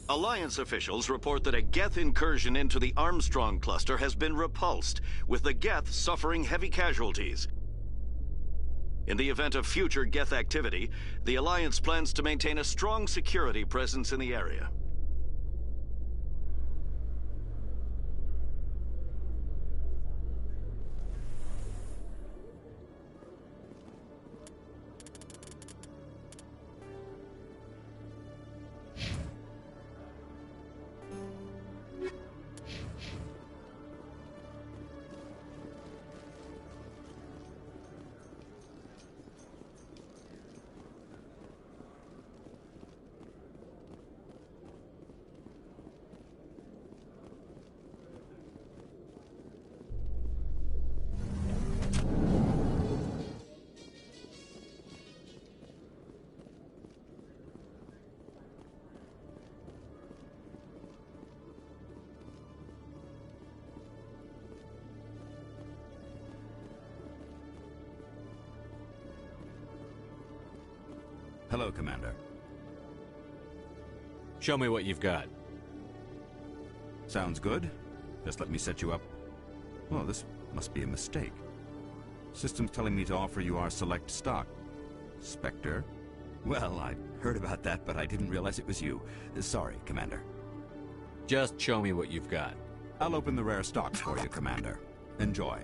Alliance officials report that a Geth incursion into the Armstrong cluster has been repulsed, with the Geth suffering heavy casualties. In the event of future Geth activity, the Alliance plans to maintain a strong security presence in the area. Hello, Commander. Show me what you've got. Sounds good. Just let me set you up. Oh, this must be a mistake. System's telling me to offer you our select stock. Spectre? Well, I heard about that, but I didn't realize it was you. Sorry, Commander. Just show me what you've got. I'll open the rare stocks for you, Commander. Enjoy.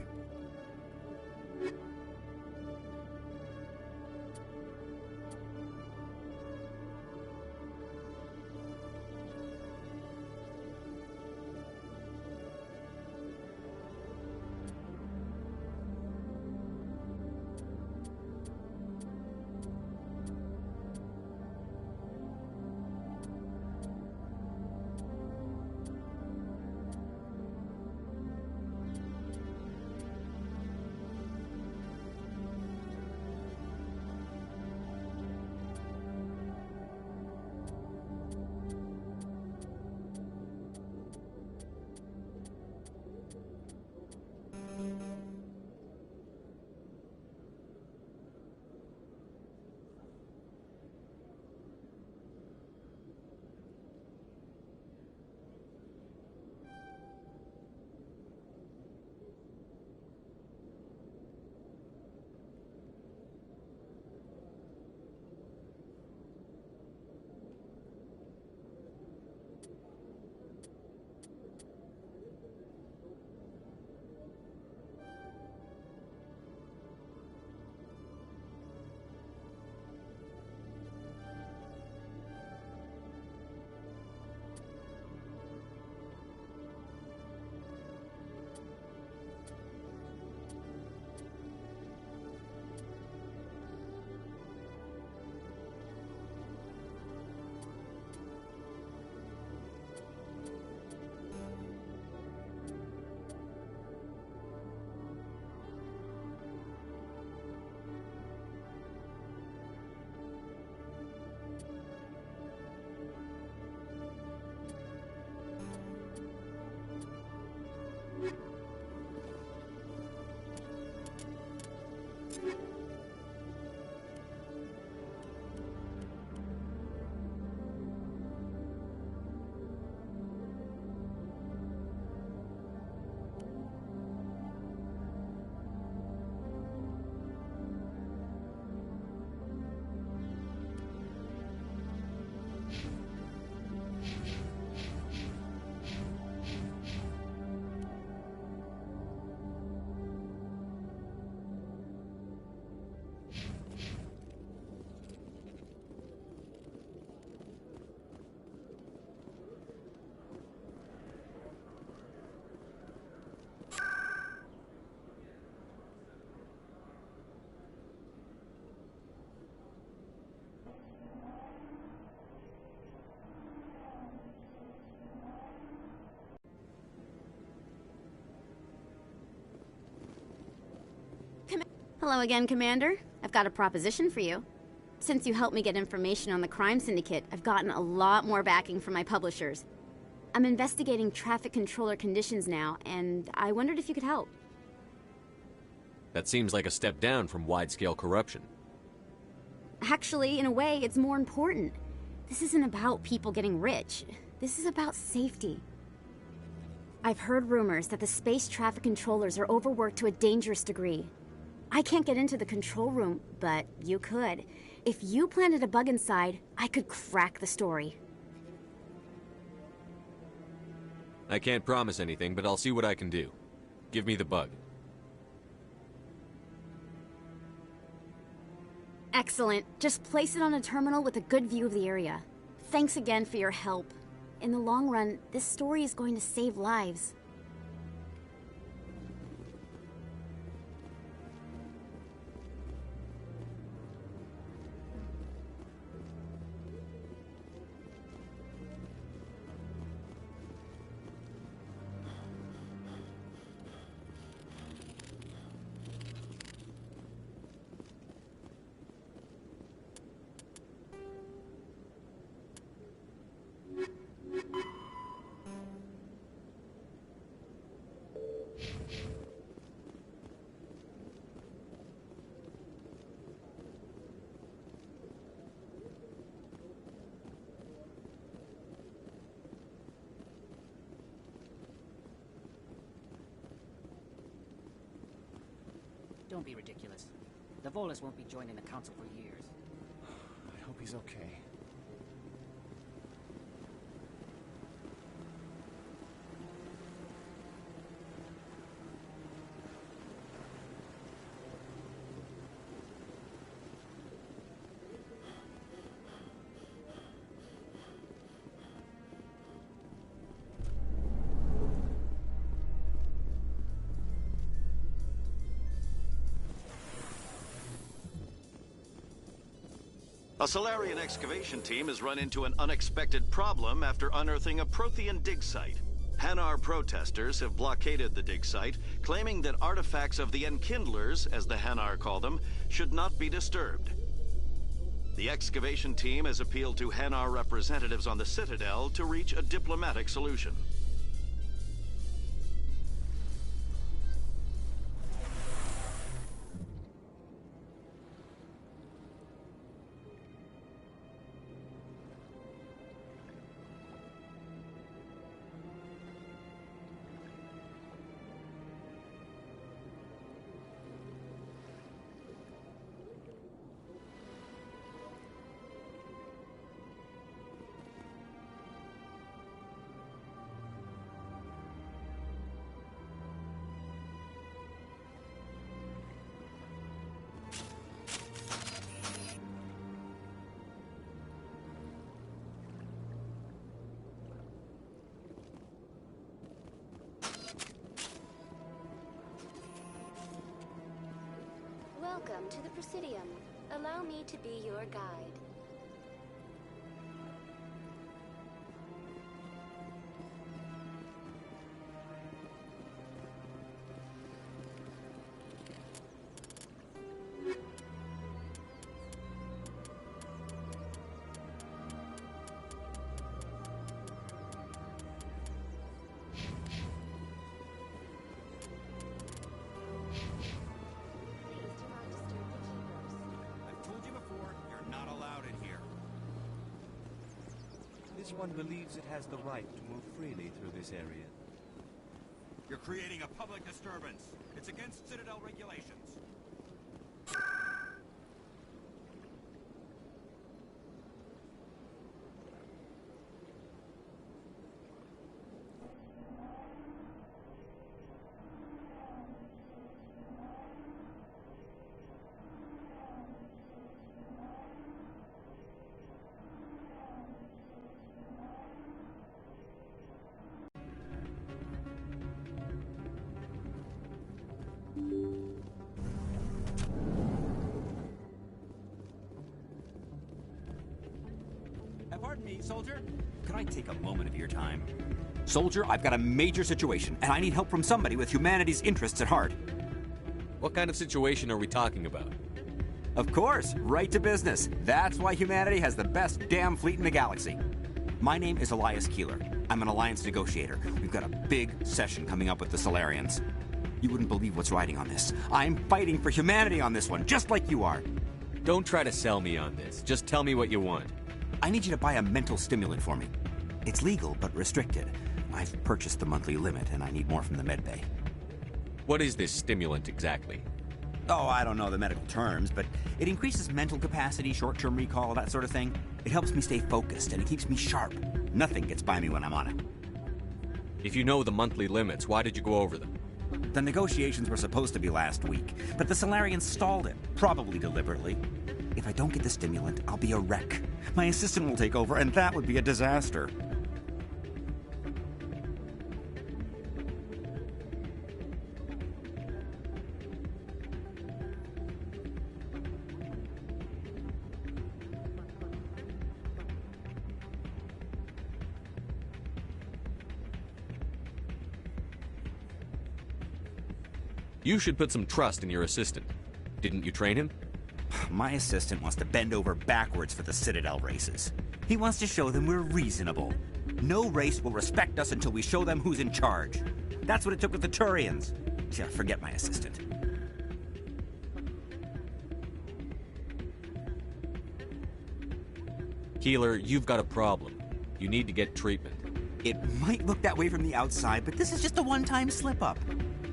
Hello again, Commander. I've got a proposition for you. Since you helped me get information on the crime syndicate, I've gotten a lot more backing from my publishers. I'm investigating traffic controller conditions now, and I wondered if you could help. That seems like a step down from wide-scale corruption. Actually, in a way, it's more important. This isn't about people getting rich. This is about safety. I've heard rumors that the space traffic controllers are overworked to a dangerous degree. I can't get into the control room, but you could. If you planted a bug inside, I could crack the story. I can't promise anything, but I'll see what I can do. Give me the bug. Excellent. Just place it on a terminal with a good view of the area. Thanks again for your help. In the long run, this story is going to save lives. Don't be ridiculous. The Volus won't be joining the Council for years. I hope he's okay. A Solarian excavation team has run into an unexpected problem after unearthing a Prothean dig site. Hanar protesters have blockaded the dig site, claiming that artifacts of the Enkindlers, as the Hanar call them, should not be disturbed. The excavation team has appealed to Hanar representatives on the Citadel to reach a diplomatic solution. Welcome to the Presidium. Allow me to be your guide. This one believes it has the right to move freely through this area. You're creating a public disturbance. It's against Citadel regulations. Pardon me, soldier. Could I take a moment of your time? Soldier, I've got a major situation, and I need help from somebody with humanity's interests at heart. What kind of situation are we talking about? Of course, right to business. That's why humanity has the best damn fleet in the galaxy. My name is Elias Keeler. I'm an alliance negotiator. We've got a big session coming up with the Solarians. You wouldn't believe what's riding on this. I'm fighting for humanity on this one, just like you are. Don't try to sell me on this. Just tell me what you want. I need you to buy a mental stimulant for me. It's legal, but restricted. I've purchased the monthly limit, and I need more from the medbay. What is this stimulant exactly? Oh, I don't know the medical terms, but it increases mental capacity, short-term recall, that sort of thing. It helps me stay focused, and it keeps me sharp. Nothing gets by me when I'm on it. If you know the monthly limits, why did you go over them? The negotiations were supposed to be last week, but the Solarians stalled it, probably deliberately. If I don't get the stimulant, I'll be a wreck. My assistant will take over, and that would be a disaster. You should put some trust in your assistant. Didn't you train him? My assistant wants to bend over backwards for the Citadel races. He wants to show them we're reasonable. No race will respect us until we show them who's in charge. That's what it took with the Turians. Yeah, forget my assistant. Keeler, you've got a problem. You need to get treatment. It might look that way from the outside, but this is just a one-time slip-up.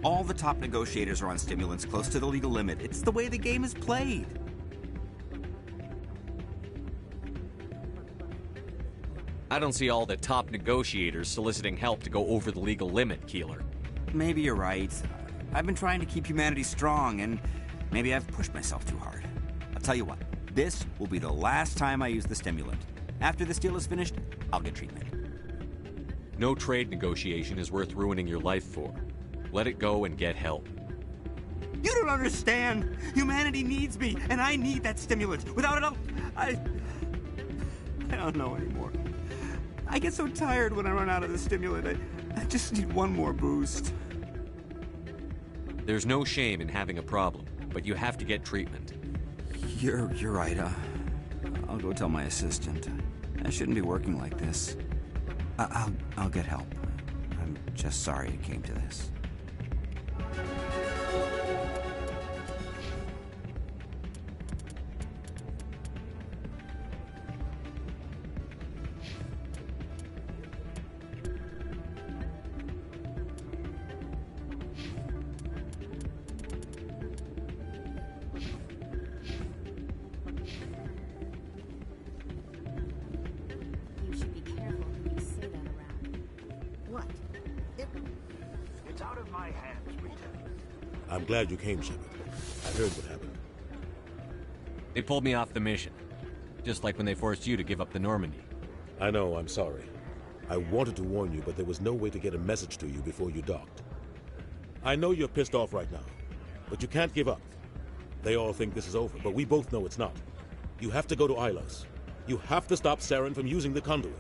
All the top negotiators are on stimulants close to the legal limit. It's the way the game is played. I don't see all the top negotiators soliciting help to go over the legal limit, Keeler. Maybe you're right. I've been trying to keep humanity strong, and maybe I've pushed myself too hard. I'll tell you what, this will be the last time I use the stimulant. After this deal is finished, I'll get treatment. No trade negotiation is worth ruining your life for. Let it go and get help. You don't understand! Humanity needs me, and I need that stimulant. Without it, I don't know anymore. I get so tired when I run out of the stimulant. I just need one more boost. There's no shame in having a problem, but you have to get treatment. You're right. I'll go tell my assistant. I shouldn't be working like this. I'll get help. I'm just sorry it came to this. You should be careful when you say that around. What? It's out of my hands, Rita. I'm glad you came, Shepard. I heard what happened. They pulled me off the mission. Just like when they forced you to give up the Normandy. I know, I'm sorry. I wanted to warn you, but there was no way to get a message to you before you docked. I know you're pissed off right now, but you can't give up. They all think this is over, but we both know it's not. You have to go to Ilos. You have to stop Saren from using the conduit.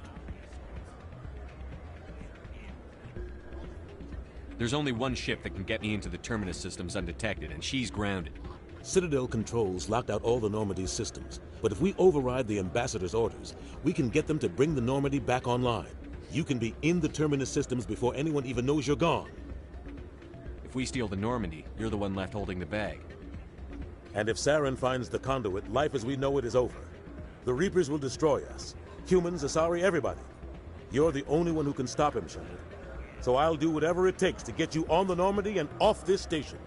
There's only one ship that can get me into the Terminus systems undetected, and she's grounded. Citadel controls locked out all the Normandy's systems, but if we override the Ambassador's orders, we can get them to bring the Normandy back online. You can be in the Terminus systems before anyone even knows you're gone. If we steal the Normandy, you're the one left holding the bag. And if Saren finds the conduit, life as we know it is over. The Reapers will destroy us. Humans, Asari, everybody. You're the only one who can stop him, Shepard. So I'll do whatever it takes to get you on the Normandy and off this station.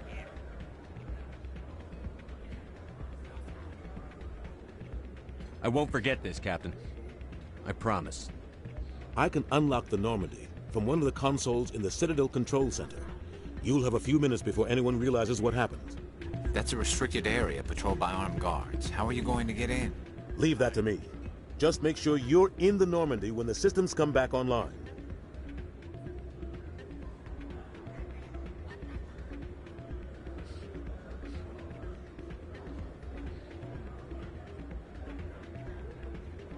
I won't forget this, Captain. I promise. I can unlock the Normandy from one of the consoles in the Citadel Control Center. You'll have a few minutes before anyone realizes what happened. That's a restricted area patrolled by armed guards. How are you going to get in? Leave that to me. Just make sure you're in the Normandy when the systems come back online.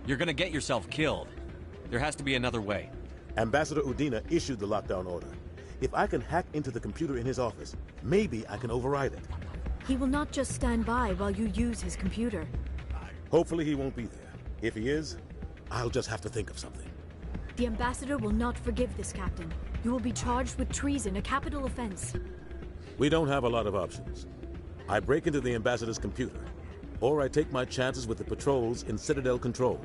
You're gonna get yourself killed. There has to be another way. Ambassador Udina issued the lockdown order. If I can hack into the computer in his office, maybe I can override it. He will not just stand by while you use his computer. Hopefully he won't be there. If he is, I'll just have to think of something. The Ambassador will not forgive this, Captain. You will be charged with treason, a capital offense. We don't have a lot of options. I break into the Ambassador's computer, or I take my chances with the patrols in Citadel Control.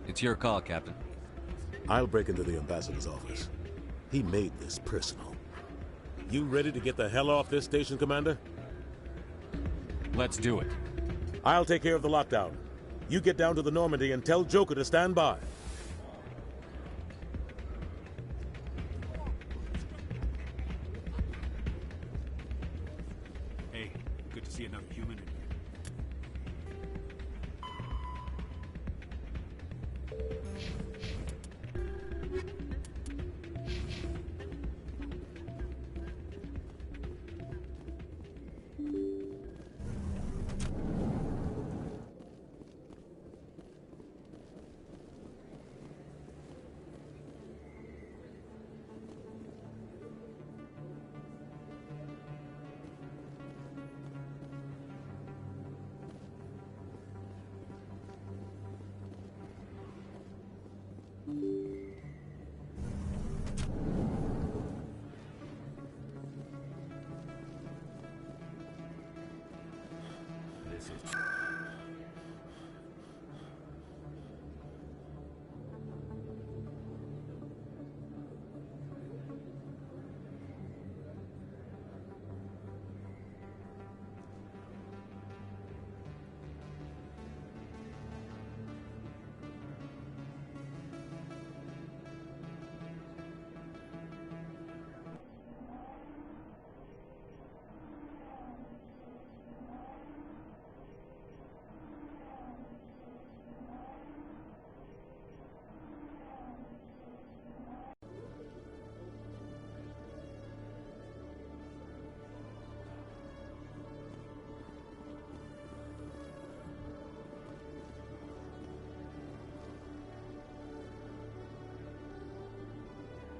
It's your call, Captain. I'll break into the ambassador's office. He made this personal. You ready to get the hell off this station, Commander? Let's do it. I'll take care of the lockdown. You get down to the Normandy and tell Joker to stand by. Hey, good to see another human in here.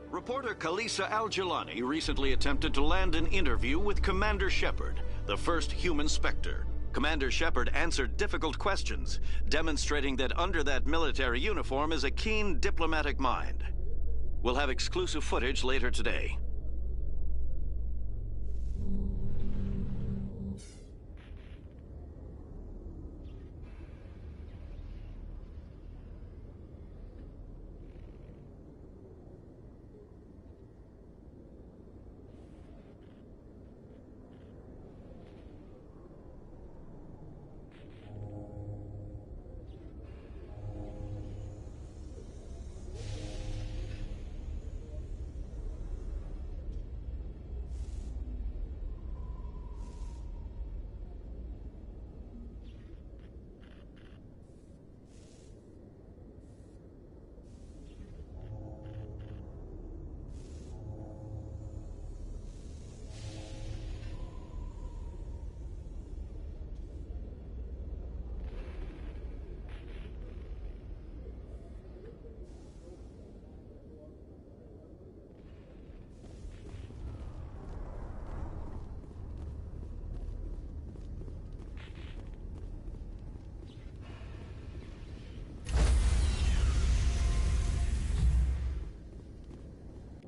Reporter Kalisa Al-Jilani recently attempted to land an interview with Commander Shepard, the first human Spectre. Commander Shepard answered difficult questions, demonstrating that under that military uniform is a keen diplomatic mind. We'll have exclusive footage later today.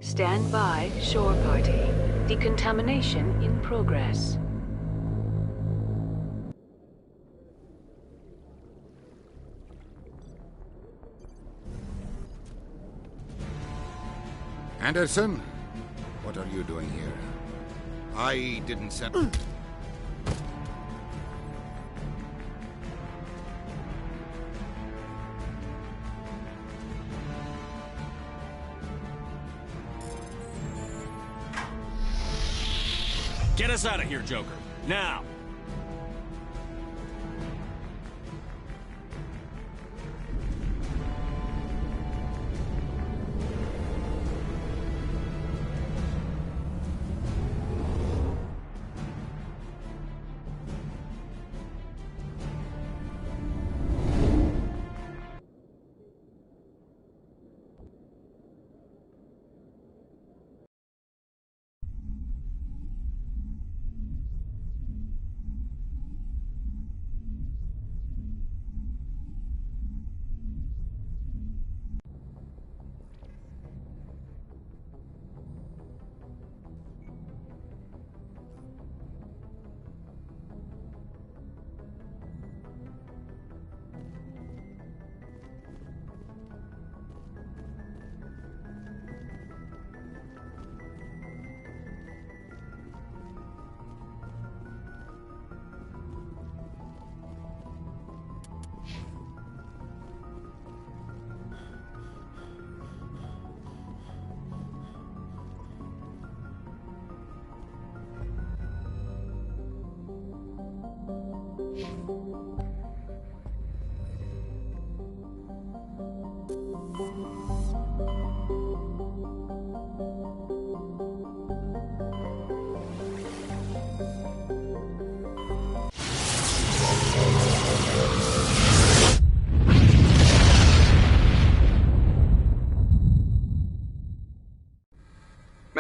Stand by, shore party. Decontamination in progress. Anderson, what are you doing here? I didn't send... Get us out of here, Joker. Now!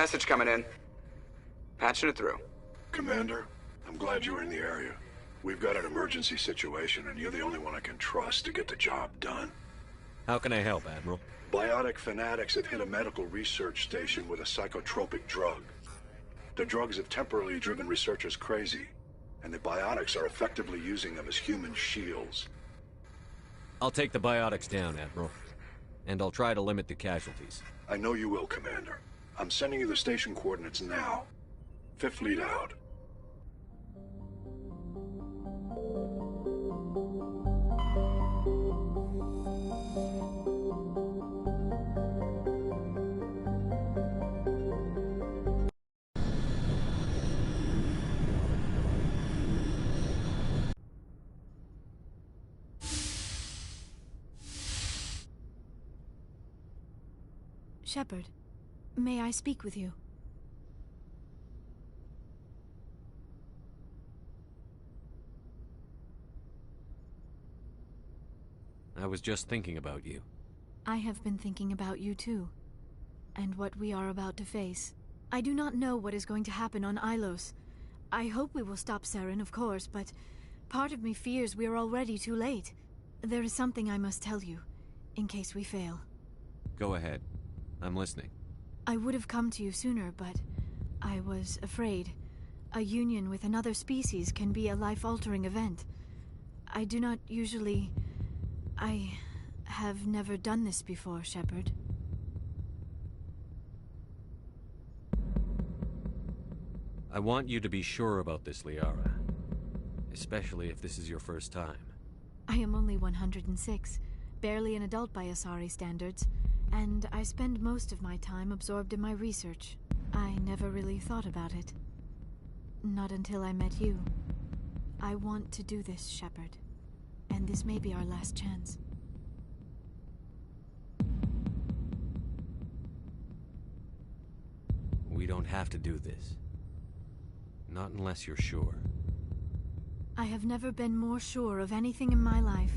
message coming in. Patching it through. Commander, I'm glad you're in the area. We've got an emergency situation, and you're the only one I can trust to get the job done. How can I help, Admiral? Biotic fanatics have hit a medical research station with a psychotropic drug. The drugs have temporarily driven researchers crazy, and the biotics are effectively using them as human shields. I'll take the biotics down, Admiral. And I'll try to limit the casualties. I know you will, Commander. I'm sending you the station coordinates now. Fifth Fleet out. Shepard, may I speak with you? I was just thinking about you. I have been thinking about you too, and what we are about to face. I do not know what is going to happen on Ilos. I hope we will stop Saren, of course, but part of me fears we are already too late. There is something I must tell you, in case we fail. Go ahead. I'm listening. I would have come to you sooner, but I was afraid. A union with another species can be a life-altering event. I do not usually... I have never done this before, Shepard. I want you to be sure about this, Liara. Especially if this is your first time. I am only 106, barely an adult by Asari standards, and I spend most of my time absorbed in my research. I never really thought about it. Not until I met you. I want to do this, Shepard. And this may be our last chance. We don't have to do this. Not unless you're sure. I have never been more sure of anything in my life.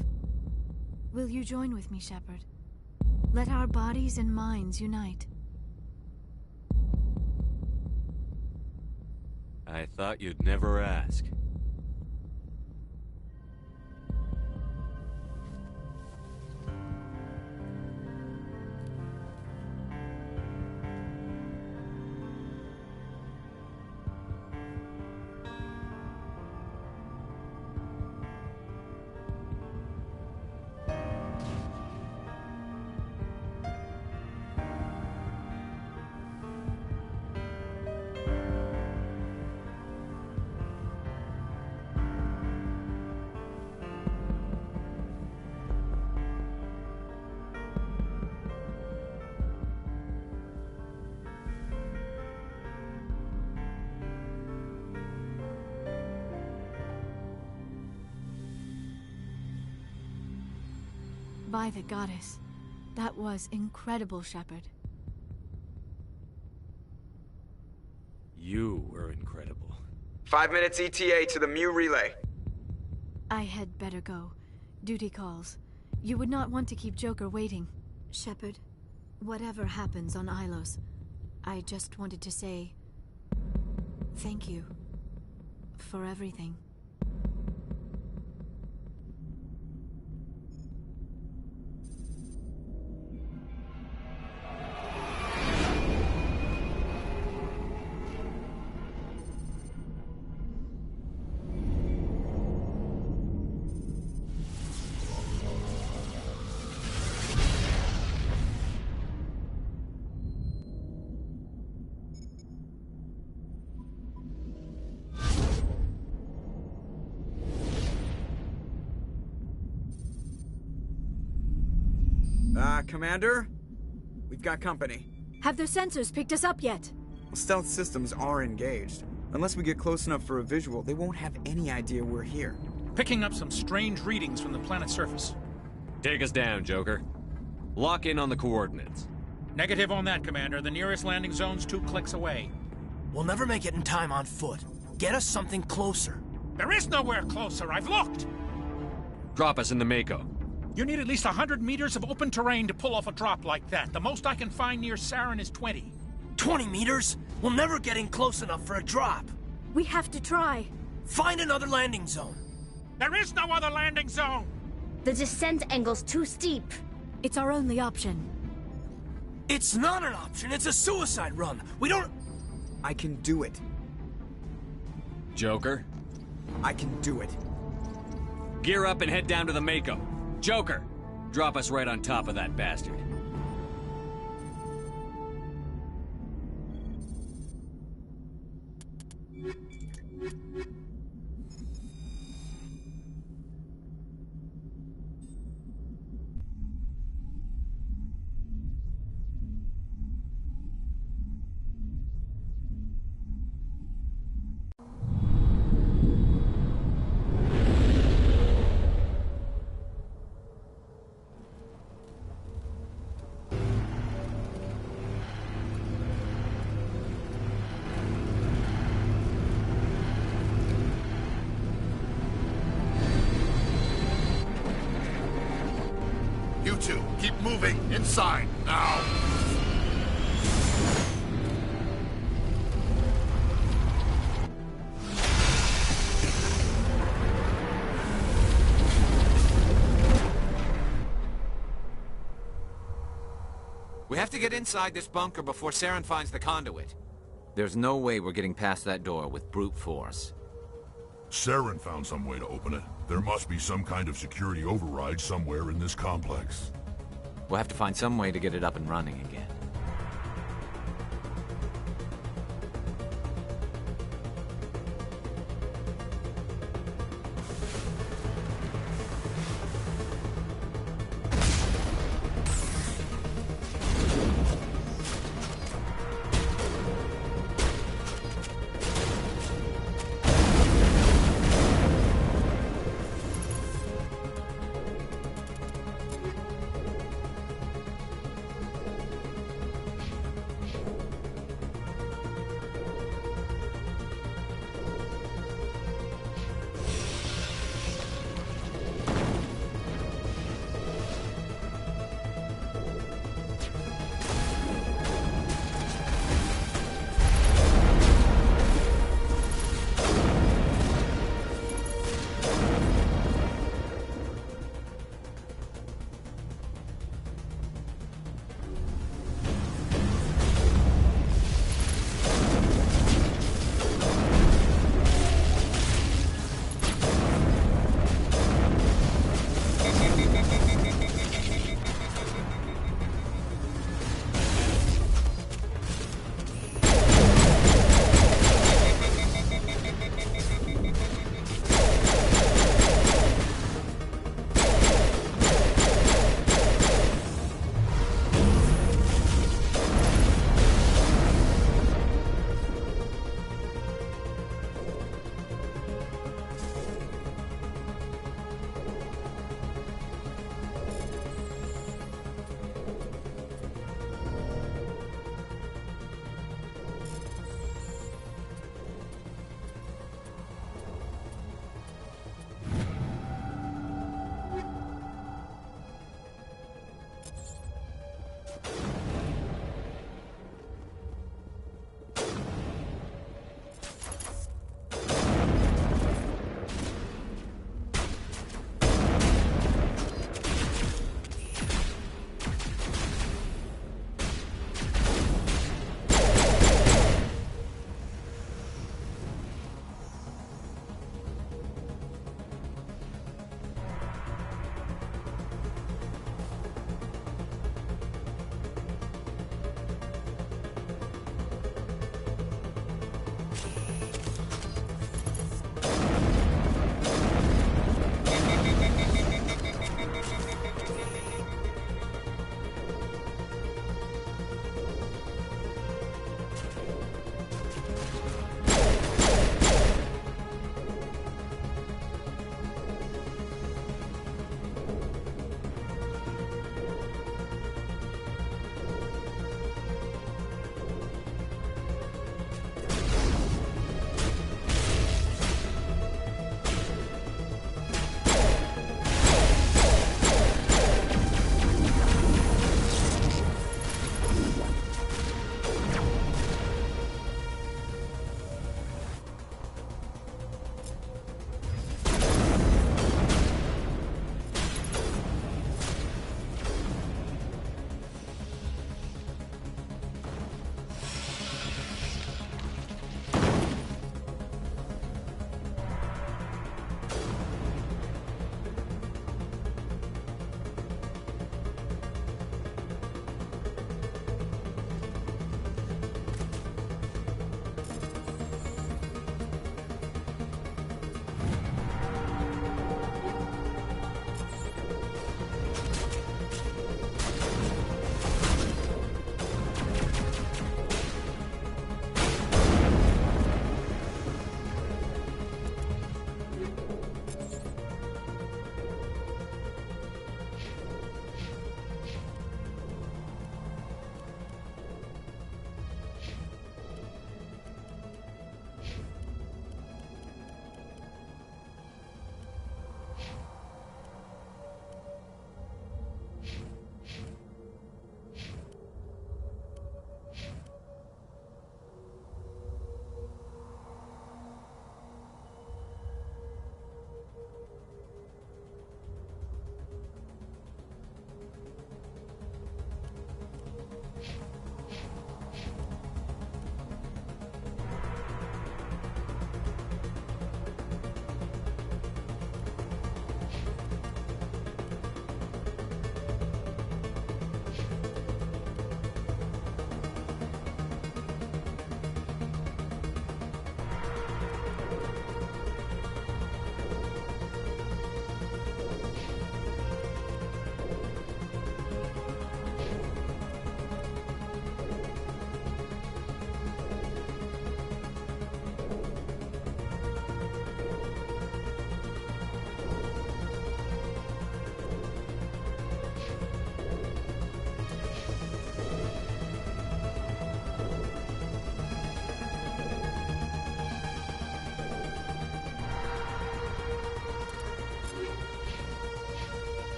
Will you join with me, Shepard? Let our bodies and minds unite. I thought you'd never ask. By the goddess. That was incredible, Shepard. You were incredible. 5 minutes ETA to the Mu relay. I had better go. Duty calls. You would not want to keep Joker waiting. Shepard, whatever happens on Ilos, I just wanted to say... thank you. For everything. Commander? We've got company. Have their sensors picked us up yet? Stealth systems are engaged. Unless we get close enough for a visual, they won't have any idea we're here. Picking up some strange readings from the planet's surface. Take us down, Joker. Lock in on the coordinates. Negative on that, Commander. The nearest landing zone's 2 clicks away. We'll never make it in time on foot. Get us something closer. There is nowhere closer. I've looked. Drop us in the Mako. You need at least 100 meters of open terrain to pull off a drop like that. The most I can find near Saren is 20. 20 meters? We'll never get in close enough for a drop. We have to try. Find another landing zone. There is no other landing zone! The descent angle's too steep. It's our only option. It's not an option, it's a suicide run. We don't... I can do it. Joker? I can do it. Gear up and head down to the Mako. Joker, drop us right on top of that bastard. You two, keep moving. Inside, now. We have to get inside this bunker before Saren finds the conduit. There's no way we're getting past that door with brute force. Saren found some way to open it. There must be some kind of security override somewhere in this complex. We'll have to find some way to get it up and running again.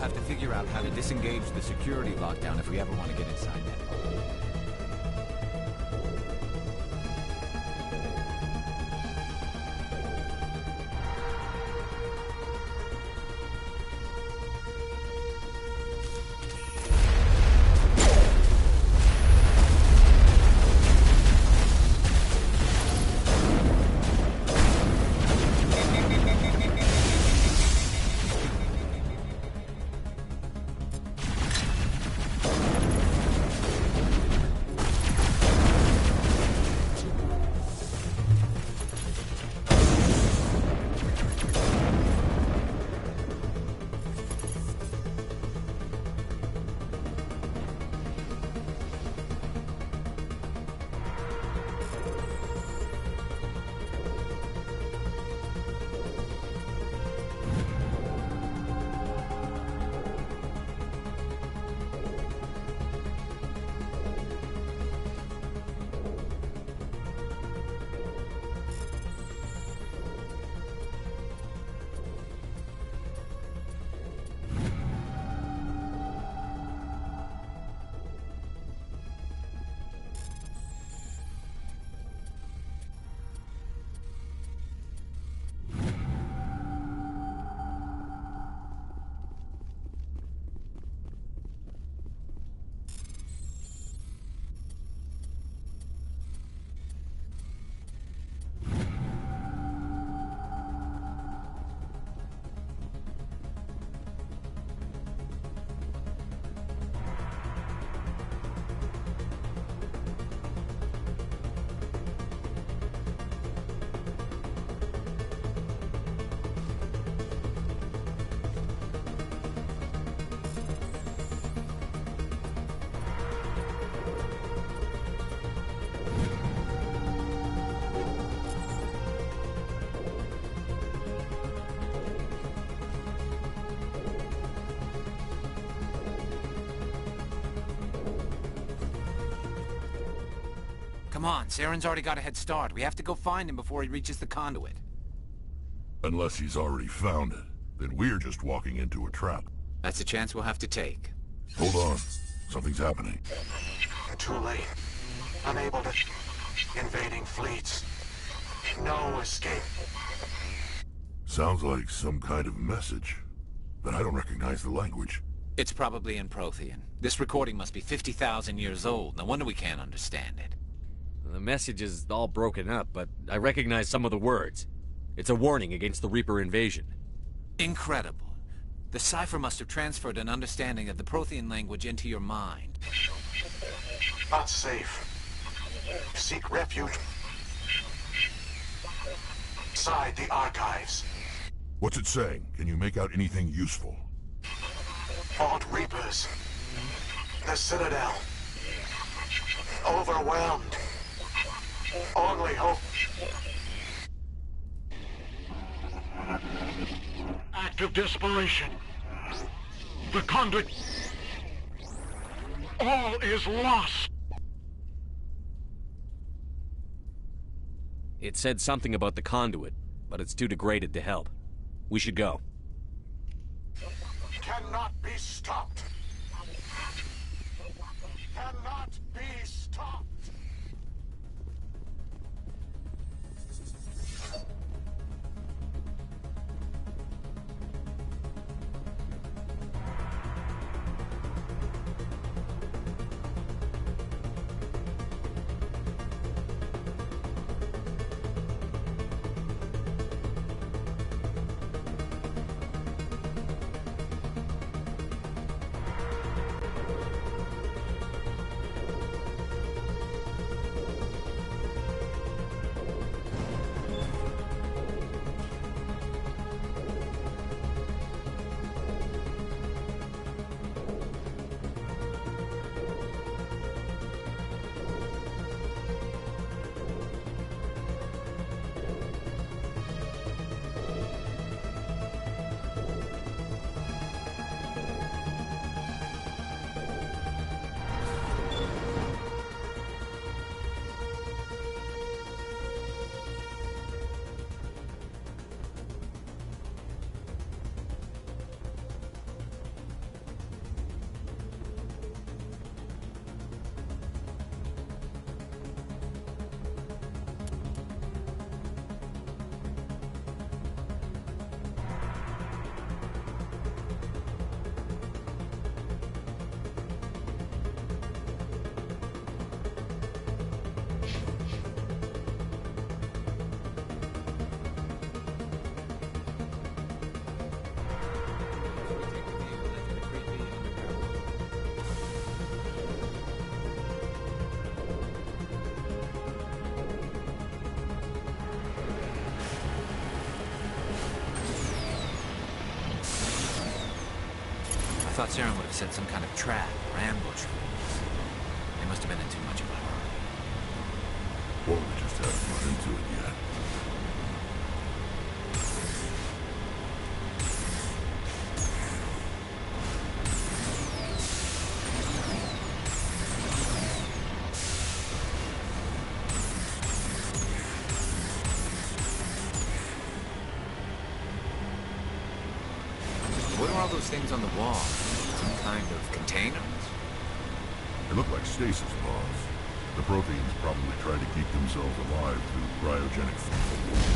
have to figure out how to disengage the security lockdown if we ever want to get inside that. Come on, Saren's already got a head start. We have to go find him before he reaches the conduit. Unless he's already found it, then we're just walking into a trap. That's a chance we'll have to take. Hold on. Something's happening. Too late. Unable to... Invading fleets. No escape. Sounds like some kind of message, but I don't recognize the language. It's probably in Prothean. This recording must be 50,000 years old. No wonder we can't understand it. The message is all broken up, but I recognize some of the words. It's a warning against the Reaper invasion. Incredible. The cipher must have transferred an understanding of the Prothean language into your mind. Not safe. Seek refuge inside the archives. What's it saying? Can you make out anything useful? Vault Reapers. The Citadel. Overwhelmed. Only hope. Act of desperation. The conduit. All is lost. It said something about the conduit, but it's too degraded to help. We should go. Cannot be stopped. Cannot be stopped. thought Saren would have set some kind of trap or ambush for us. They must have been in too much of a hurry. Or we just haven't run into it yet. What are all those things on the wall? Some kind of containers? They look like stasis pods. The Protheans probably try to keep themselves alive through cryogenic fuel.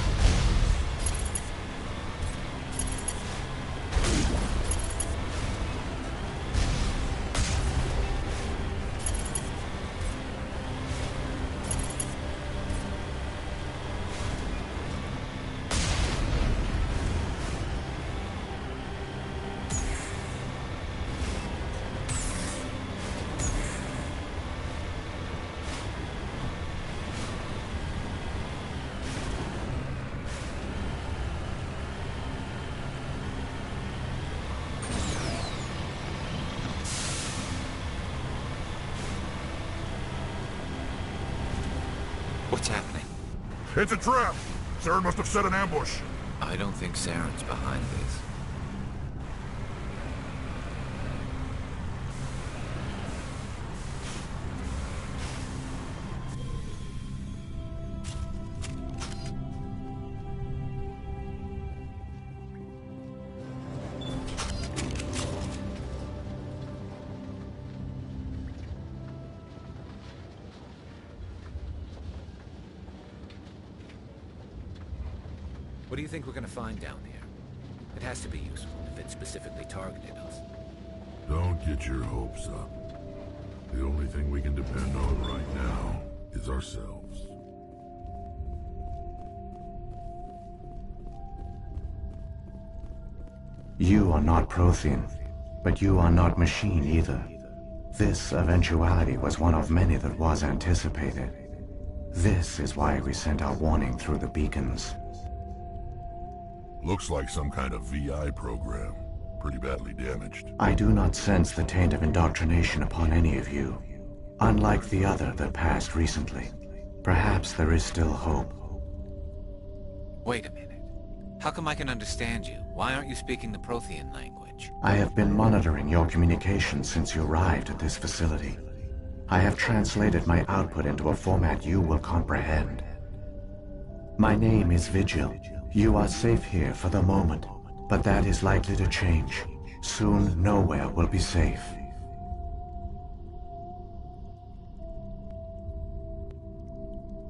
What's happening? It's a trap! Saren must have set an ambush. I don't think Saren's behind this. What do you think we're gonna find down here? It has to be useful if it specifically targeted us. Don't get your hopes up. The only thing we can depend on right now is ourselves. You are not Prothean, but you are not machine either. This eventuality was one of many that was anticipated. This is why we sent our warning through the beacons. Looks like some kind of VI program. Pretty badly damaged. I do not sense the taint of indoctrination upon any of you. Unlike the other that passed recently. Perhaps there is still hope. Wait a minute. How come I can understand you? Why aren't you speaking the Prothean language? I have been monitoring your communications since you arrived at this facility. I have translated my output into a format you will comprehend. My name is Vigil. You are safe here for the moment, but that is likely to change. Soon, nowhere will be safe.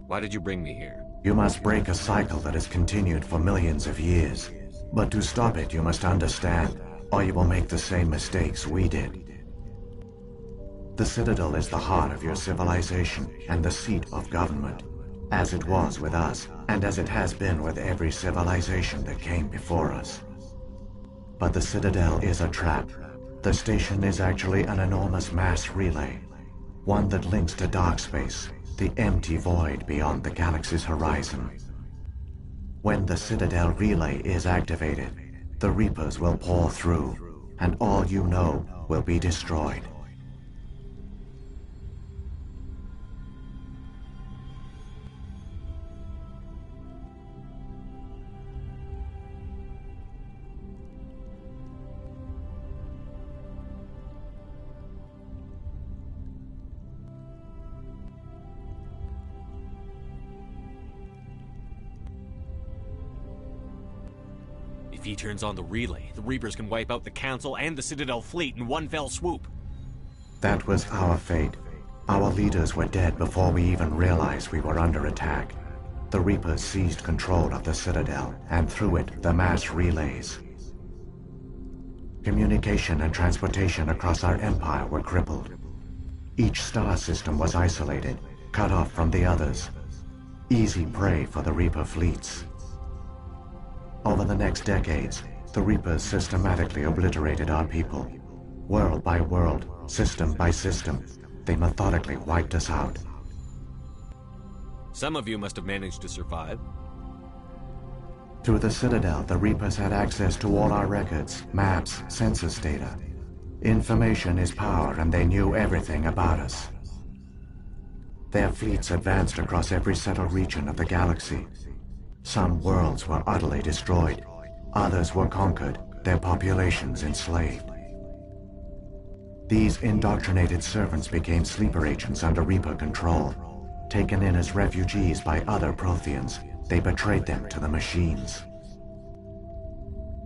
Why did you bring me here? You must break a cycle that has continued for millions of years. But to stop it, you must understand, or you will make the same mistakes we did. The Citadel is the heart of your civilization and the seat of government. As it was with us, and as it has been with every civilization that came before us. But the Citadel is a trap. The station is actually an enormous mass relay, one that links to dark space, the empty void beyond the galaxy's horizon. When the Citadel relay is activated, the Reapers will pour through, and all you know will be destroyed. If he turns on the relay, the Reapers can wipe out the Council and the Citadel fleet in one fell swoop. That was our fate. Our leaders were dead before we even realized we were under attack. The Reapers seized control of the Citadel, and through it, the mass relays. Communication and transportation across our empire were crippled. Each star system was isolated, cut off from the others. Easy prey for the Reaper fleets. Over the next decades, the Reapers systematically obliterated our people. World by world, system by system, they methodically wiped us out. Some of you must have managed to survive. Through the Citadel, the Reapers had access to all our records, maps, census data. Information is power, and they knew everything about us. Their fleets advanced across every settled region of the galaxy. Some worlds were utterly destroyed. Others were conquered, their populations enslaved. These indoctrinated servants became sleeper agents under Reaper control. Taken in as refugees by other Protheans, they betrayed them to the machines.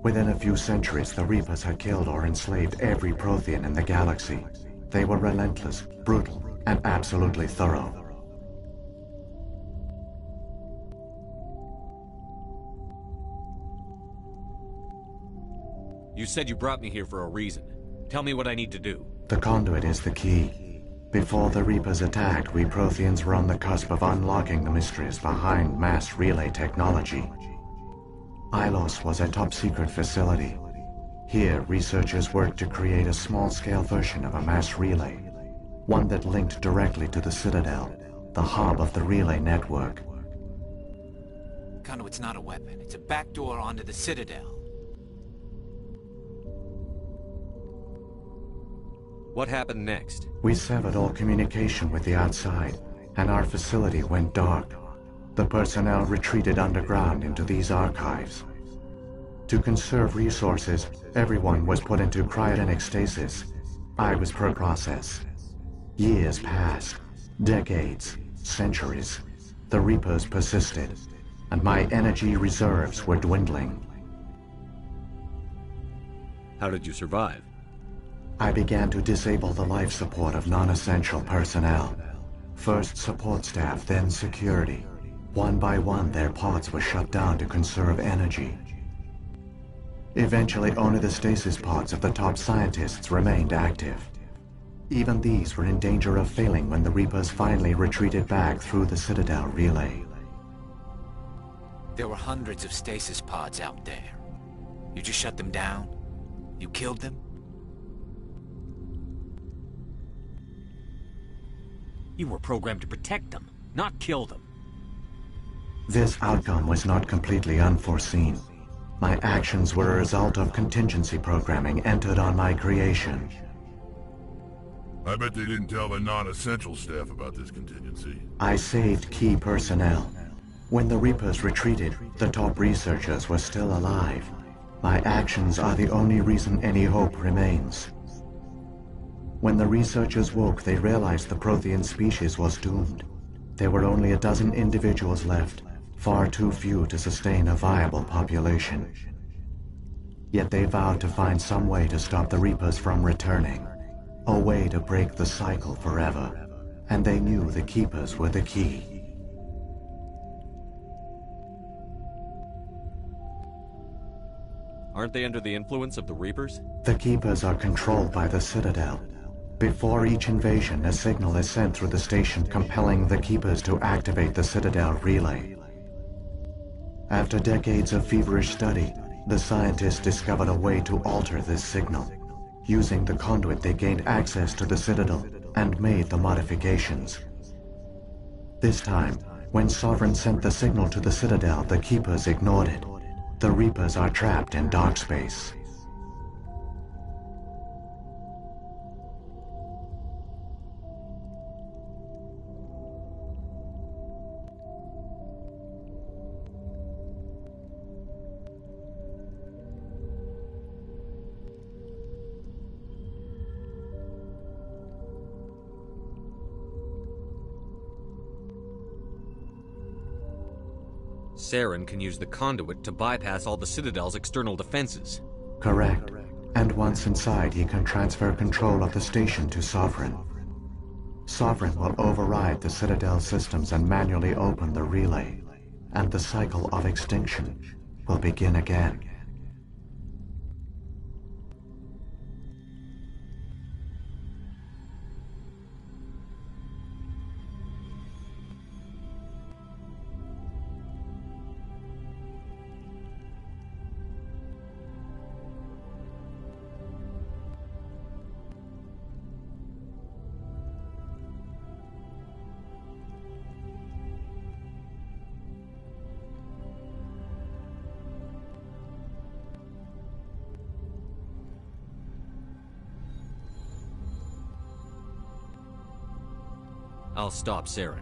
Within a few centuries, the Reapers had killed or enslaved every Prothean in the galaxy. They were relentless, brutal, and absolutely thorough. You said you brought me here for a reason. Tell me what I need to do. The conduit is the key. Before the Reapers attacked, we Protheans were on the cusp of unlocking the mysteries behind mass relay technology. Ilos was a top-secret facility. Here, researchers worked to create a small-scale version of a mass relay, one that linked directly to the Citadel, the hub of the relay network. Conduit's not a weapon. It's a backdoor onto the Citadel. What happened next? We severed all communication with the outside, and our facility went dark. The personnel retreated underground into these archives. To conserve resources, everyone was put into cryogenic stasis. I was per process. Years passed, decades, centuries. The Reapers persisted, and my energy reserves were dwindling. How did you survive? I began to disable the life support of non-essential personnel. First support staff, then security. One by one, their pods were shut down to conserve energy. Eventually, only the stasis pods of the top scientists remained active. Even these were in danger of failing when the Reapers finally retreated back through the Citadel relay. There were hundreds of stasis pods out there. You just shut them down? You killed them? You were programmed to protect them, not kill them. This outcome was not completely unforeseen. My actions were a result of contingency programming entered on my creation. I bet they didn't tell the non-essential staff about this contingency. I saved key personnel. When the Reapers retreated, the top researchers were still alive. My actions are the only reason any hope remains. When the researchers woke, they realized the Prothean species was doomed. There were only a dozen individuals left, far too few to sustain a viable population. Yet they vowed to find some way to stop the Reapers from returning, a way to break the cycle forever, and they knew the Keepers were the key. Aren't they under the influence of the Reapers? The Keepers are controlled by the Citadel. Before each invasion, a signal is sent through the station compelling the Keepers to activate the Citadel relay. After decades of feverish study, the scientists discovered a way to alter this signal. Using the conduit, they gained access to the Citadel and made the modifications. This time, when Sovereign sent the signal to the Citadel, the Keepers ignored it. The Reapers are trapped in dark space. Saren can use the conduit to bypass all the Citadel's external defenses. Correct. And once inside, he can transfer control of the station to Sovereign. Sovereign will override the Citadel systems and manually open the relay, and the cycle of extinction will begin again. I'll stop Saren.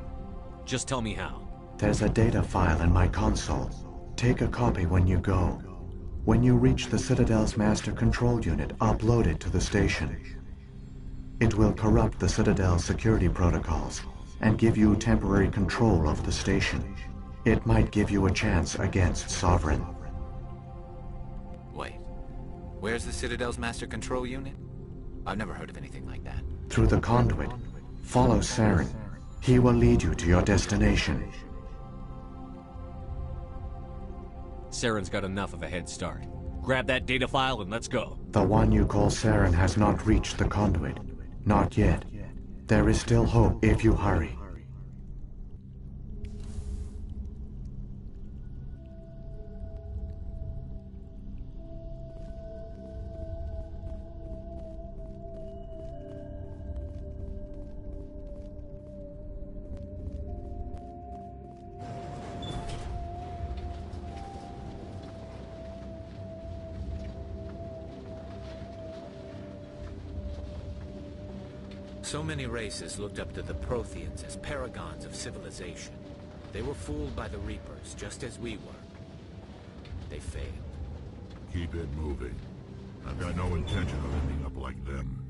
Just tell me how. There's a data file in my console. Take a copy when you go. When you reach the Citadel's master control unit, upload it to the station. It will corrupt the Citadel's security protocols and give you temporary control of the station. It might give you a chance against Sovereign. Wait. Where's the Citadel's master control unit? I've never heard of anything like that. Through the conduit, follow Saren. He will lead you to your destination. Saren's got enough of a head start. Grab that data file and let's go. The one you call Saren has not reached the conduit. Not yet. There is still hope if you hurry. So many races looked up to the Protheans as paragons of civilization. They were fooled by the Reapers, just as we were. They failed. Keep it moving. I've got no intention of ending up like them.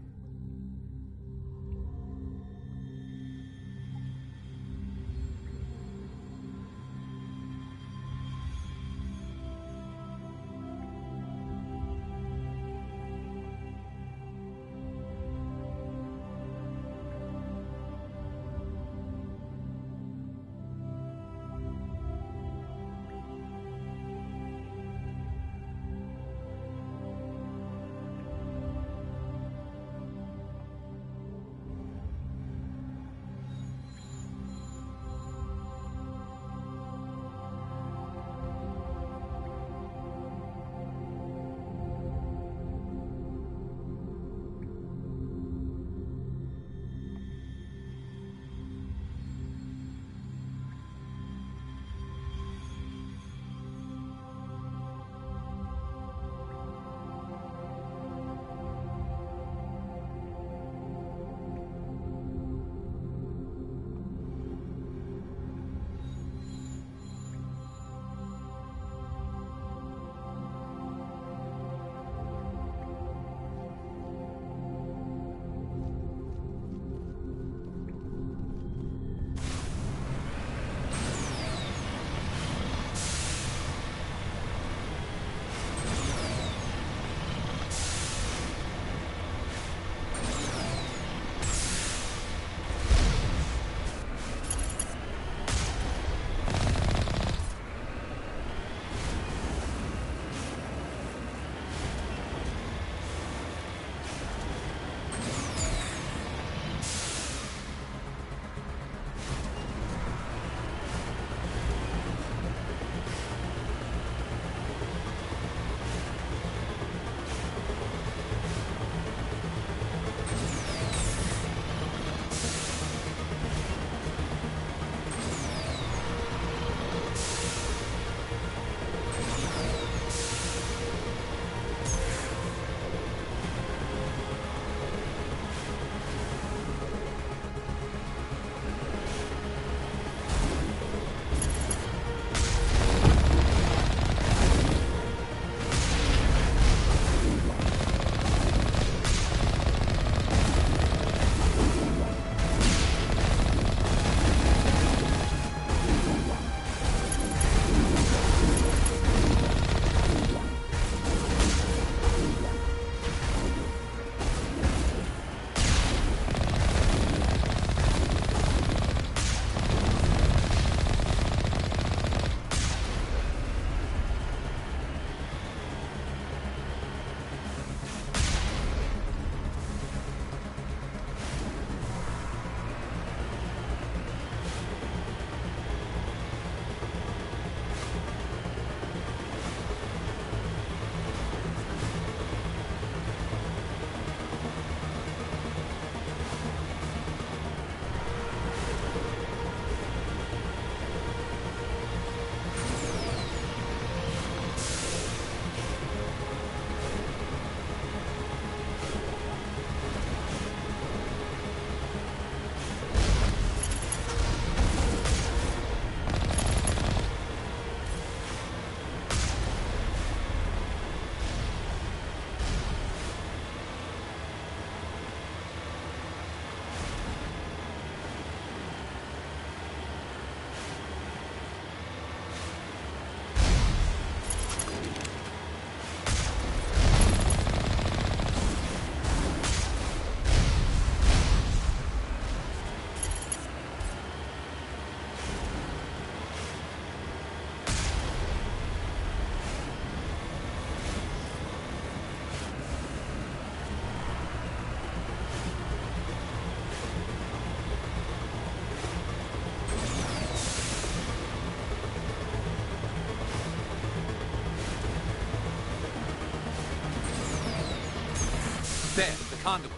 There, the conduit.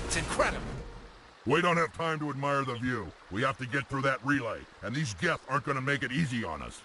It's incredible. We don't have time to admire the view. We have to get through that relay, and these Geth aren't gonna make it easy on us.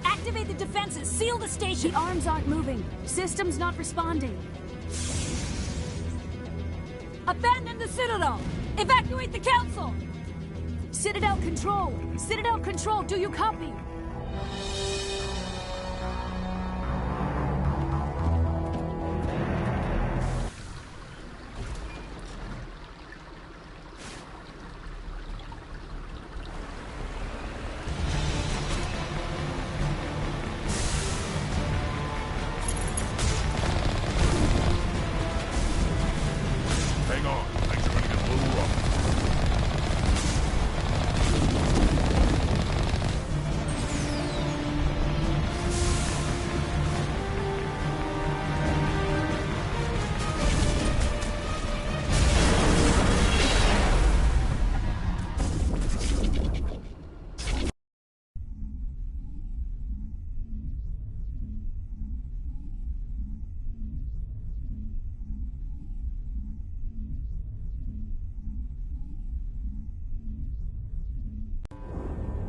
Activate the defenses! Seal the station! The arms aren't moving. Systems not responding. Abandon the Citadel! Evacuate the Council! Citadel Control! Citadel Control, do you copy? Hang on, things are gonna get a little rough.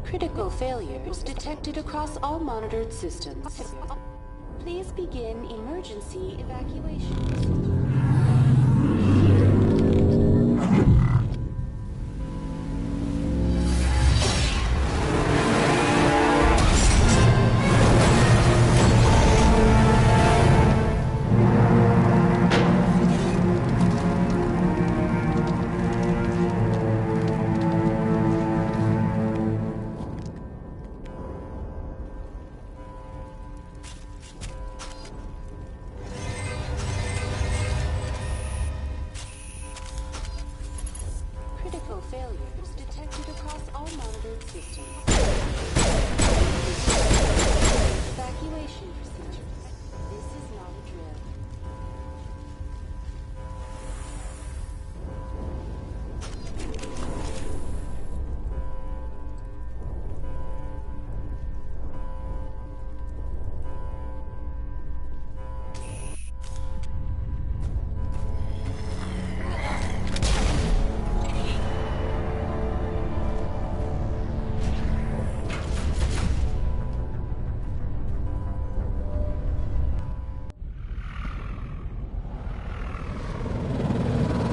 Critical failures detected across all monitored systems. Please begin emergency evacuation. Critical failures detected across all monitored systems. Evacuation procedures. This is not a drill.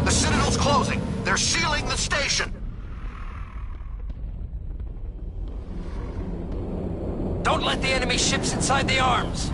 The Citadel's closing. They're sealing the station. Don't let the enemy ships inside the arms!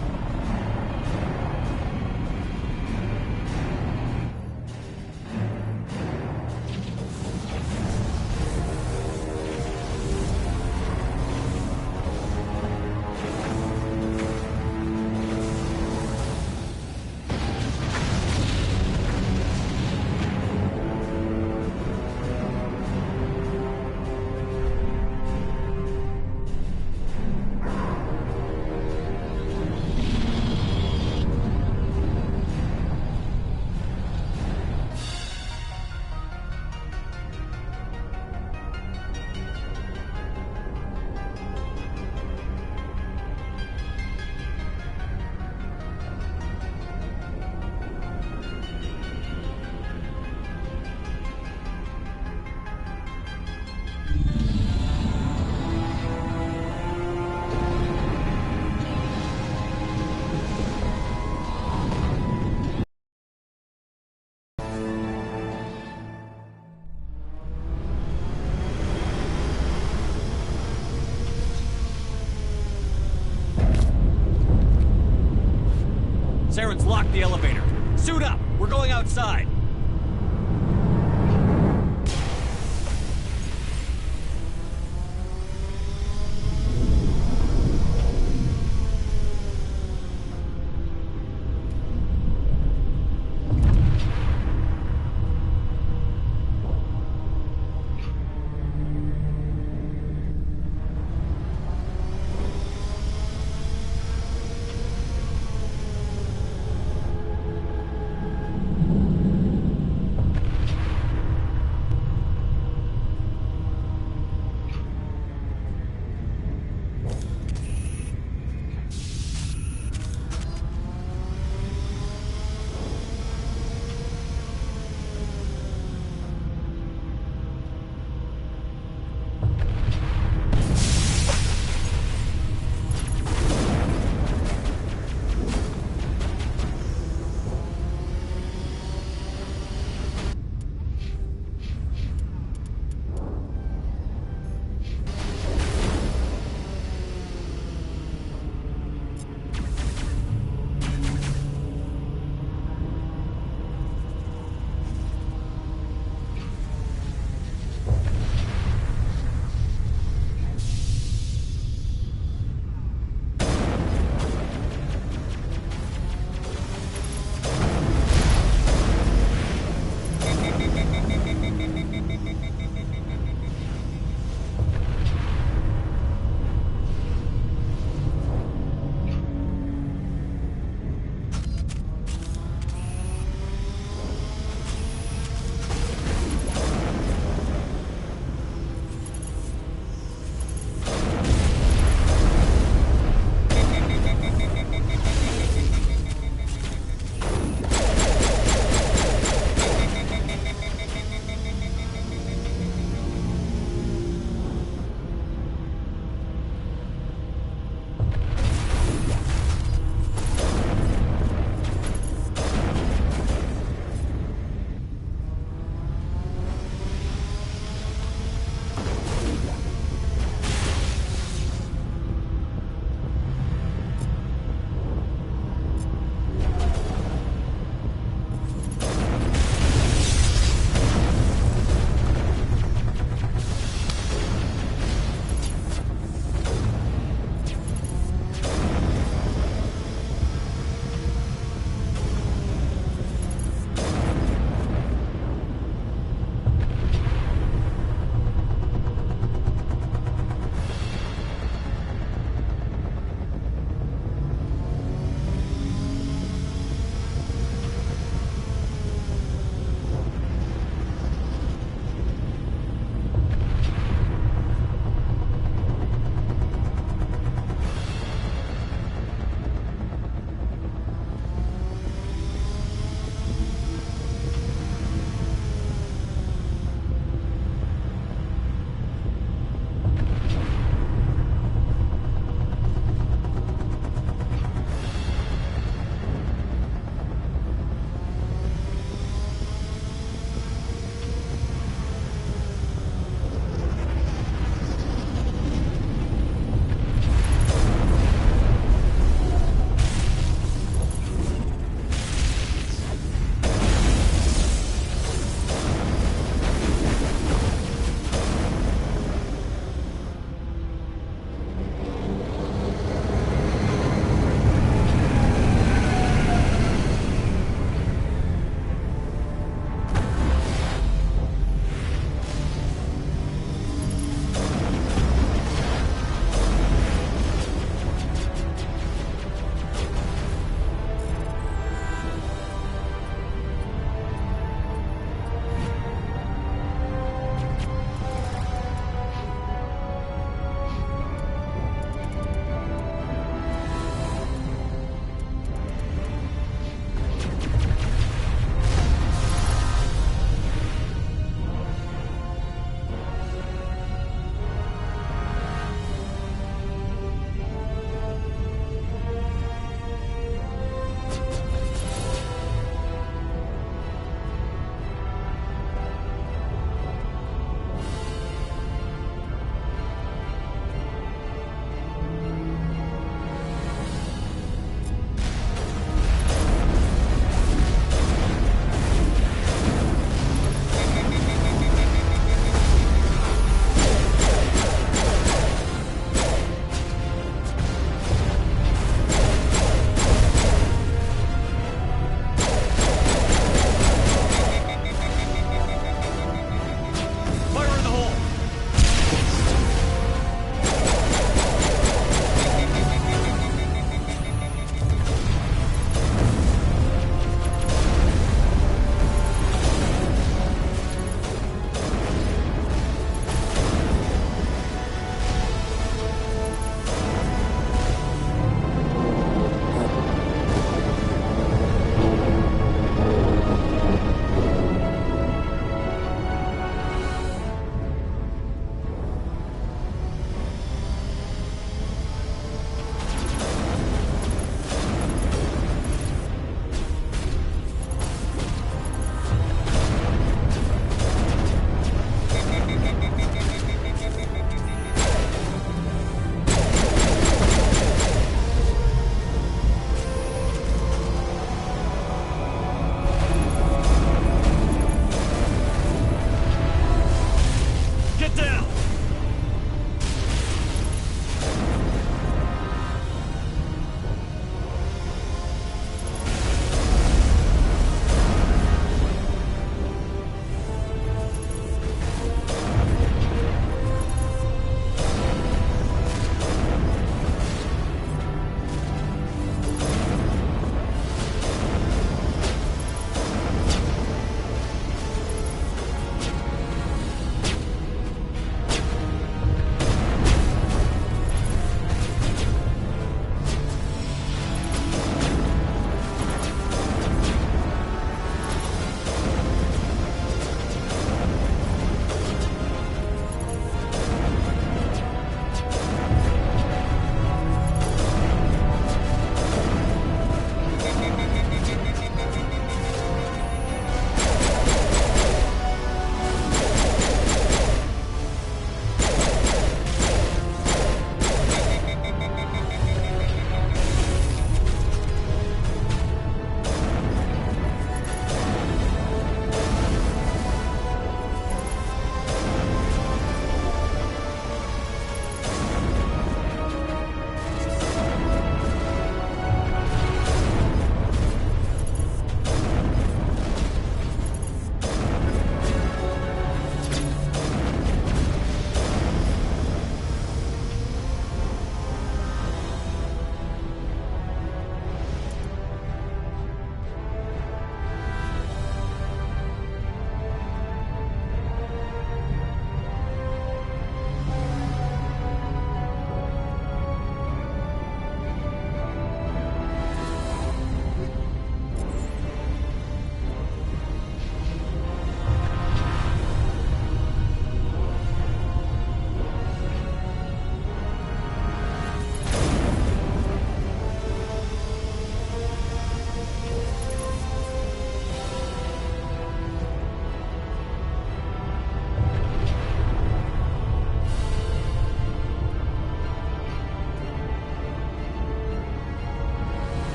Saren's locked the elevator. Suit up! We're going outside!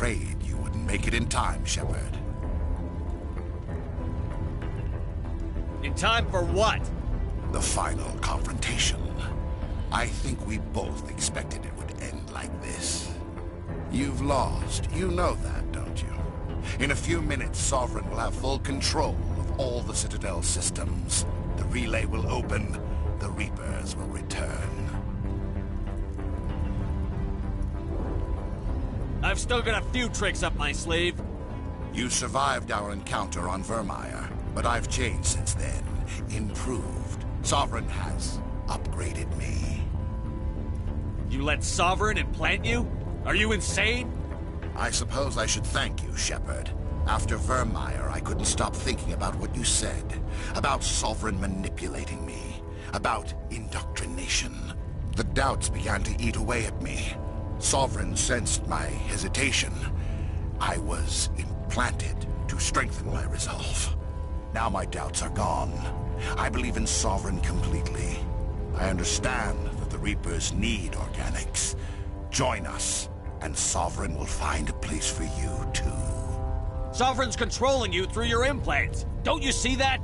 afraid you wouldn't make it in time, Shepard. In time for what? The final confrontation. I think we both expected it would end like this. You've lost. You know that, don't you? In a few minutes, Sovereign will have full control of all the Citadel systems. The relay will open. The Reapers will return. I've still got a few tricks up my sleeve. You survived our encounter on Vermeer, but I've changed since then. Improved. Sovereign has upgraded me. You let Sovereign implant you? Are you insane? I suppose I should thank you, Shepard. After Vermeer, I couldn't stop thinking about what you said. About Sovereign manipulating me. About indoctrination. The doubts began to eat away at me. Sovereign sensed my hesitation. I was implanted to strengthen my resolve. Now my doubts are gone. I believe in Sovereign completely. I understand that the Reapers need organics. Join us, and Sovereign will find a place for you, too. Sovereign's controlling you through your implants. Don't you see that?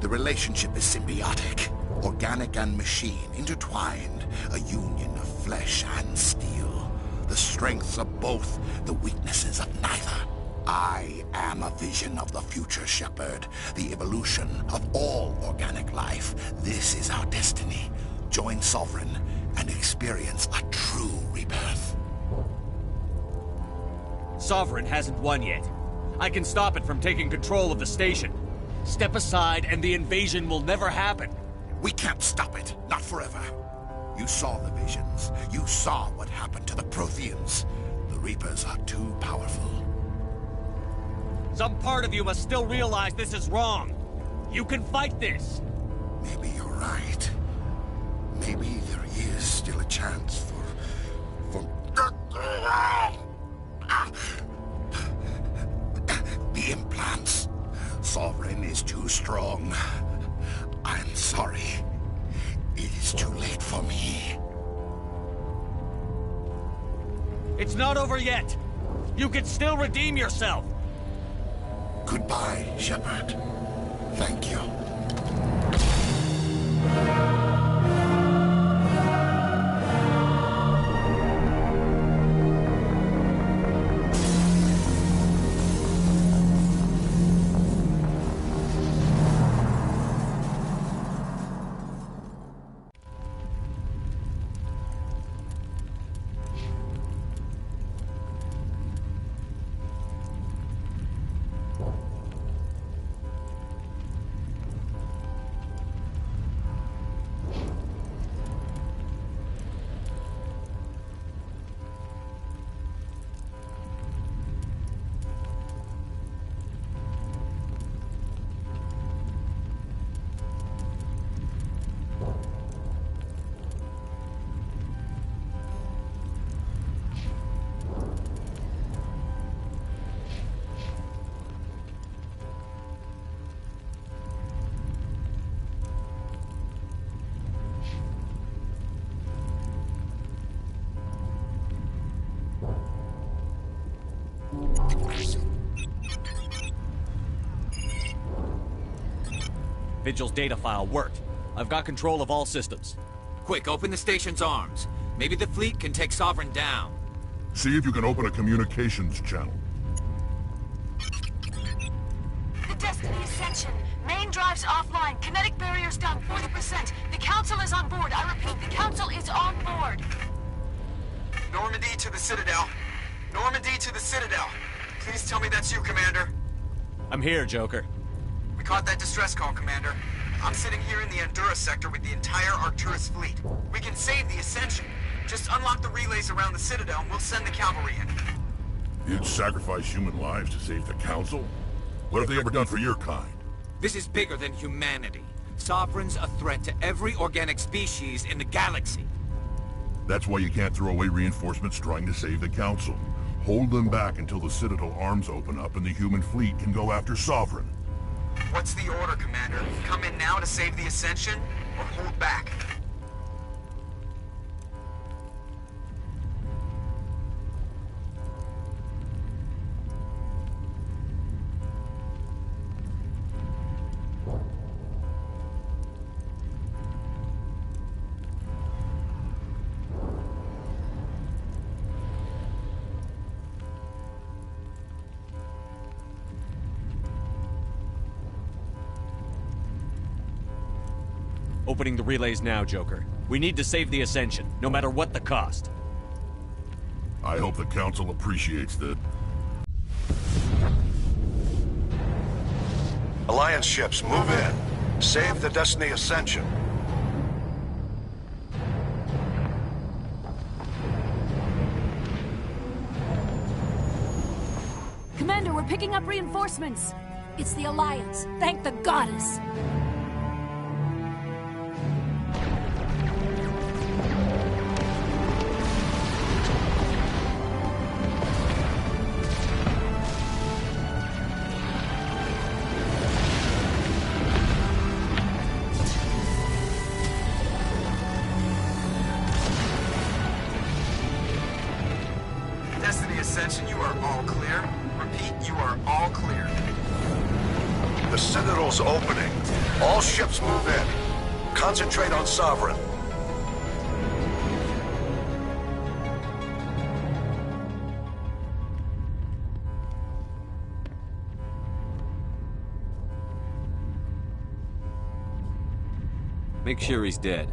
The relationship is symbiotic. Organic and machine, intertwined. A union of flesh and steel. The strengths of both, the weaknesses of neither. I am a vision of the future, Shepard. The evolution of all organic life. This is our destiny. Join Sovereign and experience a true rebirth. Sovereign hasn't won yet. I can stop it from taking control of the station. Step aside and the invasion will never happen. We can't stop it. Not forever. You saw the visions. You saw what happened to the Protheans. The Reapers are too powerful. Some part of you must still realize this is wrong. You can fight this. Maybe you're right. Maybe there is still a chance for... The implants. Sovereign is too strong. I'm sorry. It is too late for me. It's not over yet. You can still redeem yourself. Goodbye, Shepard. Thank you. Vigil's data file worked. I've got control of all systems. Quick, open the station's arms. Maybe the fleet can take Sovereign down. See if you can open a communications channel. The Destiny Ascension. Main drives offline. Kinetic barriers down 40%. The Council is on board. I repeat, the Council is on board. Normandy to the Citadel. Normandy to the Citadel. Please tell me that's you, Commander. I'm here, Joker. We caught that distress call, Commander. I'm sitting here in the Endura sector with the entire Arcturus fleet. We can save the Ascension. Just unlock the relays around the Citadel and we'll send the cavalry in. You'd sacrifice human lives to save the Council? What have they ever done for your kind? This is bigger than humanity. Sovereign's a threat to every organic species in the galaxy. That's why you can't throw away reinforcements trying to save the Council. Hold them back until the Citadel arms open up and the human fleet can go after Sovereign. What's the order, Commander? Come in now to save the Ascension, or hold back? Opening the relays now, Joker. We need to save the Ascension, no matter what the cost. I hope the Council appreciates that. Alliance ships, move in. Save the Destiny Ascension. Commander, we're picking up reinforcements. It's the Alliance. Thank the goddess. Destiny Ascension, you are all clear. Repeat, you are all clear. The Citadel's opening. All ships move in. Concentrate on Sovereign. Make sure he's dead.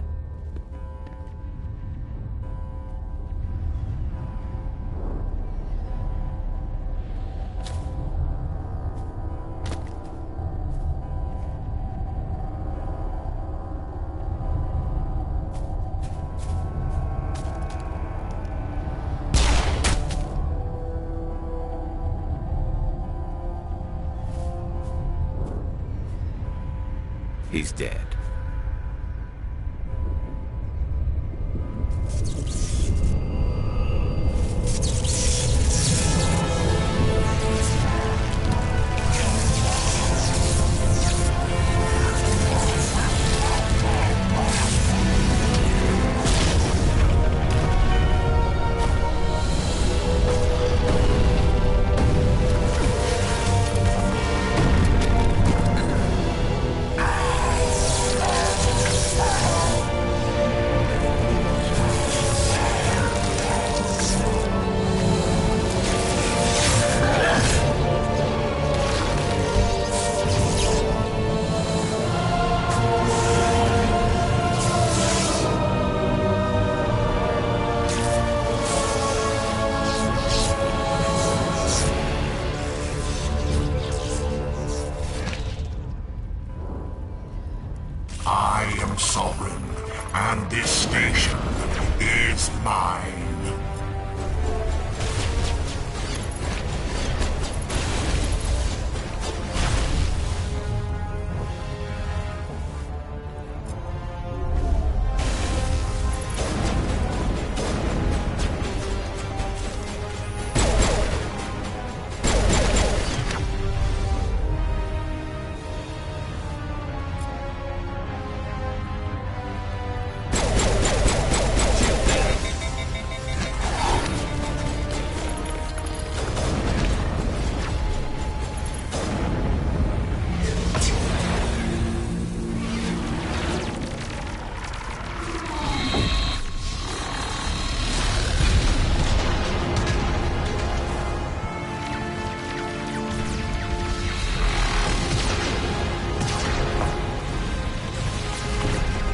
He's dead. I am Sovereign, and this station is mine.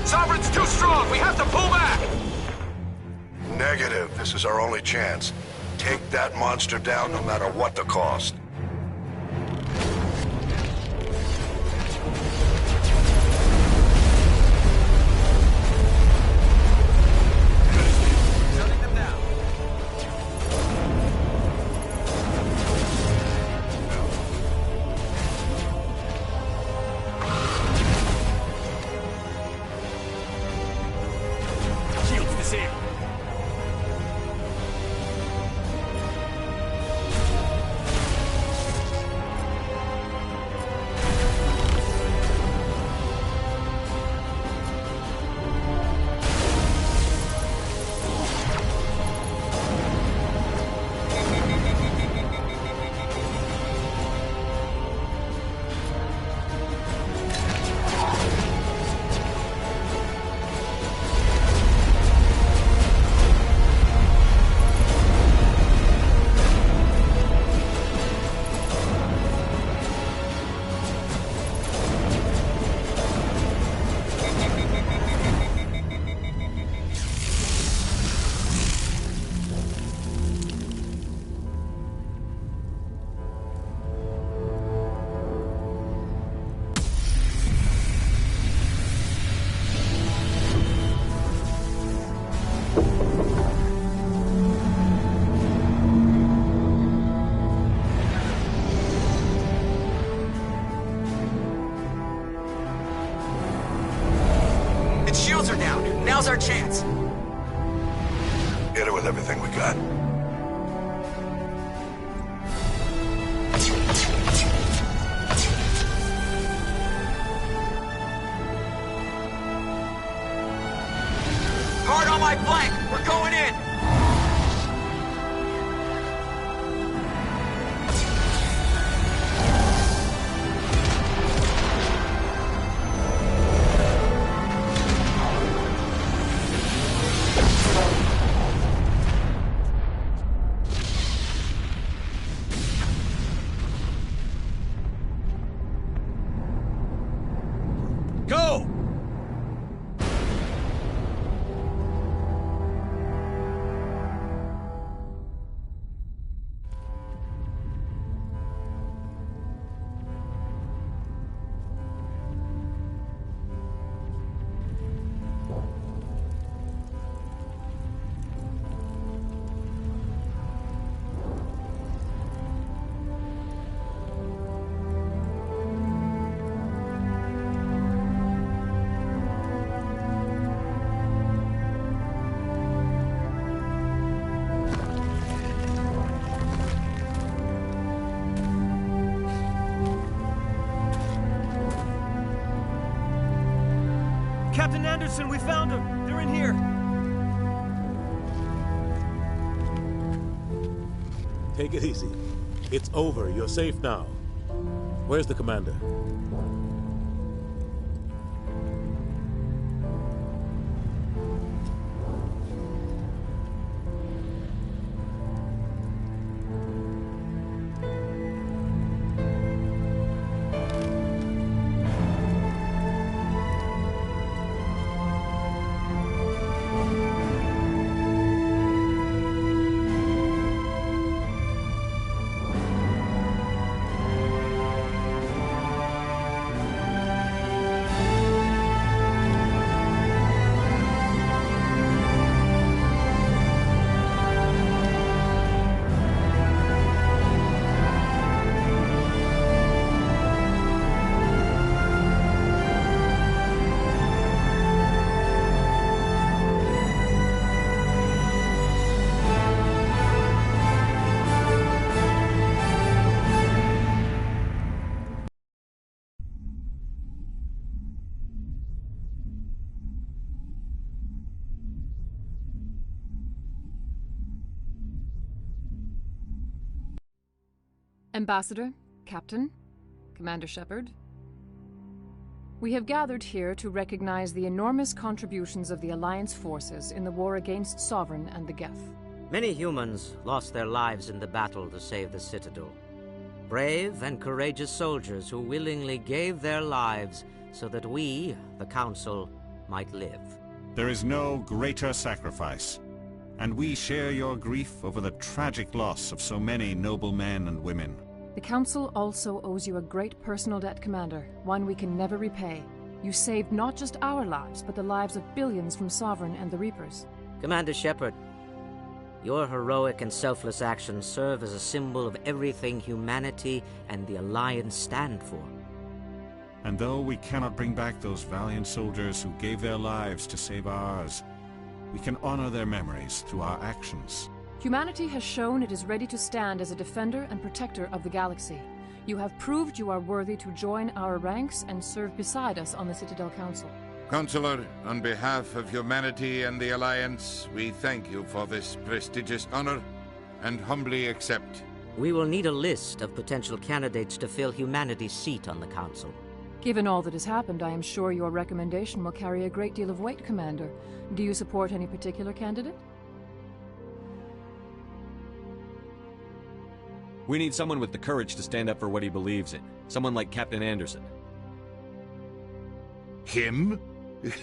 Sovereign's too strong! We have to pull back! Negative. This is our only chance. Take that monster down no matter what the cost. Its shields are down. Now's our chance. Hit it with everything we got. Hard on my flank! We're going in! Captain Anderson, we found them! They're in here! Take it easy. It's over. You're safe now. Where's the commander? Ambassador, Captain, Commander Shepard. We have gathered here to recognize the enormous contributions of the Alliance forces in the war against Sovereign and the Geth. Many humans lost their lives in the battle to save the Citadel. Brave and courageous soldiers who willingly gave their lives so that we, the Council, might live. There is no greater sacrifice, and we share your grief over the tragic loss of so many noble men and women. The Council also owes you a great personal debt, Commander, one we can never repay. You saved not just our lives, but the lives of billions from Sovereign and the Reapers. Commander Shepard, your heroic and selfless actions serve as a symbol of everything humanity and the Alliance stand for. And though we cannot bring back those valiant soldiers who gave their lives to save ours, we can honor their memories through our actions. Humanity has shown it is ready to stand as a defender and protector of the galaxy. You have proved you are worthy to join our ranks and serve beside us on the Citadel Council. Counselor, on behalf of humanity and the Alliance, we thank you for this prestigious honor and humbly accept. We will need a list of potential candidates to fill humanity's seat on the Council. Given all that has happened, I am sure your recommendation will carry a great deal of weight, Commander. Do you support any particular candidate? We need someone with the courage to stand up for what he believes in. Someone like Captain Anderson. Him?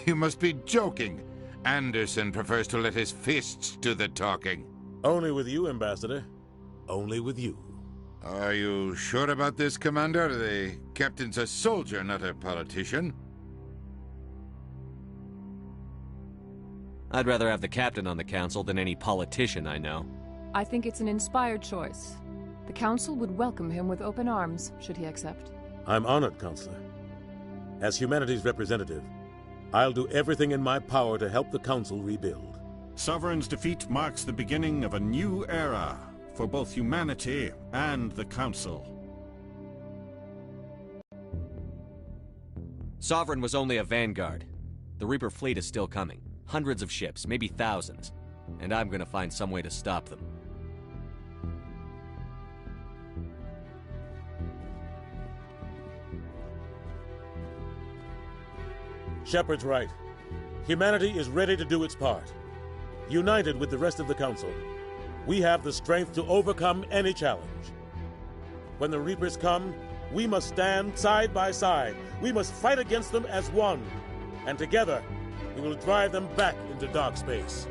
You must be joking. Anderson prefers to let his fists do the talking. Only with you, Ambassador. Only with you. Are you sure about this, Commander? The captain's a soldier, not a politician. I'd rather have the captain on the council than any politician I know. I think it's an inspired choice. The Council would welcome him with open arms, should he accept. I'm honored, Counselor. As humanity's representative, I'll do everything in my power to help the Council rebuild. Sovereign's defeat marks the beginning of a new era for both humanity and the Council. Sovereign was only a vanguard. The Reaper fleet is still coming. Hundreds of ships, maybe thousands. And I'm gonna find some way to stop them. Shepard's right. Humanity is ready to do its part. United with the rest of the Council, we have the strength to overcome any challenge. When the Reapers come, we must stand side by side. We must fight against them as one. And together, we will drive them back into dark space.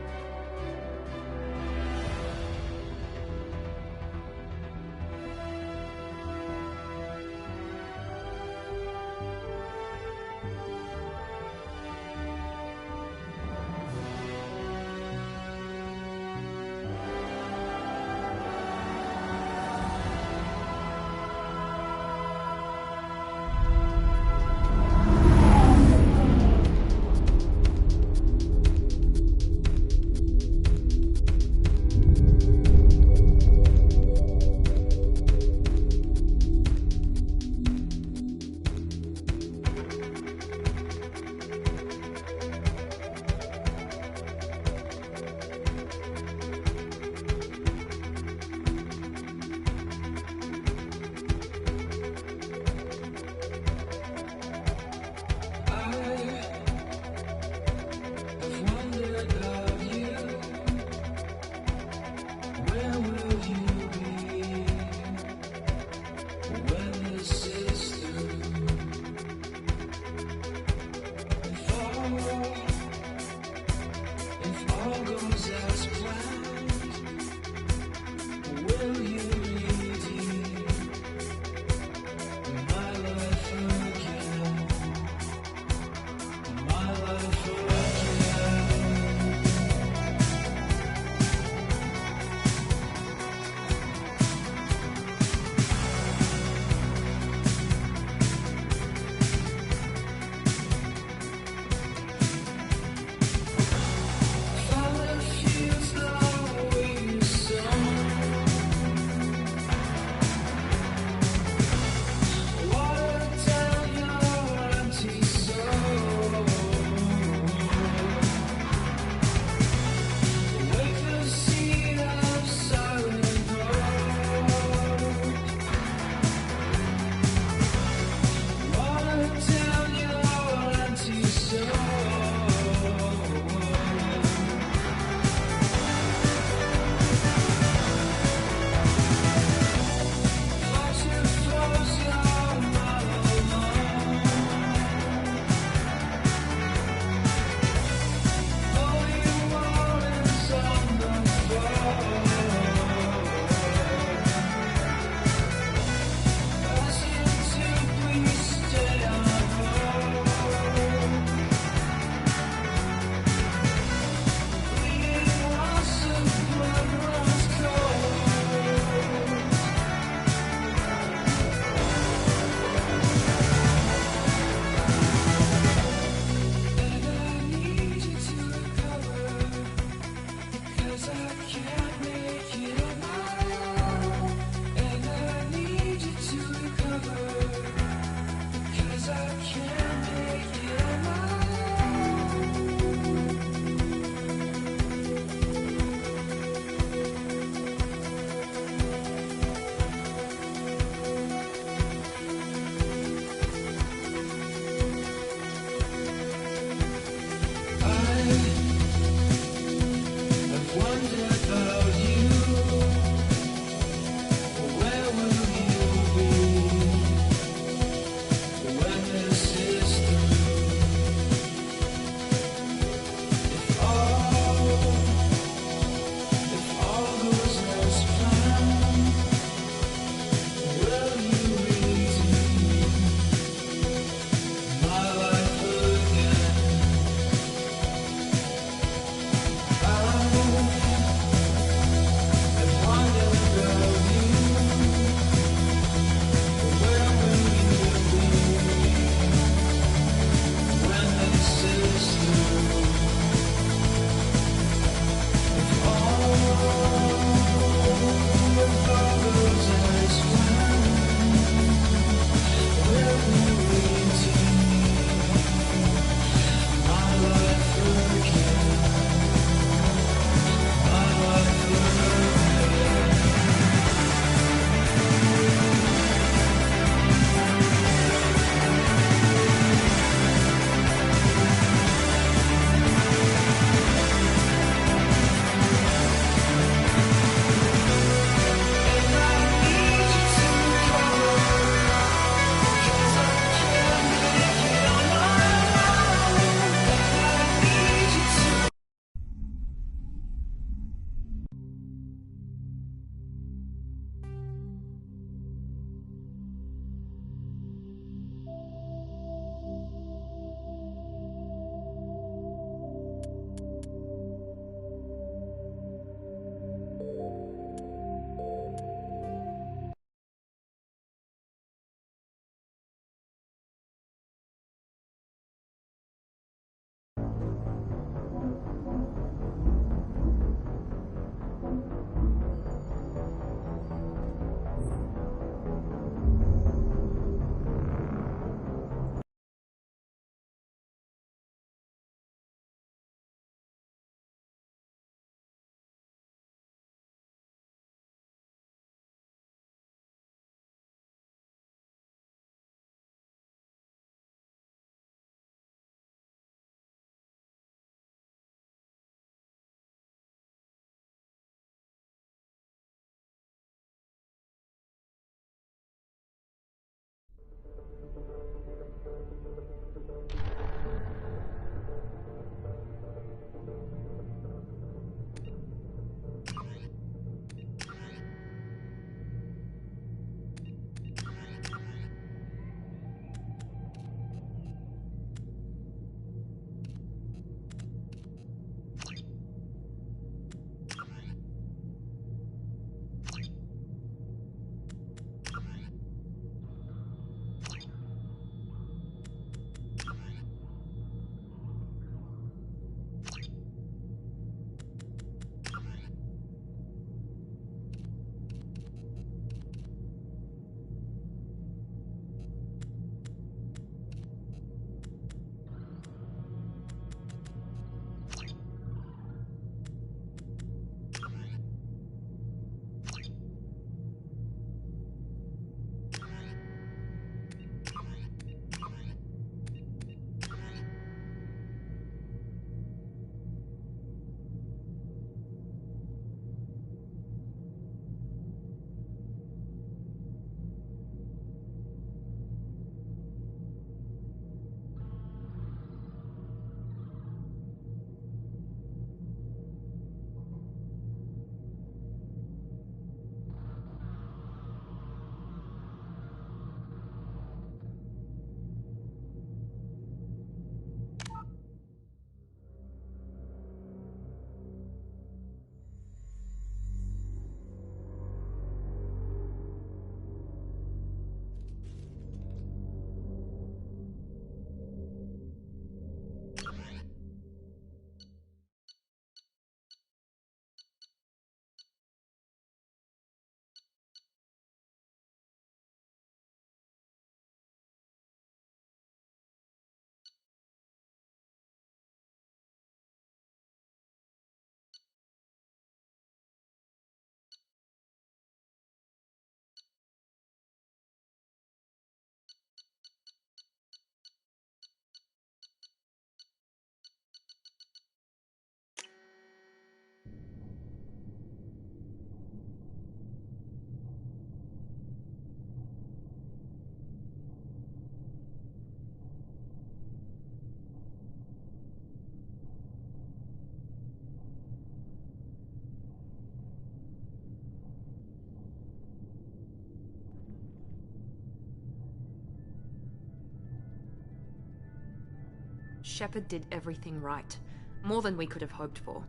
Shepard did everything right. More than we could have hoped for.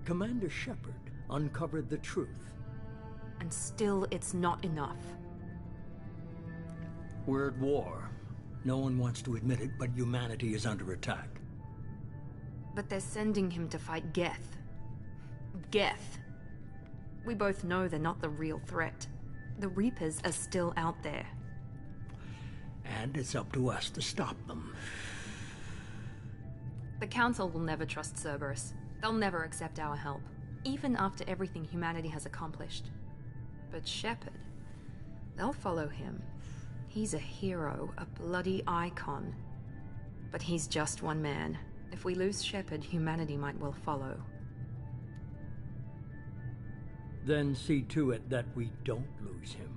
Commander Shepard uncovered the truth. And still, it's not enough. We're at war. No one wants to admit it, but humanity is under attack. But they're sending him to fight Geth. Geth. We both know they're not the real threat. The Reapers are still out there. And it's up to us to stop them. The Council will never trust Cerberus. They'll never accept our help, even after everything humanity has accomplished. But Shepard, they'll follow him. He's a hero, a bloody icon. But he's just one man. If we lose Shepard, humanity might well follow. Then see to it that we don't lose him.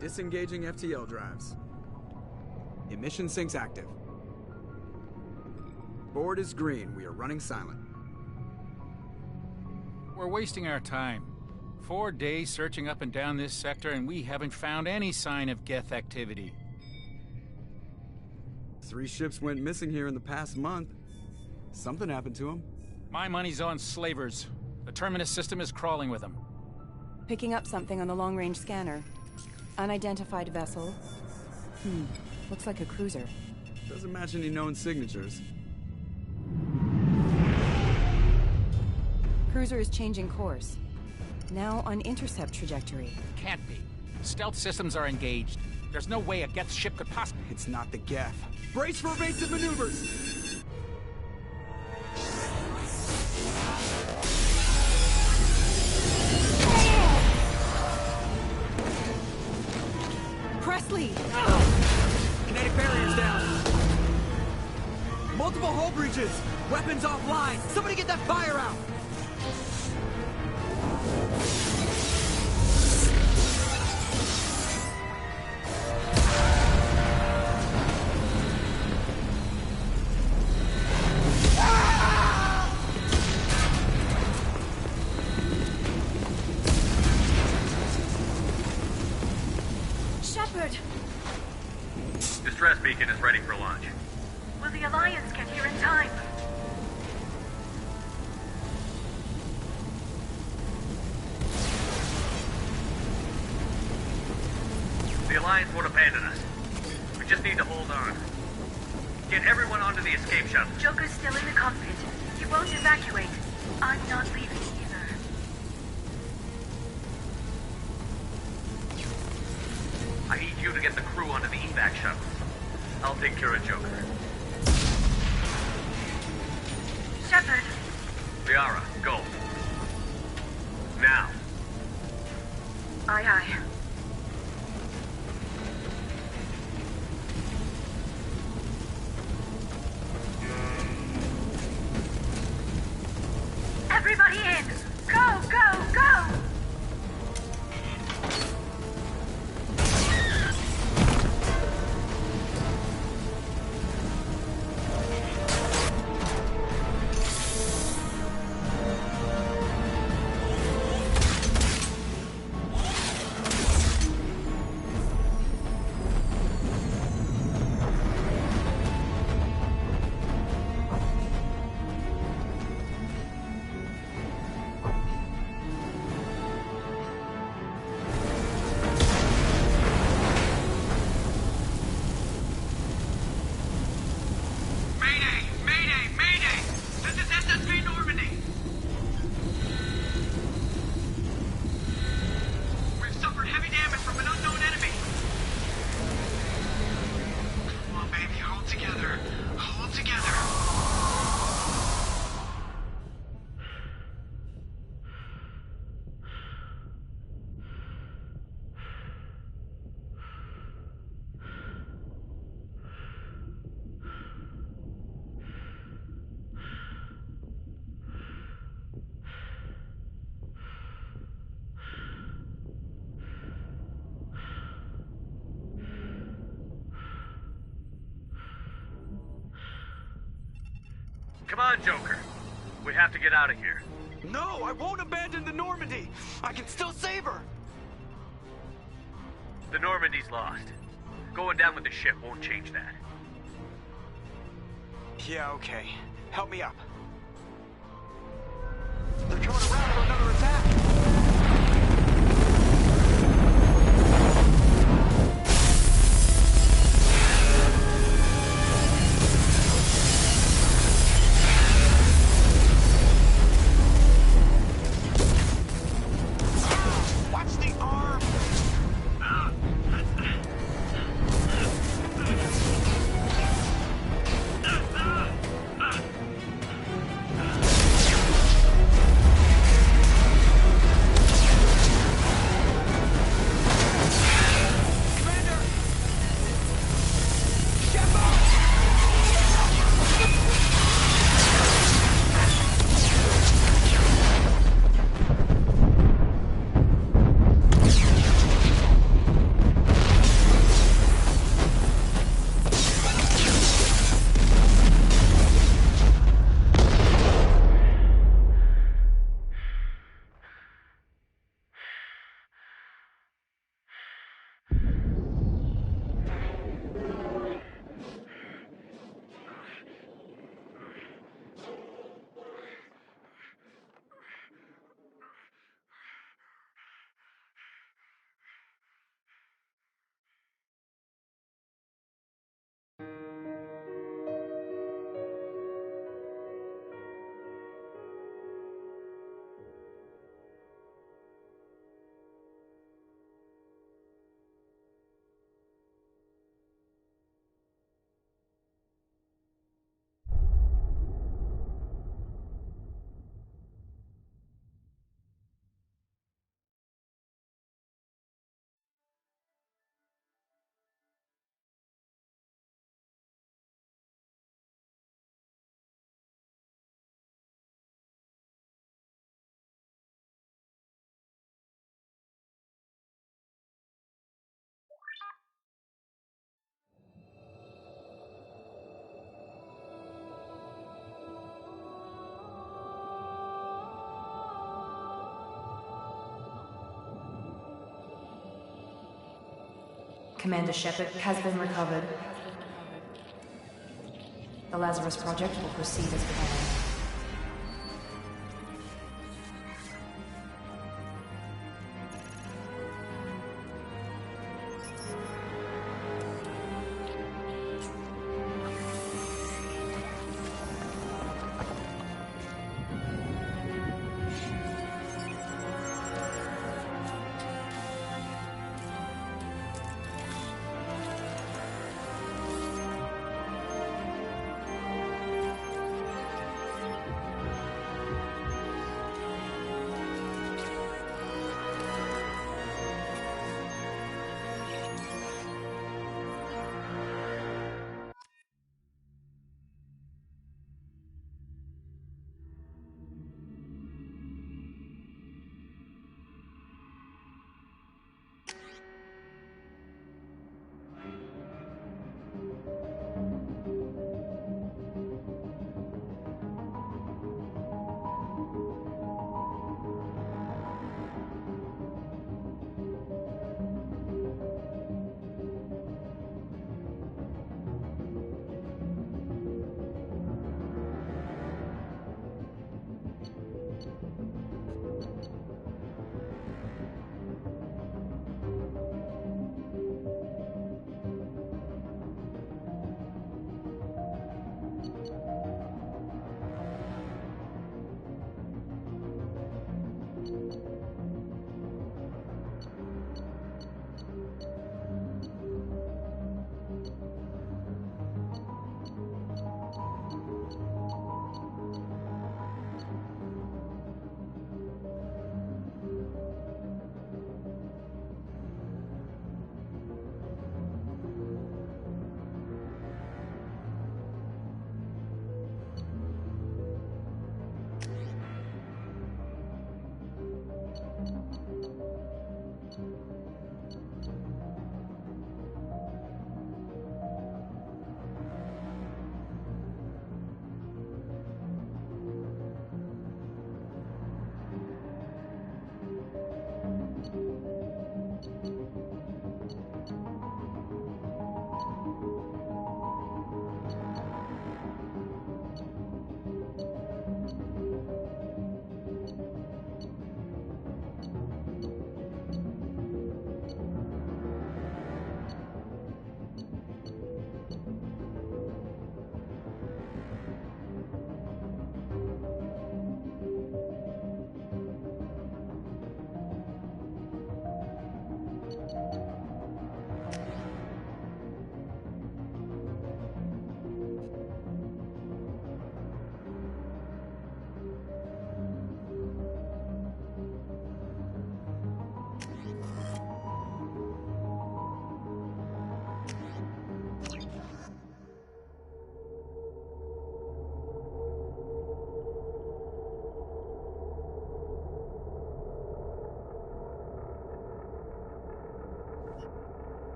Disengaging FTL drives. Emission sinks active. Board is green. We are running silent. We're wasting our time. 4 days searching up and down this sector, and we haven't found any sign of Geth activity. 3 ships went missing here in the past month. Something happened to them. My money's on slavers. The Terminus system is crawling with them. Picking up something on the long-range scanner. Unidentified vessel. Looks like a cruiser. Doesn't match any known signatures. Cruiser is changing course. Now on intercept trajectory. Can't be. Stealth systems are engaged. There's no way a Geth ship could possibly... It's not the Geth. Brace for evasive maneuvers! Presley! Kinetic barriers down. Multiple hull breaches. Weapons offline. Somebody get that fire out. Distress beacon is ready for launch. Will the Alliance get here in time? The Alliance won't abandon us. We just need to hold on. Get everyone onto the escape shuttle. Joker's still in the cockpit. He won't evacuate. I'm not leaving either. I need you to get the crew onto the evac shuttle. I'll take care of Joker. Shepard. Liara, go. Now. Aye, aye. Everybody in! Go, go, go! Come on, Joker. We have to get out of here. No, I won't abandon the Normandy. I can still save her. The Normandy's lost. Going down with the ship won't change that. Yeah, okay. Help me up. They're coming around for another attack. Commander Shepard has been recovered. The Lazarus Project will proceed as planned.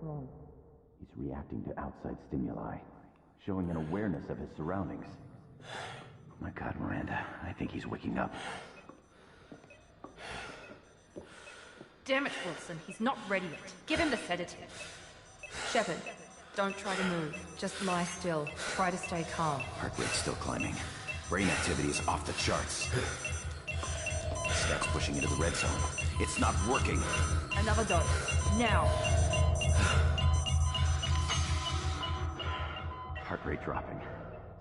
wrong? He's reacting to outside stimuli, showing an awareness of his surroundings. My God, Miranda, I think he's waking up. Damn it, Wilson, he's not ready yet. Give him the sedative. Shepard, don't try to move. Just lie still. Try to stay calm. Heart rate's still climbing. Brain activity is off the charts. Stats pushing into the red zone. It's not working. Another dose. Now. Heart rate dropping.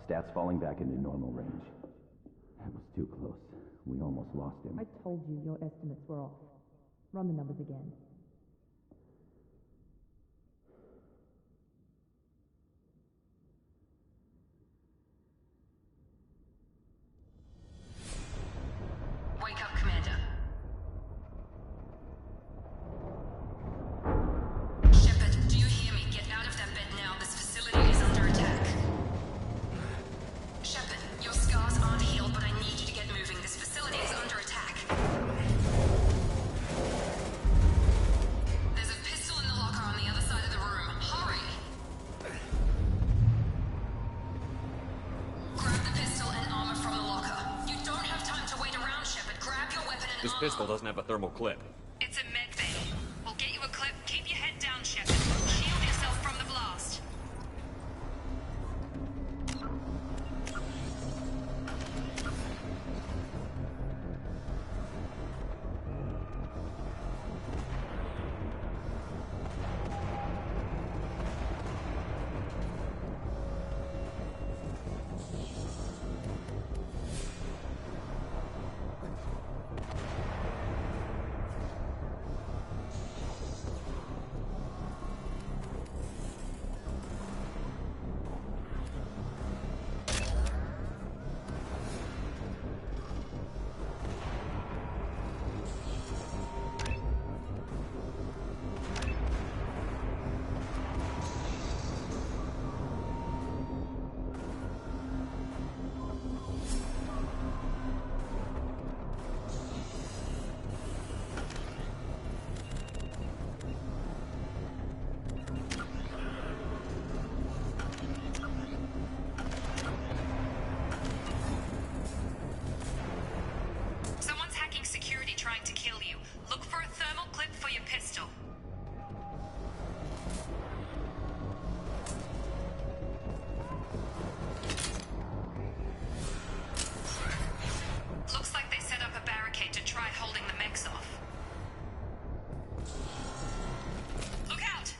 Stats falling back into normal range. That was too close. We almost lost him. I told you your estimates were off. Run the numbers again. Wake up, Commander. Shepard, do you hear me? Get out of that bed now. This facility is under attack. Shepard, your scars aren't healed, but I need you to get moving. This facility is under attack. There's a pistol in the locker on the other side of the room. Hurry! Grab the pistol and armor from the locker. You don't have time to wait around, Shepard. Grab your weapon and This armor. pistol doesn't have a thermal clip. It's a med bay. We'll get you a clip. Keep your head down, Shepard. Shield yourself from the blast. Someone's hacking security trying to kill you. Look for a thermal clip for your pistol. Looks like they set up a barricade to try holding the mechs off. Look out!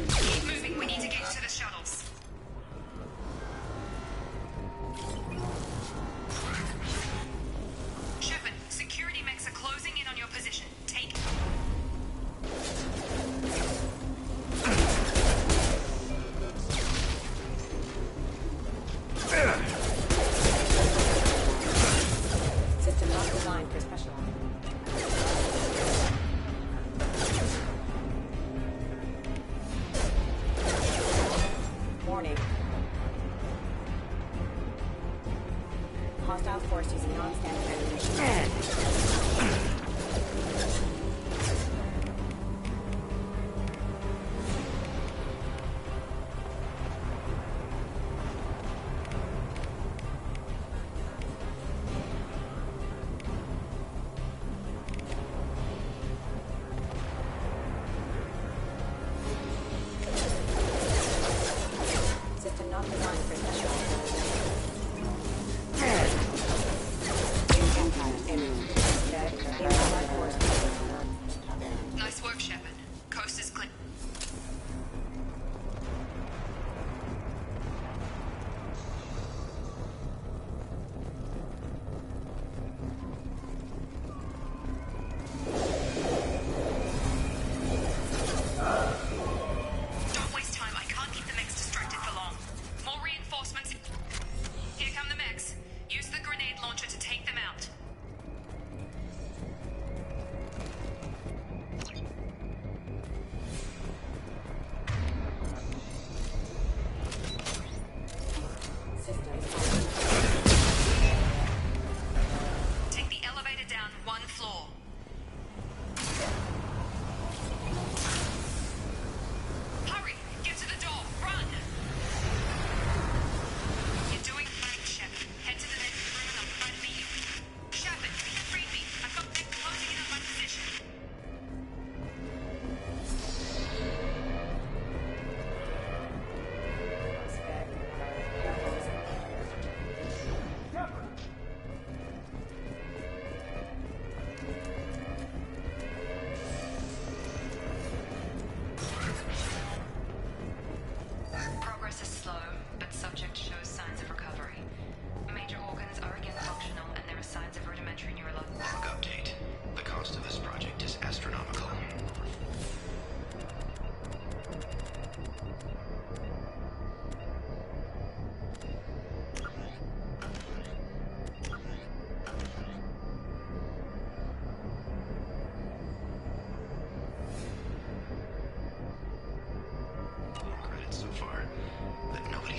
Keep moving, we need to get to the shuttles. Shepard, security mechs are closing in on your position. Take... System not designed for special. Warning. Hostile force using non-standard ammunition. System not designed for special. Impact imminent.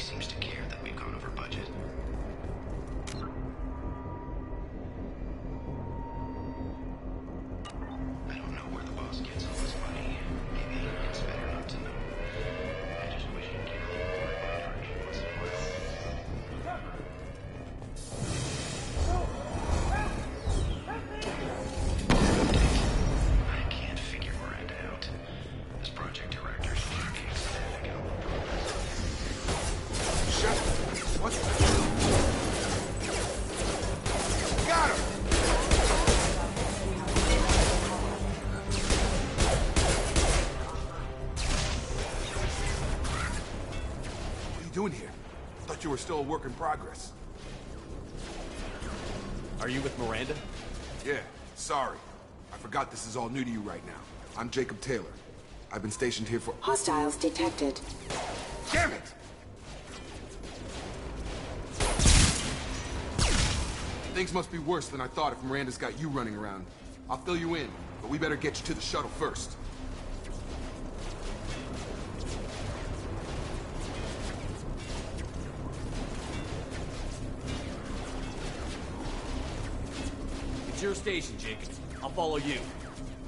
seems to care that we've gone over budget. I don't know where the boss gets all this money. Maybe it's better not to know. I just wish he'd give a little more in my direction once in a while. I can't figure Miranda out. This project director seems to be ecstatic at all the progress. What? Got her! What are you doing here? I thought you were still a work in progress. Are you with Miranda? Yeah, sorry. I forgot this is all new to you right now. I'm Jacob Taylor. I've been stationed here for— Hostiles detected. Damn it! Things must be worse than I thought if Miranda's got you running around. I'll fill you in, but we better get you to the shuttle first. It's your station, Jacob. I'll follow you.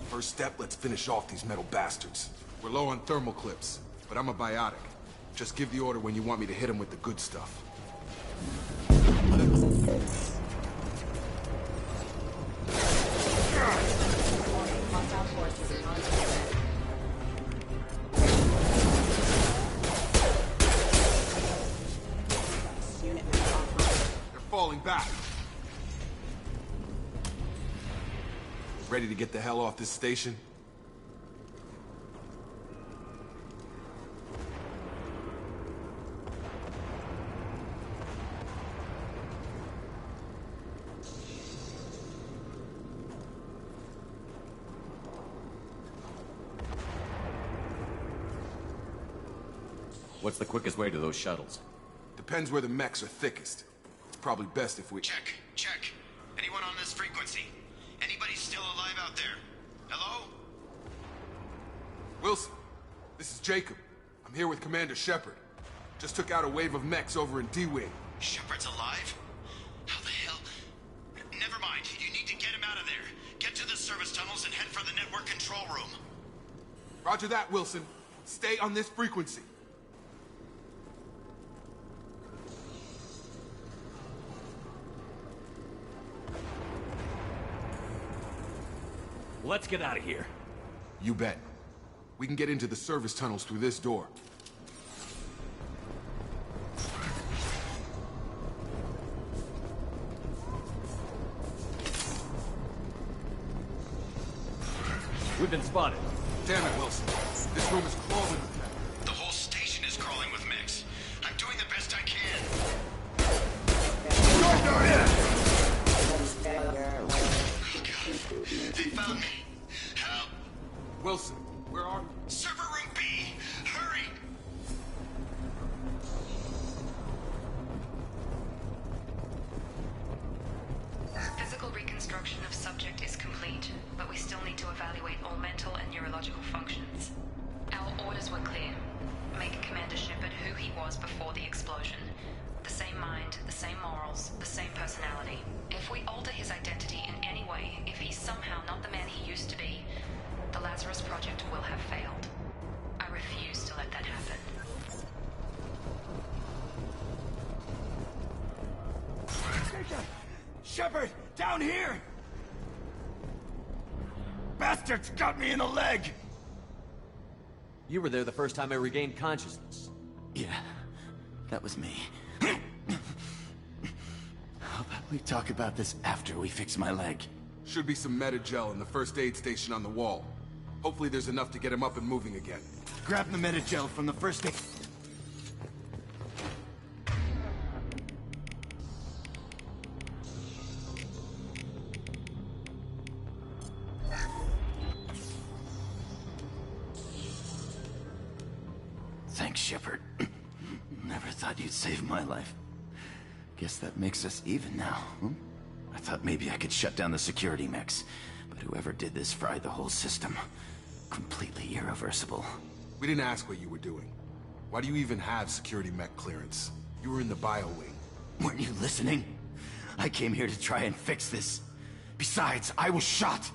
First step, let's finish off these metal bastards. We're low on thermal clips, but I'm a biotic. Just give the order when you want me to hit them with the good stuff. They're falling back. Ready to get the hell off this station? What's the quickest way to those shuttles? Depends where the mechs are thickest. It's probably best if we— Check. Anyone on this frequency? Anybody still alive out there? Hello? Wilson, this is Jacob. I'm here with Commander Shepard. Just took out a wave of mechs over in D-Wing. Shepard's alive? How the hell? Never mind. You need to get him out of there. Get to the service tunnels and head for the network control room. Roger that, Wilson. Stay on this frequency. Let's get out of here. You bet. We can get into the service tunnels through this door. We've been spotted. Damn it, Wilson. This room is crawling with them. The whole station is crawling with mechs. I'm doing the best I can. They found me. Help! Wilson, where are you? Server room B! Hurry! Physical reconstruction of subject is complete, but we still need to evaluate all mental and neurological functions. Our orders were clear. Make Commander Shepard who he was before the explosion. The same mind, the same morals, the same personality. If we alter his identity in any way, if he's somehow not the man he used to be, the Lazarus Project will have failed. I refuse to let that happen. Shepard, down here! Bastards got me in the leg! You were there the first time I regained consciousness. Yeah, that was me. How about we talk about this after we fix my leg? Should be some Medi-gel in the first aid station on the wall. Hopefully there's enough to get him up and moving again. Grab the Medi-gel from the first aid. Thanks, Shepard. Never thought you'd save my life. Guess that makes us even now, huh? I thought maybe I could shut down the security mechs, but whoever did this fried the whole system. Completely irreversible. We didn't ask what you were doing. Why do you even have security mech clearance? You were in the bio wing. Weren't you listening? I came here to try and fix this. Besides, I was shot.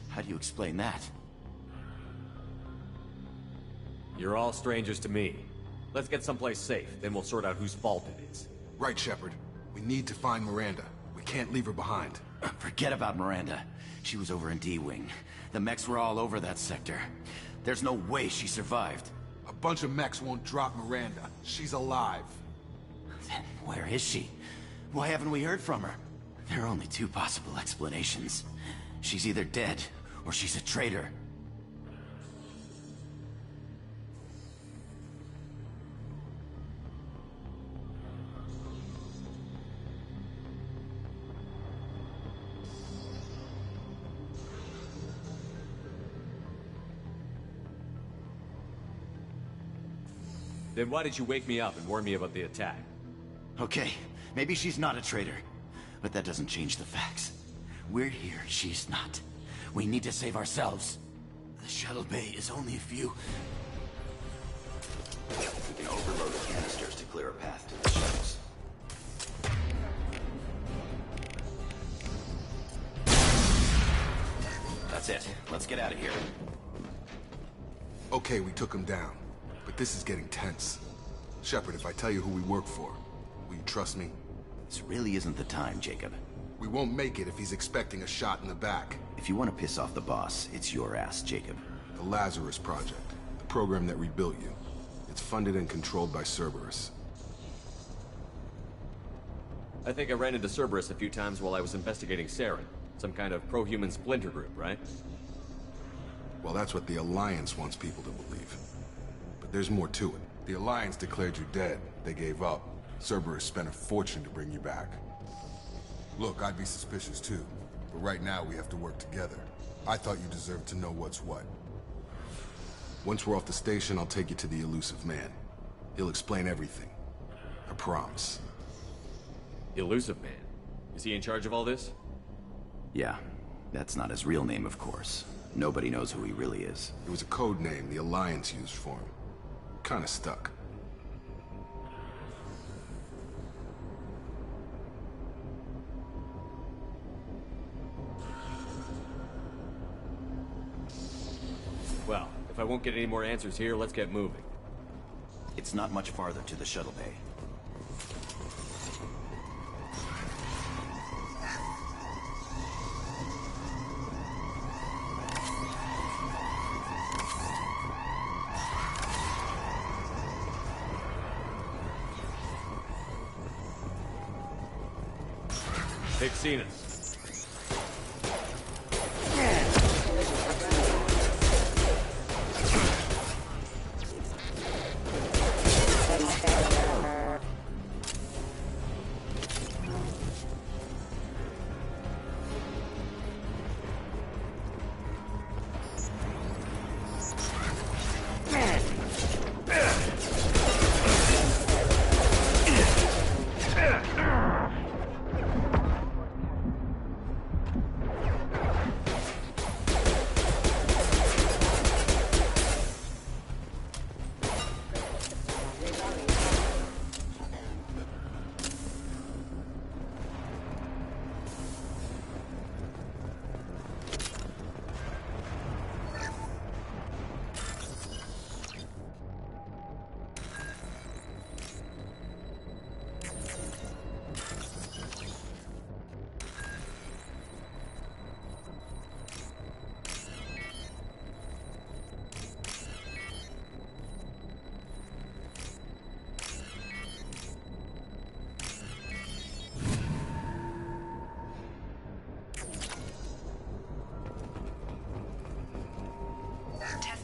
How do you explain that? You're all strangers to me. Let's get someplace safe, then we'll sort out whose fault it is. Right, Shepard. We need to find Miranda. We can't leave her behind. Forget about Miranda. She was over in D-Wing. The mechs were all over that sector. There's no way she survived. A bunch of mechs won't drop Miranda. She's alive. Then where is she? Why haven't we heard from her? There are only two possible explanations. She's either dead, or she's a traitor. Then why did you wake me up and warn me about the attack? Okay, maybe she's not a traitor, but that doesn't change the facts. We're here, she's not. We need to save ourselves. The shuttle bay is only a few... We can overload the canisters to clear a path to the shuttles. That's it. Let's get out of here. Okay, we took him down. But this is getting tense. Shepard, if I tell you who we work for, will you trust me? This really isn't the time, Jacob. We won't make it if he's expecting a shot in the back. If you want to piss off the boss, it's your ass, Jacob. The Lazarus Project. The program that rebuilt you. It's funded and controlled by Cerberus. I think I ran into Cerberus a few times while I was investigating Saren. Some kind of pro-human splinter group, right? Well, that's what the Alliance wants people to believe. But there's more to it. The Alliance declared you dead. They gave up. Cerberus spent a fortune to bring you back. Look, I'd be suspicious too. But right now we have to work together. I thought you deserved to know what's what. Once we're off the station, I'll take you to the Elusive Man. He'll explain everything. I promise. Elusive Man? Is he in charge of all this? Yeah. That's not his real name, of course. Nobody knows who he really is. It was a code name the Alliance used for him. Kinda stuck. Well, if I won't get any more answers here, let's get moving. It's not much farther to the shuttle bay. They've seen us.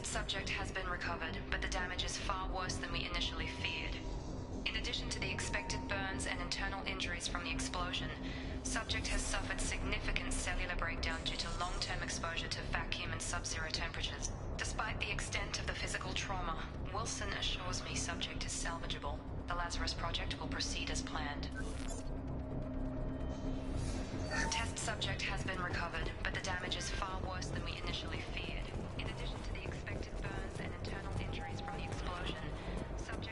Subject has been recovered, but the damage is far worse than we initially feared. In addition to the expected burns and internal injuries from the explosion, subject has suffered significant cellular breakdown due to long-term exposure to vacuum and sub-zero temperatures. Despite the extent of the physical trauma, Wilson assures me subject is salvageable. The Lazarus Project will proceed as planned. Test subject has been recovered, but the damage is far worse than we initially feared. In addition to the expected burns and internal injuries from the explosion, subject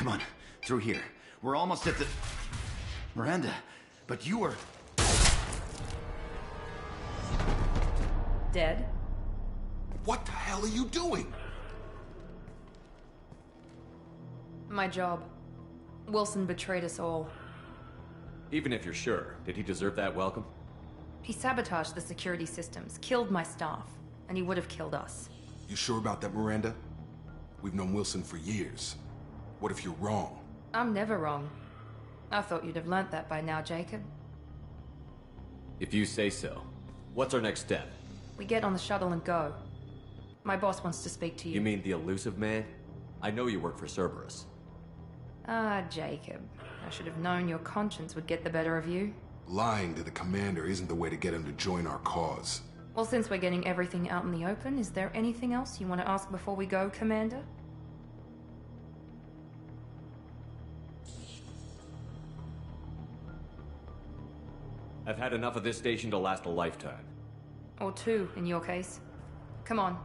Come on, through here. We're almost at the... Miranda, but you were... Dead? What the hell are you doing? My job. Wilson betrayed us all. Even if you're sure, did he deserve that welcome? He sabotaged the security systems, killed my staff, and he would have killed us. You sure about that, Miranda? We've known Wilson for years. What if you're wrong? I'm never wrong. I thought you'd have learnt that by now, Jacob. If you say so. What's our next step? We get on the shuttle and go. My boss wants to speak to you. You mean the elusive man? I know you work for Cerberus. Ah, Jacob. I should have known your conscience would get the better of you. Lying to the commander isn't the way to get him to join our cause. Well, since we're getting everything out in the open, is there anything else you want to ask before we go, Commander? I've had enough of this station to last a lifetime. Or two, in your case. Come on.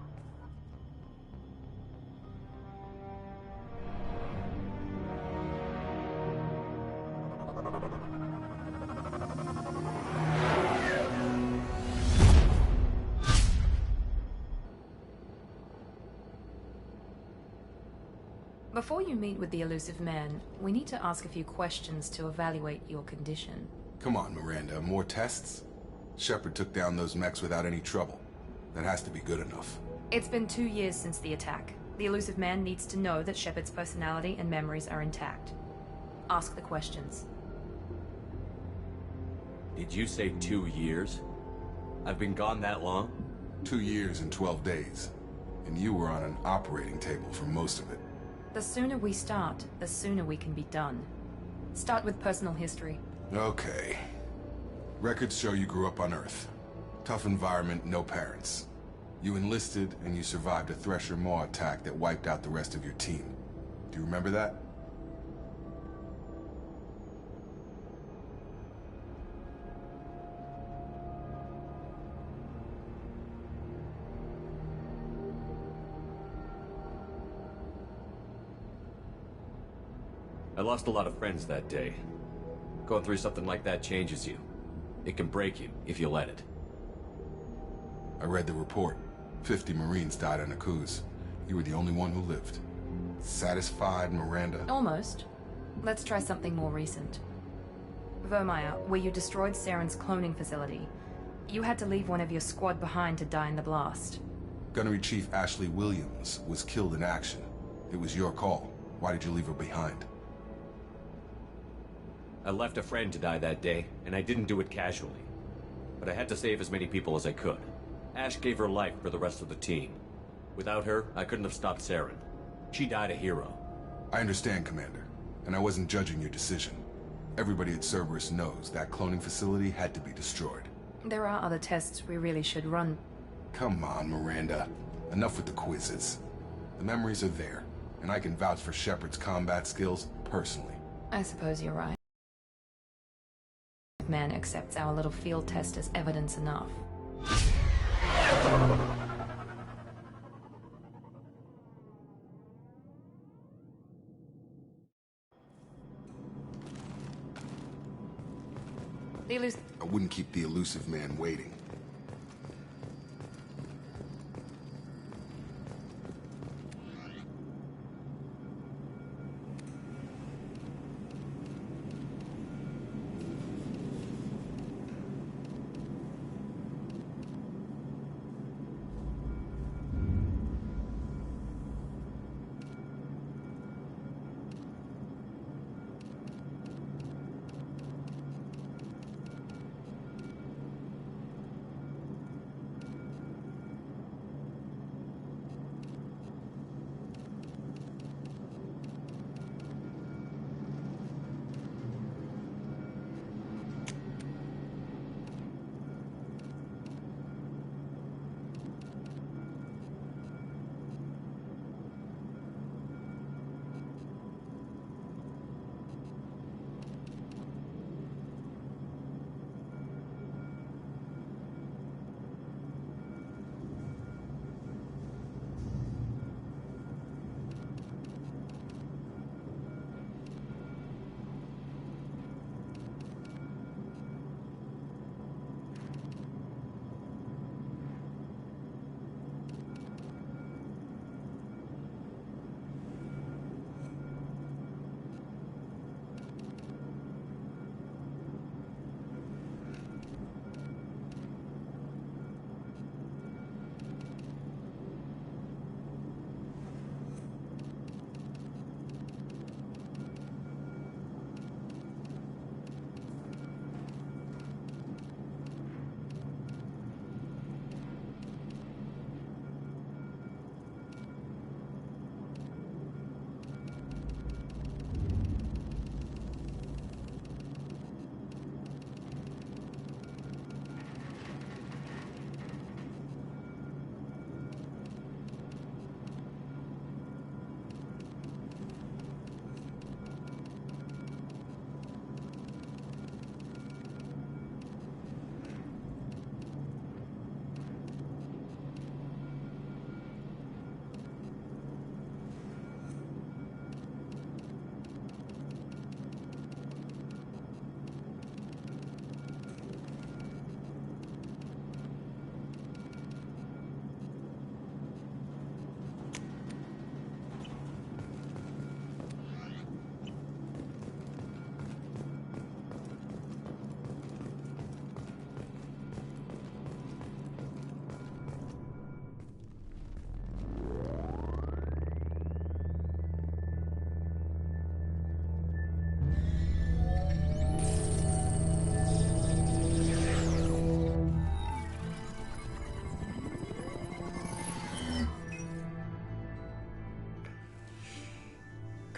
Before you meet with the elusive man, we need to ask a few questions to evaluate your condition. Come on, Miranda, more tests? Shepard took down those mechs without any trouble. That has to be good enough. It's been 2 years since the attack. The elusive man needs to know that Shepard's personality and memories are intact. Ask the questions. Did you say 2 years? I've been gone that long? 2 years and 12 days. And you were on an operating table for most of it. The sooner we start, the sooner we can be done. Start with personal history. Okay. Records show you grew up on Earth. Tough environment, no parents. You enlisted and you survived a Thresher Maw attack that wiped out the rest of your team. Do you remember that? I lost a lot of friends that day. Going through something like that changes you. It can break you, if you let it. I read the report. 50 Marines died on Akuz. You were the only one who lived. Satisfied, Miranda? Almost. Let's try something more recent. Vermeer, where you destroyed Saren's cloning facility. You had to leave one of your squad behind to die in the blast. Gunnery Chief Ashley Williams was killed in action. It was your call. Why did you leave her behind? I left a friend to die that day, and I didn't do it casually. But I had to save as many people as I could. Ash gave her life for the rest of the team. Without her, I couldn't have stopped Saren. She died a hero. I understand, Commander, and I wasn't judging your decision. Everybody at Cerberus knows that cloning facility had to be destroyed. There are other tests we really should run. Come on, Miranda. Enough with the quizzes. The memories are there, and I can vouch for Shepard's combat skills personally. I suppose you're right. Man accepts our little field test as evidence enough. I wouldn't keep the elusive man waiting.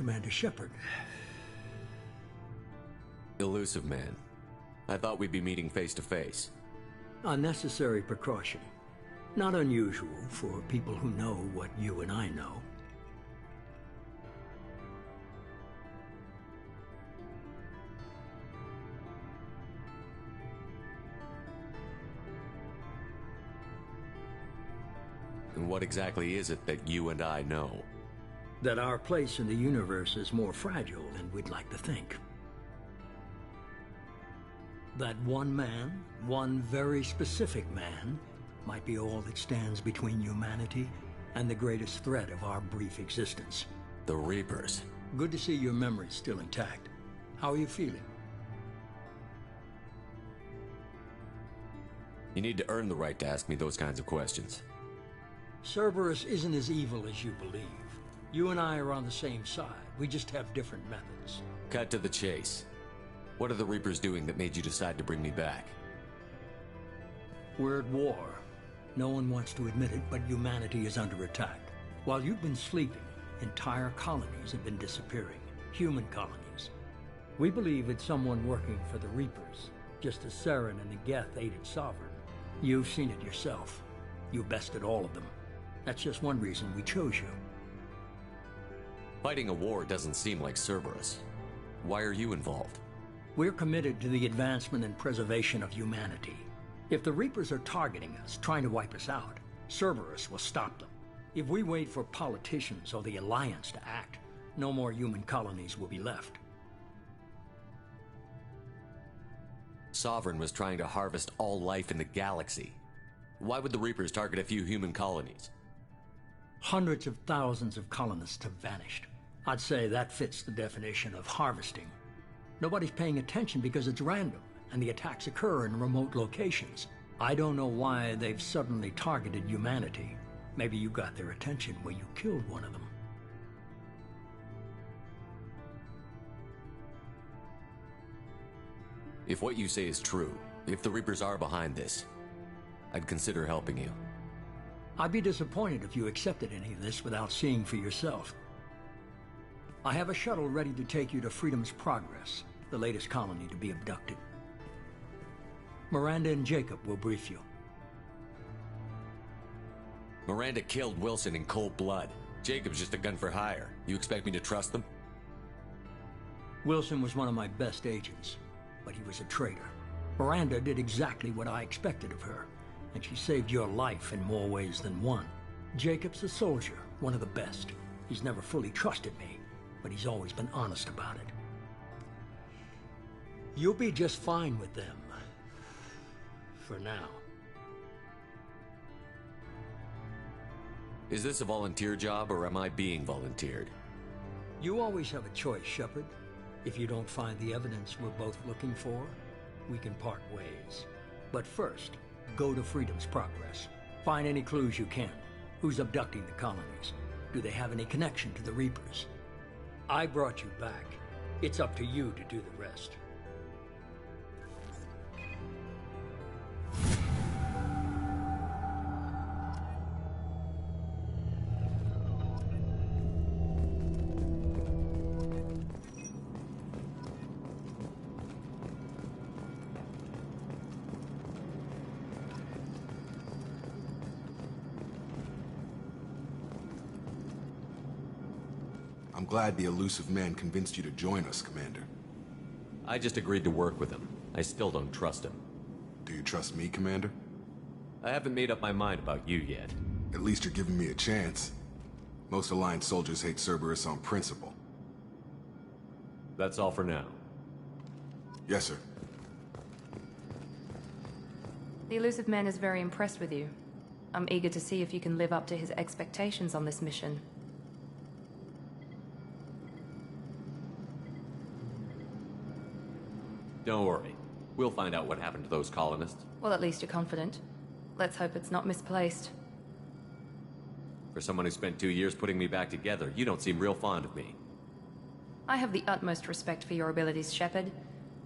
Commander Shepard. Elusive Man. I thought we'd be meeting face to face. A necessary precaution. Not unusual for people who know what you and I know. And what exactly is it that you and I know? That our place in the universe is more fragile than we'd like to think. That one man, one very specific man, might be all that stands between humanity and the greatest threat of our brief existence. The Reapers. Good to see your memory's still intact. How are you feeling? You need to earn the right to ask me those kinds of questions. Cerberus isn't as evil as you believe. You and I are on the same side. We just have different methods. Cut to the chase. What are the Reapers doing that made you decide to bring me back? We're at war. No one wants to admit it, but humanity is under attack. While you've been sleeping, entire colonies have been disappearing. Human colonies. We believe it's someone working for the Reapers, just as Saren and the Geth aided Sovereign. You've seen it yourself. You bested all of them. That's just one reason we chose you. Fighting a war doesn't seem like Cerberus. Why are you involved? We're committed to the advancement and preservation of humanity. If the Reapers are targeting us, trying to wipe us out, Cerberus will stop them. If we wait for politicians or the Alliance to act, no more human colonies will be left. Sovereign was trying to harvest all life in the galaxy. Why would the Reapers target a few human colonies? Hundreds of thousands of colonists have vanished. I'd say that fits the definition of harvesting. Nobody's paying attention because it's random, and the attacks occur in remote locations. I don't know why they've suddenly targeted humanity. Maybe you got their attention when you killed one of them. If what you say is true, if the Reapers are behind this, I'd consider helping you. I'd be disappointed if you accepted any of this without seeing for yourself. I have a shuttle ready to take you to Freedom's Progress, the latest colony to be abducted. Miranda and Jacob will brief you. Miranda killed Wilson in cold blood. Jacob's just a gun for hire. You expect me to trust them? Wilson was one of my best agents, but he was a traitor. Miranda did exactly what I expected of her, and she saved your life in more ways than one. Jacob's a soldier, one of the best. He's never fully trusted me, but he's always been honest about it. You'll be just fine with them. For now. Is this a volunteer job, or am I being volunteered? You always have a choice, Shepard. If you don't find the evidence we're both looking for, we can part ways. But first, go to Freedom's Progress. Find any clues you can. Who's abducting the colonies? Do they have any connection to the Reapers? I brought you back. It's up to you to do the rest. I'm glad the Elusive Man convinced you to join us, Commander. I just agreed to work with him. I still don't trust him. Do you trust me, Commander? I haven't made up my mind about you yet. At least you're giving me a chance. Most Alliance soldiers hate Cerberus on principle. That's all for now. Yes, sir. The Elusive Man is very impressed with you. I'm eager to see if you can live up to his expectations on this mission. Don't worry. We'll find out what happened to those colonists. Well, at least you're confident. Let's hope it's not misplaced. For someone who spent 2 years putting me back together, you don't seem real fond of me. I have the utmost respect for your abilities, Shepard.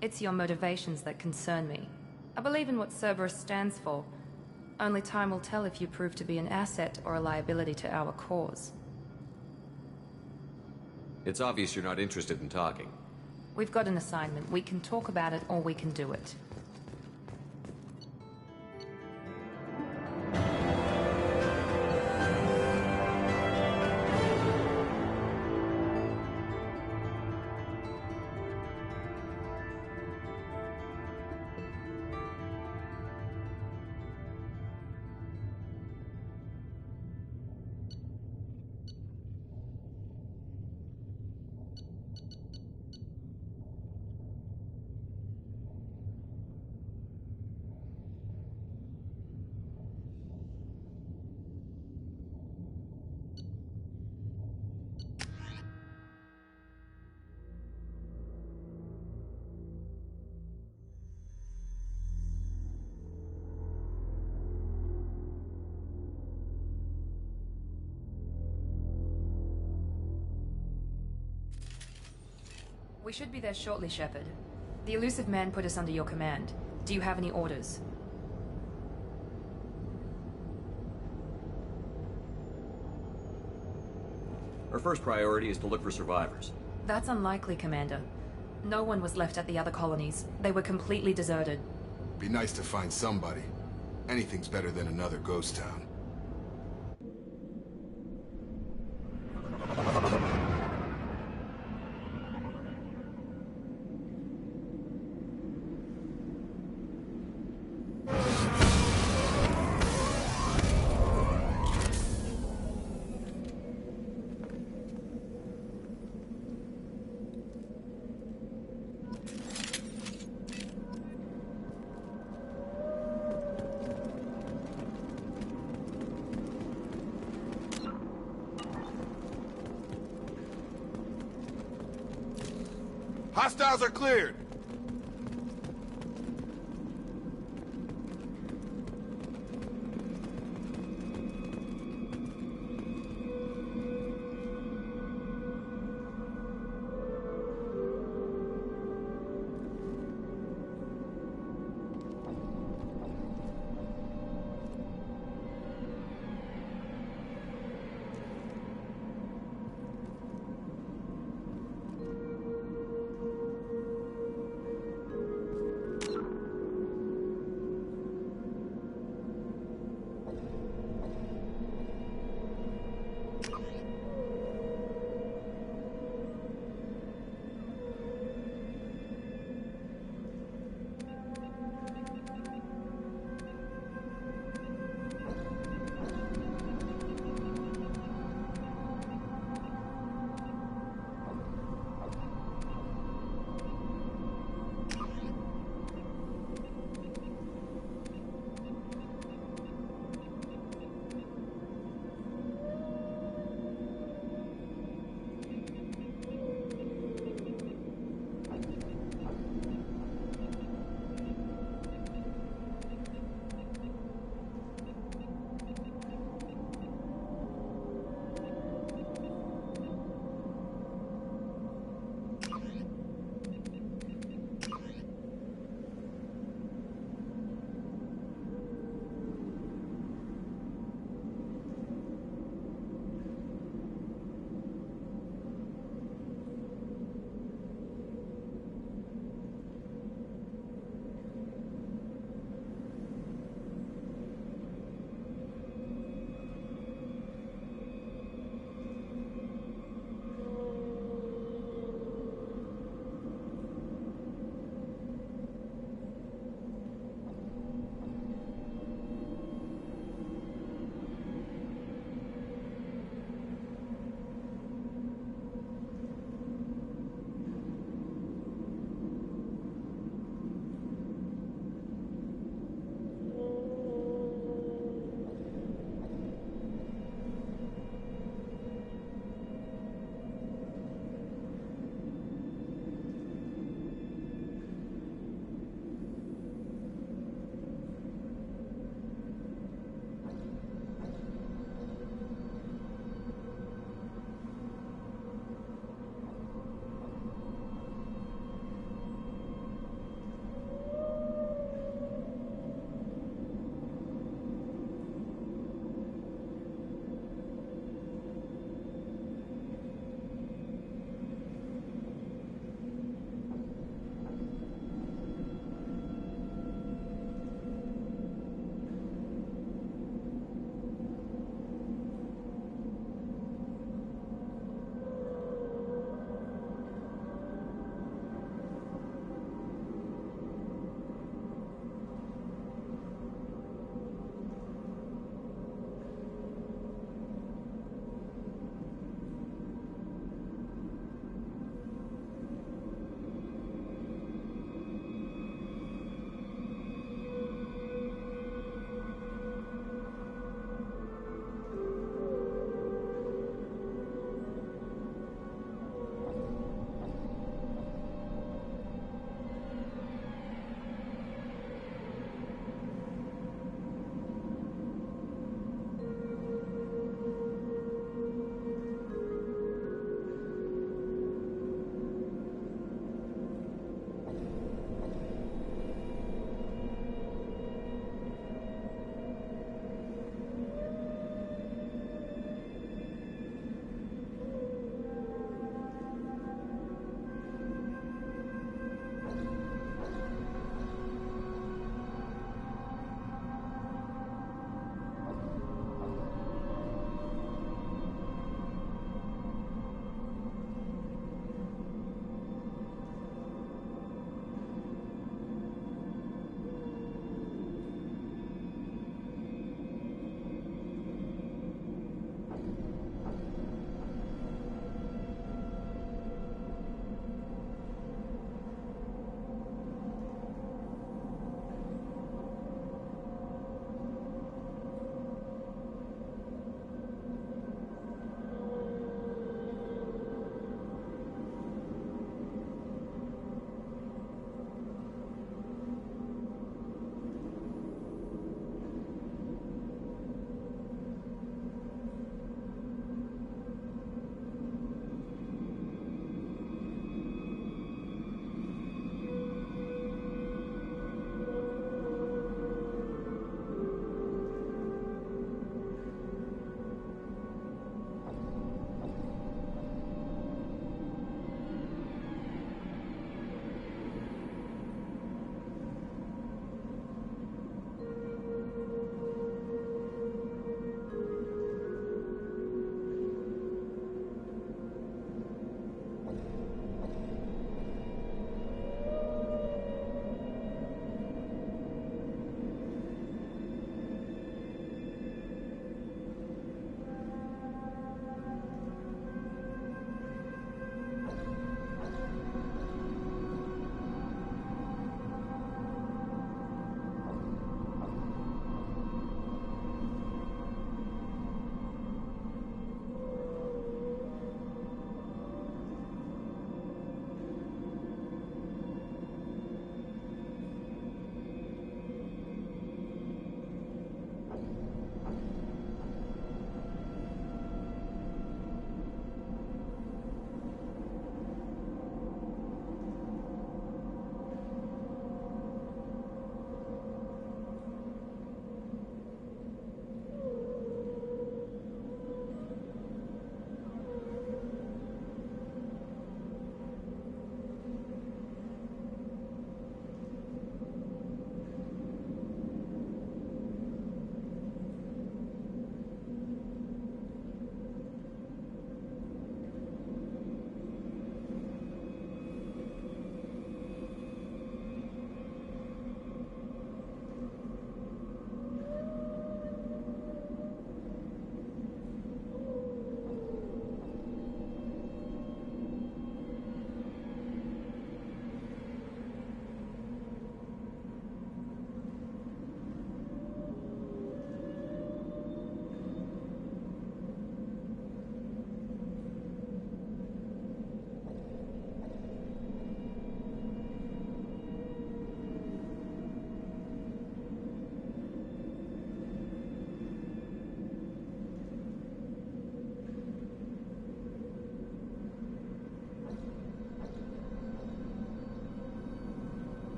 It's your motivations that concern me. I believe in what Cerberus stands for. Only time will tell if you prove to be an asset or a liability to our cause. It's obvious you're not interested in talking. We've got an assignment. We can talk about it, or we can do it. We should be there shortly, Shepard. The Illusive Man put us under your command. Do you have any orders? Our first priority is to look for survivors. That's unlikely, Commander. No one was left at the other colonies. They were completely deserted. Be nice to find somebody. Anything's better than another ghost town. Hostiles are cleared!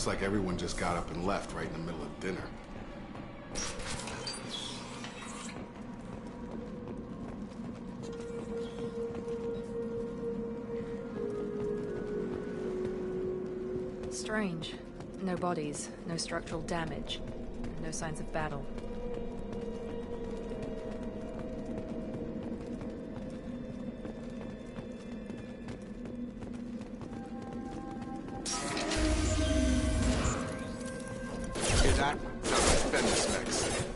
Looks like everyone just got up and left right in the middle of dinner. Strange. No bodies, no structural damage, no signs of battle. Hear that? Sounds like Fenris mix.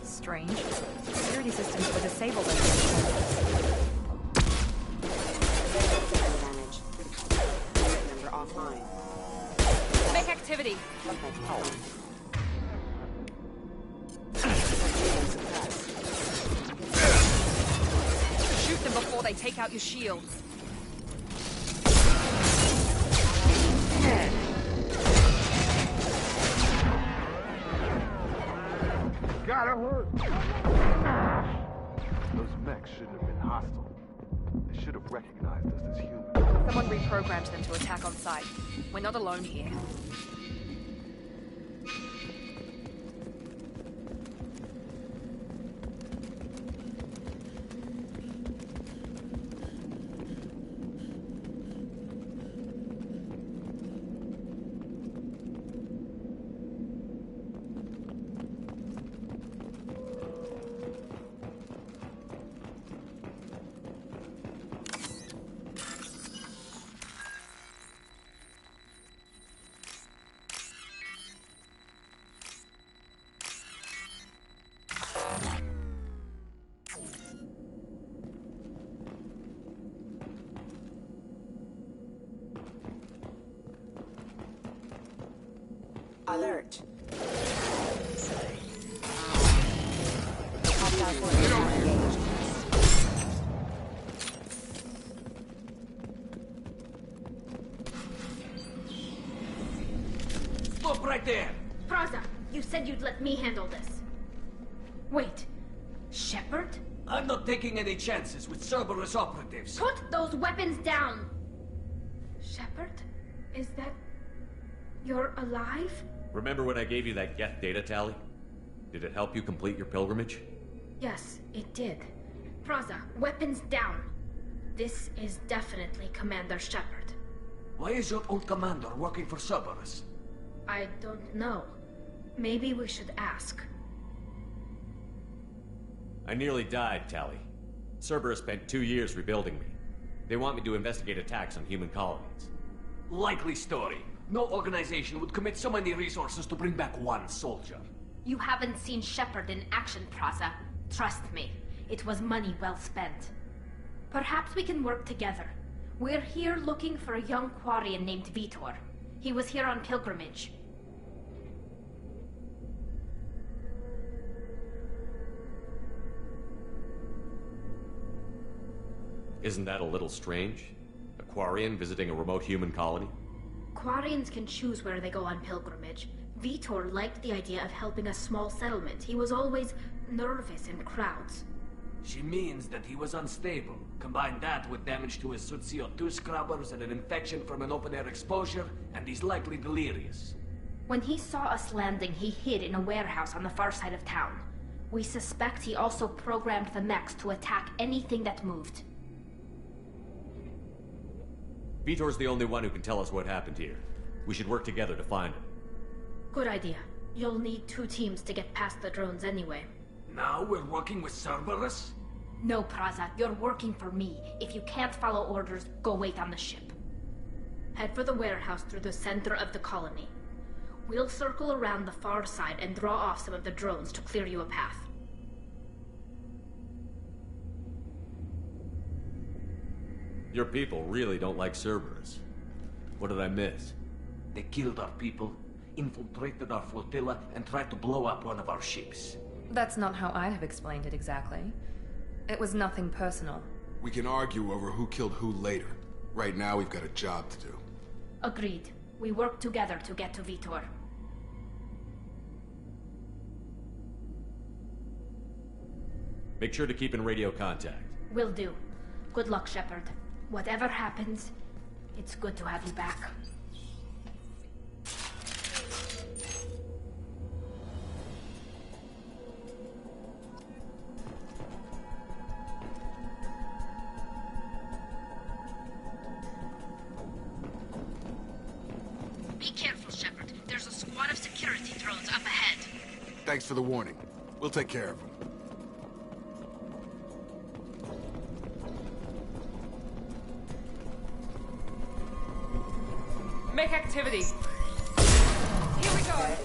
Strange. Security systems were disabled over Member offline. Make activity! Shoot them before they take out your shields. Gotta hurt. Those mechs shouldn't have been hostile. They should have recognized us as humans. Someone reprogrammed them to attack on sight. We're not alone here. Alert. Stop right there! Praza, you said you'd let me handle this. Wait, Shepard? I'm not taking any chances with Cerberus operatives. Put those weapons down! Shepard? Is that... You're alive? Remember when I gave you that Geth data tally? Did it help you complete your pilgrimage? Yes, it did. Praza, weapons down. This is definitely Commander Shepard. Why is your old commander working for Cerberus? I don't know. Maybe we should ask. I nearly died, Tally. Cerberus spent 2 years rebuilding me. They want me to investigate attacks on human colonies. Likely story. No organization would commit so many resources to bring back one soldier. You haven't seen Shepard in action, Praza. Trust me, it was money well spent. Perhaps we can work together. We're here looking for a young Quarian named Vitor. He was here on pilgrimage. Isn't that a little strange? A Quarian visiting a remote human colony? Quarians can choose where they go on pilgrimage. Vitor liked the idea of helping a small settlement. He was always nervous in crowds. She means that he was unstable. Combine that with damage to his Sud CO2 scrubbers and an infection from an open-air exposure, and he's likely delirious. When he saw us landing, he hid in a warehouse on the far side of town. We suspect he also programmed the mechs to attack anything that moved. Vitor's the only one who can tell us what happened here. We should work together to find him. Good idea. You'll need 2 teams to get past the drones anyway. Now we're working with Cerberus? No, Praza, you're working for me. If you can't follow orders, go wait on the ship. Head for the warehouse through the center of the colony. We'll circle around the far side and draw off some of the drones to clear you a path. Your people really don't like Cerberus. What did I miss? They killed our people, infiltrated our flotilla, and tried to blow up one of our ships. That's not how I'd have explained it exactly. It was nothing personal. We can argue over who killed who later. Right now, we've got a job to do. Agreed. We work together to get to Vitor. Make sure to keep in radio contact. Will do. Good luck, Shepard. Whatever happens, it's good to have you back. Be careful, Shepard. There's a squad of security drones up ahead. Thanks for the warning. We'll take care of them. Make activity. Here we go.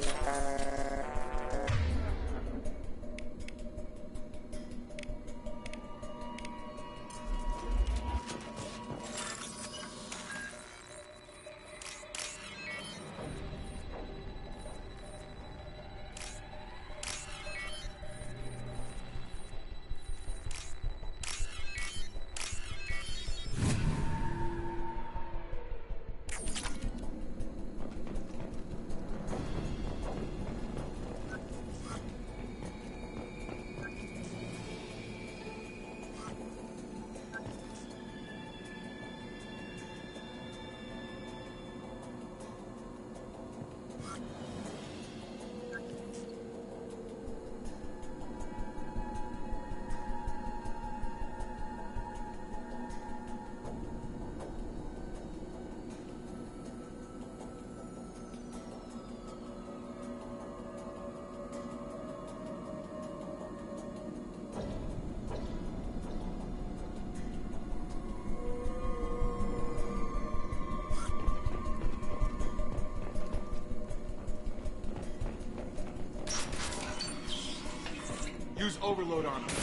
Use overload on them.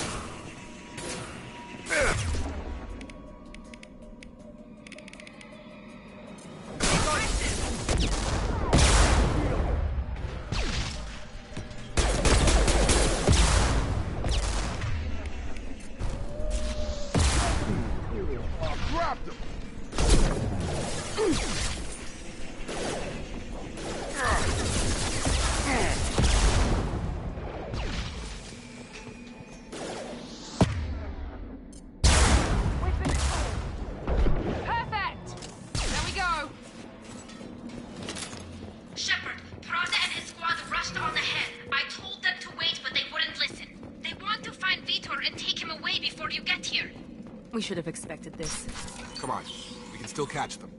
Grabbed him! We should have expected this. Come on, we can still catch them.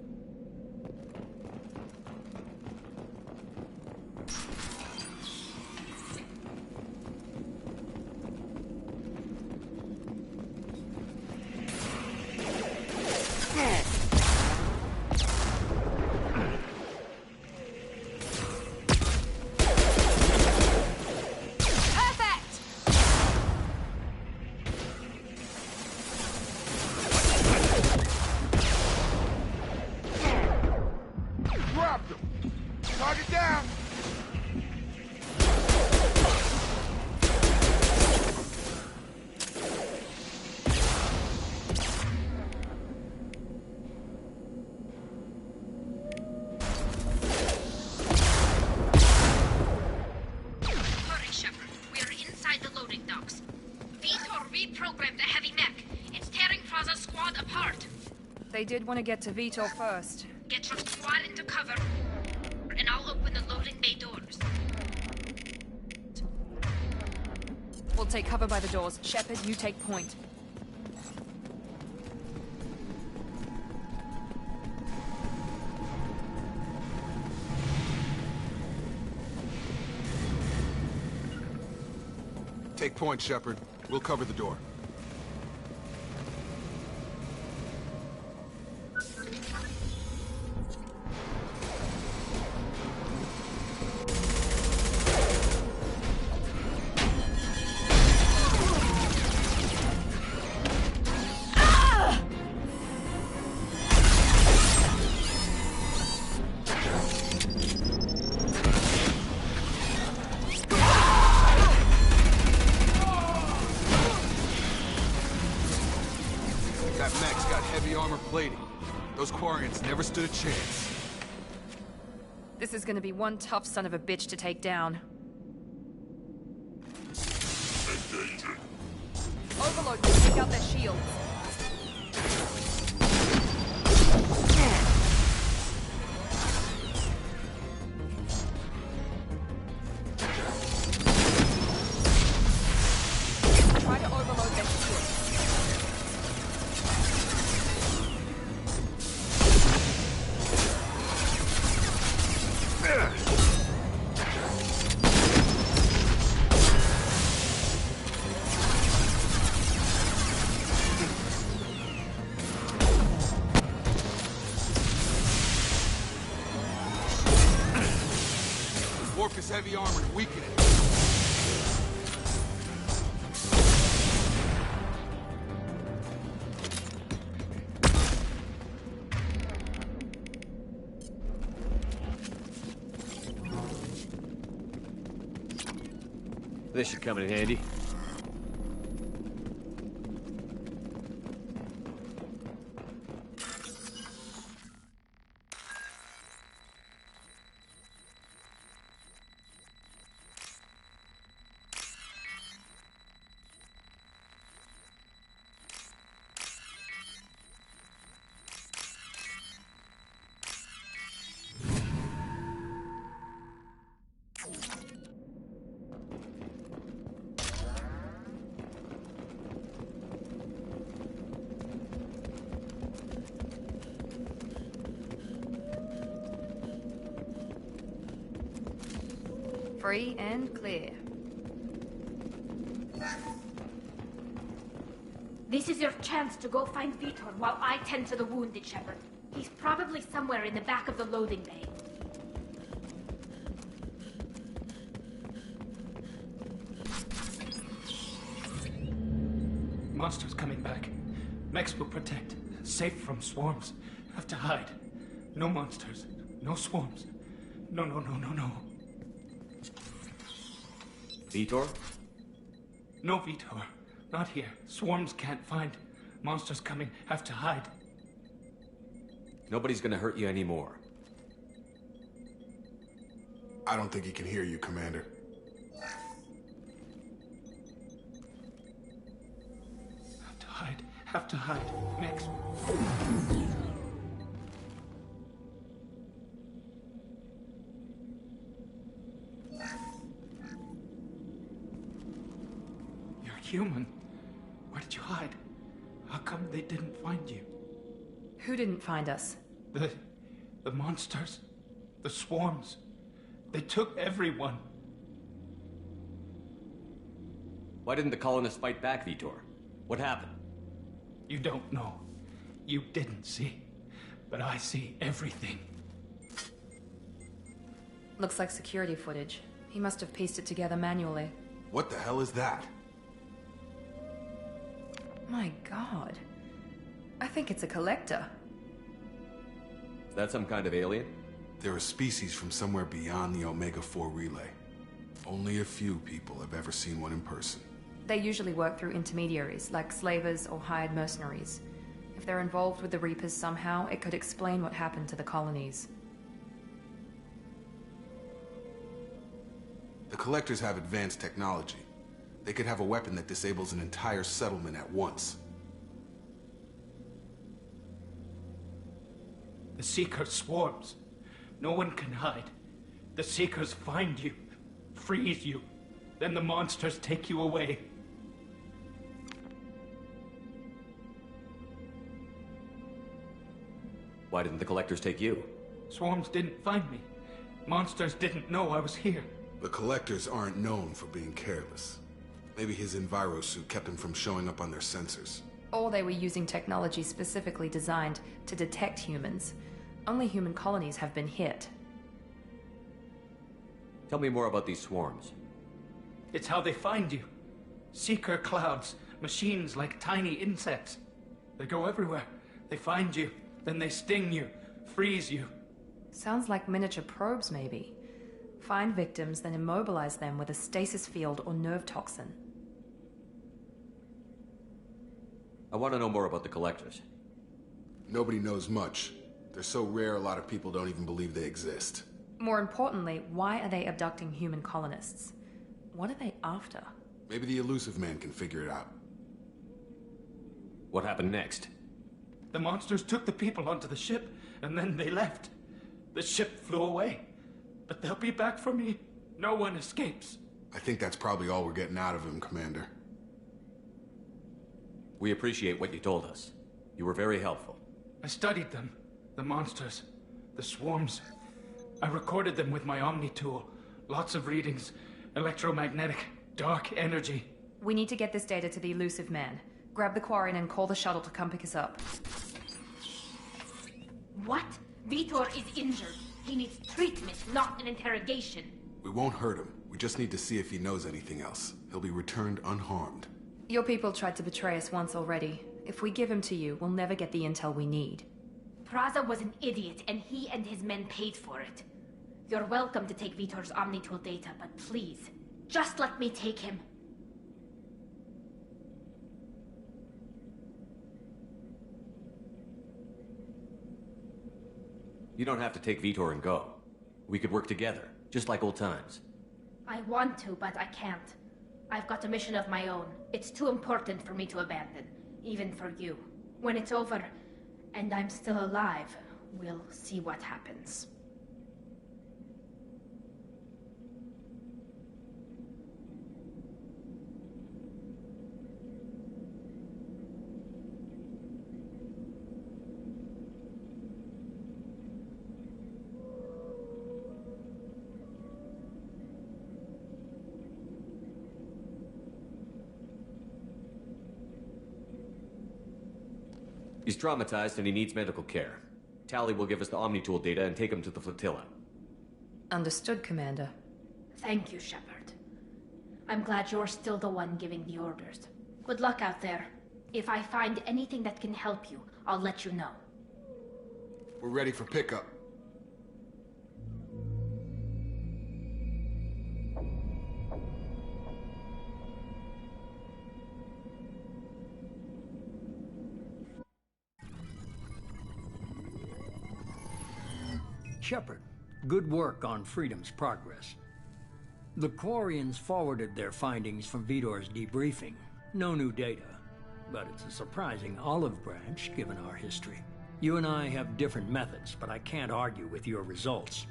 Target down! Hurry, Shepard. We are inside the loading docks. Vitor reprogrammed the heavy mech. It's tearing Praza's squad apart. They did want to get to Vitor first. Get your squad into cover, and I'll open the loading bay doors. We'll take cover by the doors. Shepard, you take point. Take point, Shepard. We'll cover the door. That mech's got heavy armor plating. Those Quarians never stood a chance. This is gonna be one tough son of a bitch to take down. Overload can take out their shields. Try to overload their shields. Warp his heavy armor and weaken it. This should come in handy. Free and clear. This is your chance to go find Vitor while I tend to the wounded, Shepard. He's probably somewhere in the back of the loading bay. Monsters coming back. Mechs will protect. Safe from swarms. Have to hide. No monsters. No swarms. No. Vitor? No Vitor. Not here. Swarms can't find. Monsters coming. Have to hide. Nobody's gonna hurt you anymore. I don't think he can hear you, Commander. Have to hide. Mechs. You're human. Where did you hide? How come they didn't find you? Who didn't find us? The monsters. The swarms. They took everyone. Why didn't the colonists fight back, Vitor? What happened? You don't know. You didn't see. But I see everything. Looks like security footage. He must have pieced it together manually. What the hell is that? My god. I think it's a collector. Is that some kind of alien? They're a species from somewhere beyond the Omega-4 relay. Only a few people have ever seen one in person. They usually work through intermediaries, like slavers or hired mercenaries. If they're involved with the Reapers somehow, it could explain what happened to the colonies. The Collectors have advanced technology. They could have a weapon that disables an entire settlement at once. The Seeker swarms. No one can hide. The Seekers find you, freeze you, then the monsters take you away. Why didn't the Collectors take you? Swarms didn't find me. Monsters didn't know I was here. The Collectors aren't known for being careless. Maybe his envirosuit kept him from showing up on their sensors. Or they were using technology specifically designed to detect humans. Only human colonies have been hit. Tell me more about these swarms. It's how they find you. Seeker clouds, machines like tiny insects. They go everywhere. They find you, then they sting you, freeze you. Sounds like miniature probes, maybe. Find victims, then immobilize them with a stasis field or nerve toxin. I want to know more about the Collectors. Nobody knows much. They're so rare, a lot of people don't even believe they exist. More importantly, why are they abducting human colonists? What are they after? Maybe the Elusive Man can figure it out. What happened next? The monsters took the people onto the ship, and then they left. The ship flew away. But they'll be back for me. No one escapes. I think that's probably all we're getting out of him, Commander. We appreciate what you told us. You were very helpful. I studied them. The monsters. The swarms. I recorded them with my Omni tool. Lots of readings. Electromagnetic. Dark energy. We need to get this data to the Elusive Man. Grab the Quarian and call the shuttle to come pick us up. What? Vitor is injured. He needs treatment, not an interrogation. We won't hurt him. We just need to see if he knows anything else. He'll be returned unharmed. Your people tried to betray us once already. If we give him to you, we'll never get the intel we need. Praza was an idiot, and he and his men paid for it. You're welcome to take Vitor's Omnitool data, but please, just let me take him. You don't have to take Vitor and go. We could work together, just like old times. I want to, but I can't. I've got a mission of my own. It's too important for me to abandon, even for you. When it's over, and I'm still alive, we'll see what happens. He's traumatized and he needs medical care. Tali will give us the Omnitool data and take him to the flotilla. Understood, Commander. Thank you, Shepard. I'm glad you're still the one giving the orders. Good luck out there. If I find anything that can help you, I'll let you know. We're ready for pickup. Shepard, good work on Freedom's progress. The Quarians forwarded their findings from Vitor's debriefing. No new data, but it's a surprising olive branch given our history. You and I have different methods, but I can't argue with your results.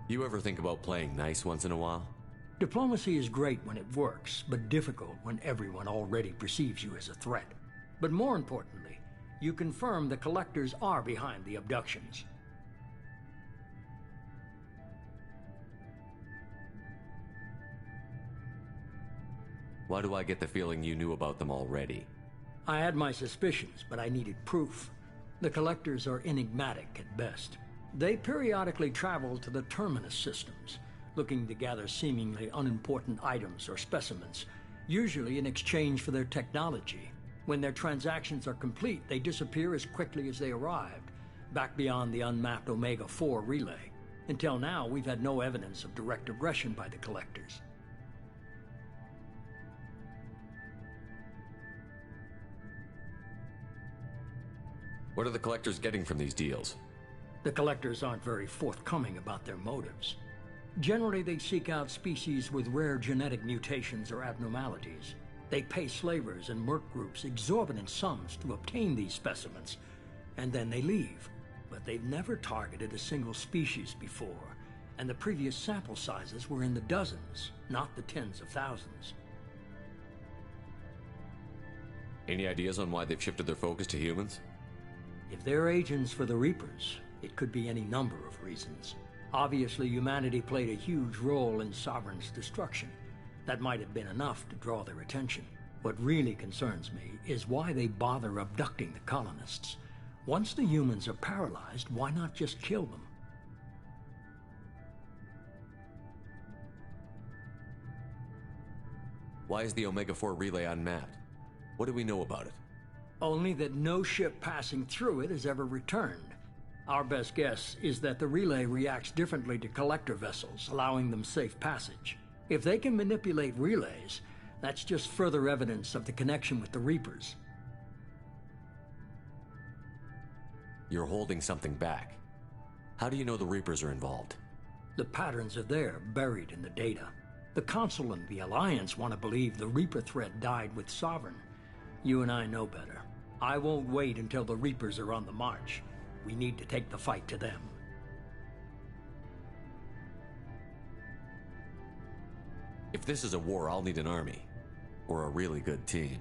You ever think about playing nice once in a while? Diplomacy is great when it works, but difficult when everyone already perceives you as a threat. But more importantly, you confirm the Collectors are behind the abductions. Why do I get the feeling you knew about them already? I had my suspicions, but I needed proof. The Collectors are enigmatic at best. They periodically travel to the Terminus systems, looking to gather seemingly unimportant items or specimens, usually in exchange for their technology. When their transactions are complete, they disappear as quickly as they arrived, back beyond the unmapped Omega-4 relay. Until now, we've had no evidence of direct aggression by the Collectors. What are the Collectors getting from these deals? The Collectors aren't very forthcoming about their motives. Generally, they seek out species with rare genetic mutations or abnormalities. They pay slavers and merc groups exorbitant sums to obtain these specimens, and then they leave. But they've never targeted a single species before, and the previous sample sizes were in the dozens, not the tens of thousands. Any ideas on why they've shifted their focus to humans? If they're agents for the Reapers, it could be any number of reasons. Obviously, humanity played a huge role in Sovereign's destruction. That might have been enough to draw their attention. What really concerns me is why they bother abducting the colonists. Once the humans are paralyzed, why not just kill them? Why is the Omega-4 relay unmapped? What do we know about it? Only that no ship passing through it has ever returned. Our best guess is that the relay reacts differently to collector vessels, allowing them safe passage. If they can manipulate relays, that's just further evidence of the connection with the Reapers. You're holding something back. How do you know the Reapers are involved? The patterns are there, buried in the data. The Council and the Alliance want to believe the Reaper threat died with Sovereign. You and I know better. I won't wait until the Reapers are on the march. We need to take the fight to them. If this is a war, I'll need an army. Or a really good team.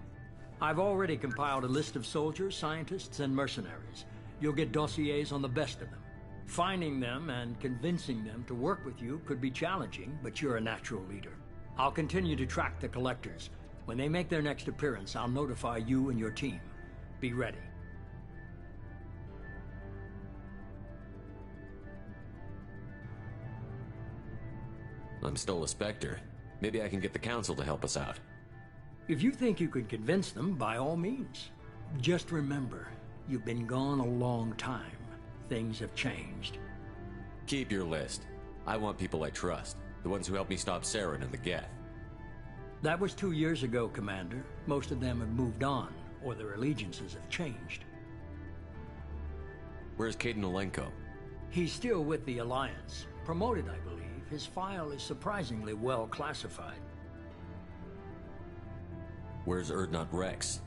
I've already compiled a list of soldiers, scientists, and mercenaries. You'll get dossiers on the best of them. Finding them and convincing them to work with you could be challenging, but you're a natural leader. I'll continue to track the Collectors. When they make their next appearance, I'll notify you and your team. Be ready. I'm still a Spectre. Maybe I can get the Council to help us out. If you think you can convince them, by all means. Just remember, you've been gone a long time. Things have changed. Keep your list. I want people I trust. The ones who helped me stop Saren and the Geth. That was 2 years ago, Commander. Most of them have moved on, or their allegiances have changed. Where's Kaidan Alenko? He's still with the Alliance. Promoted, I believe. His file is surprisingly well classified. Where's Urdnot Rex?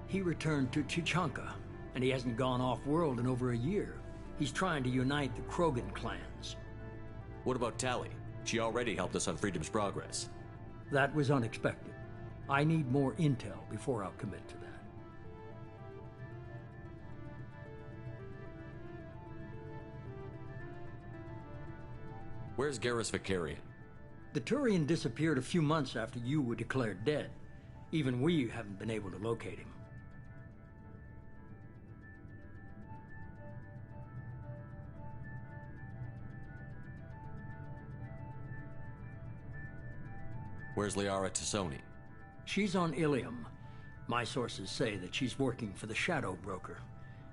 He returned to Tuchanka, and he hasn't gone off-world in over a year. He's trying to unite the Krogan clans. What about Tali? She already helped us on Freedom's Progress. That was unexpected. I need more intel before I'll commit to that. Where's Garrus Vakarian? The Turian disappeared a few months after you were declared dead. Even we haven't been able to locate him. Where's Liara T'Soni? She's on Ilium. My sources say that she's working for the Shadow Broker.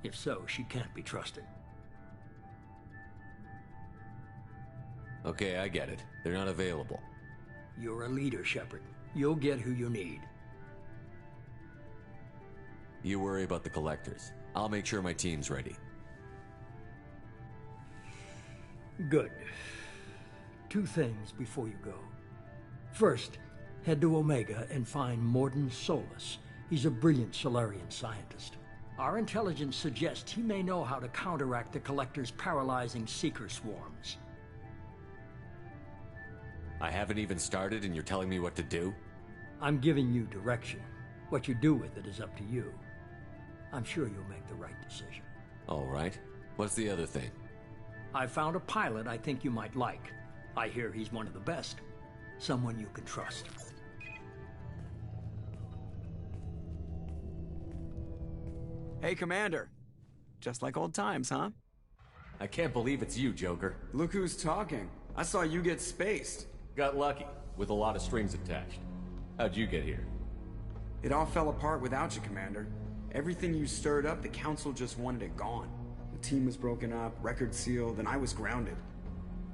If so, she can't be trusted. Okay, I get it. They're not available. You're a leader, Shepard. You'll get who you need. You worry about the Collectors. I'll make sure my team's ready. Good. 2 things before you go. First, head to Omega and find Mordin Solus. He's a brilliant Solarian scientist. Our intelligence suggests he may know how to counteract the Collector's paralyzing Seeker swarms. I haven't even started and you're telling me what to do? I'm giving you direction. What you do with it is up to you. I'm sure you'll make the right decision. All right. What's the other thing? I found a pilot I think you might like. I hear he's one of the best. Someone you can trust. Hey, Commander. Just like old times, huh? I can't believe it's you, Joker. Look who's talking. I saw you get spaced. Got lucky, with a lot of strings attached. How'd you get here? It all fell apart without you, Commander. Everything you stirred up, the Council just wanted it gone. The team was broken up, record sealed, and I was grounded.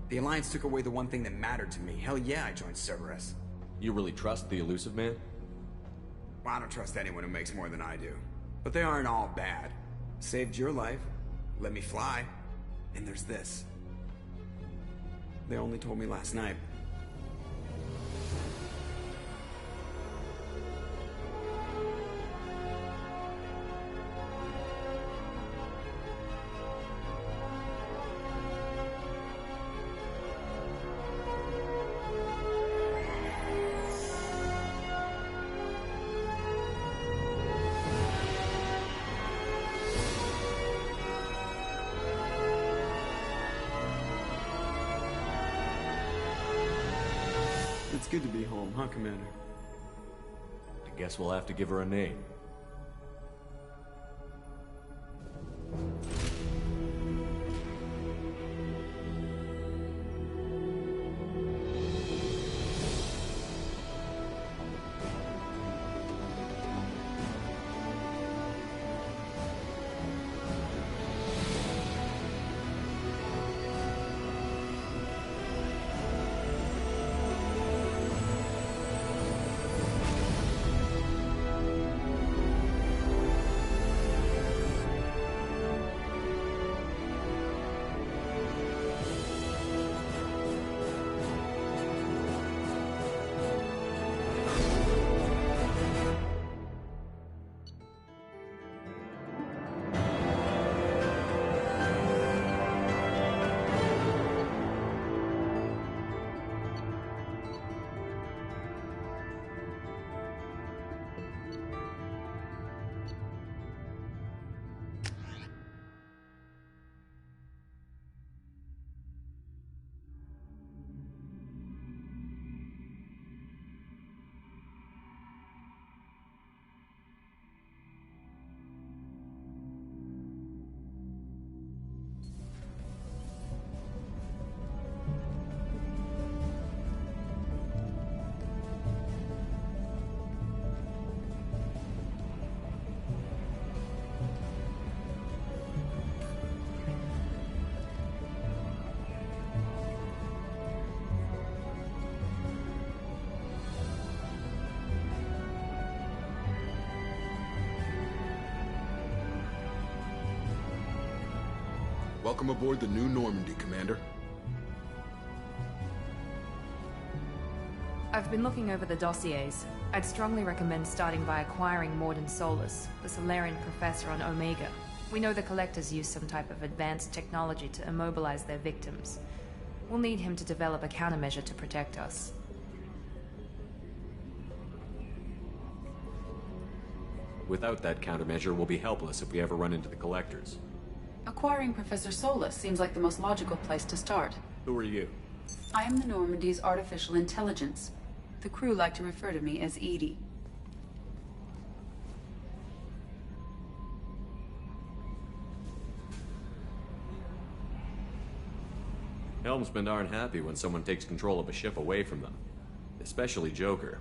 The Alliance took away the one thing that mattered to me. Hell yeah, I joined Cerberus. You really trust the Illusive Man? Well, I don't trust anyone who makes more than I do. But they aren't all bad. Saved your life, let me fly, and there's this. They only told me last night. It's good to be home, huh, Commander? I guess we'll have to give her a name. Welcome aboard the New Normandy, Commander. I've been looking over the dossiers. I'd strongly recommend starting by acquiring Mordin Solus, the Solarian professor on Omega. We know the Collectors use some type of advanced technology to immobilize their victims. We'll need him to develop a countermeasure to protect us. Without that countermeasure, we'll be helpless if we ever run into the Collectors. Acquiring Professor Solus seems like the most logical place to start. Who are you? I am the Normandy's artificial intelligence. The crew like to refer to me as EDI. Helmsmen aren't happy when someone takes control of a ship away from them. Especially Joker.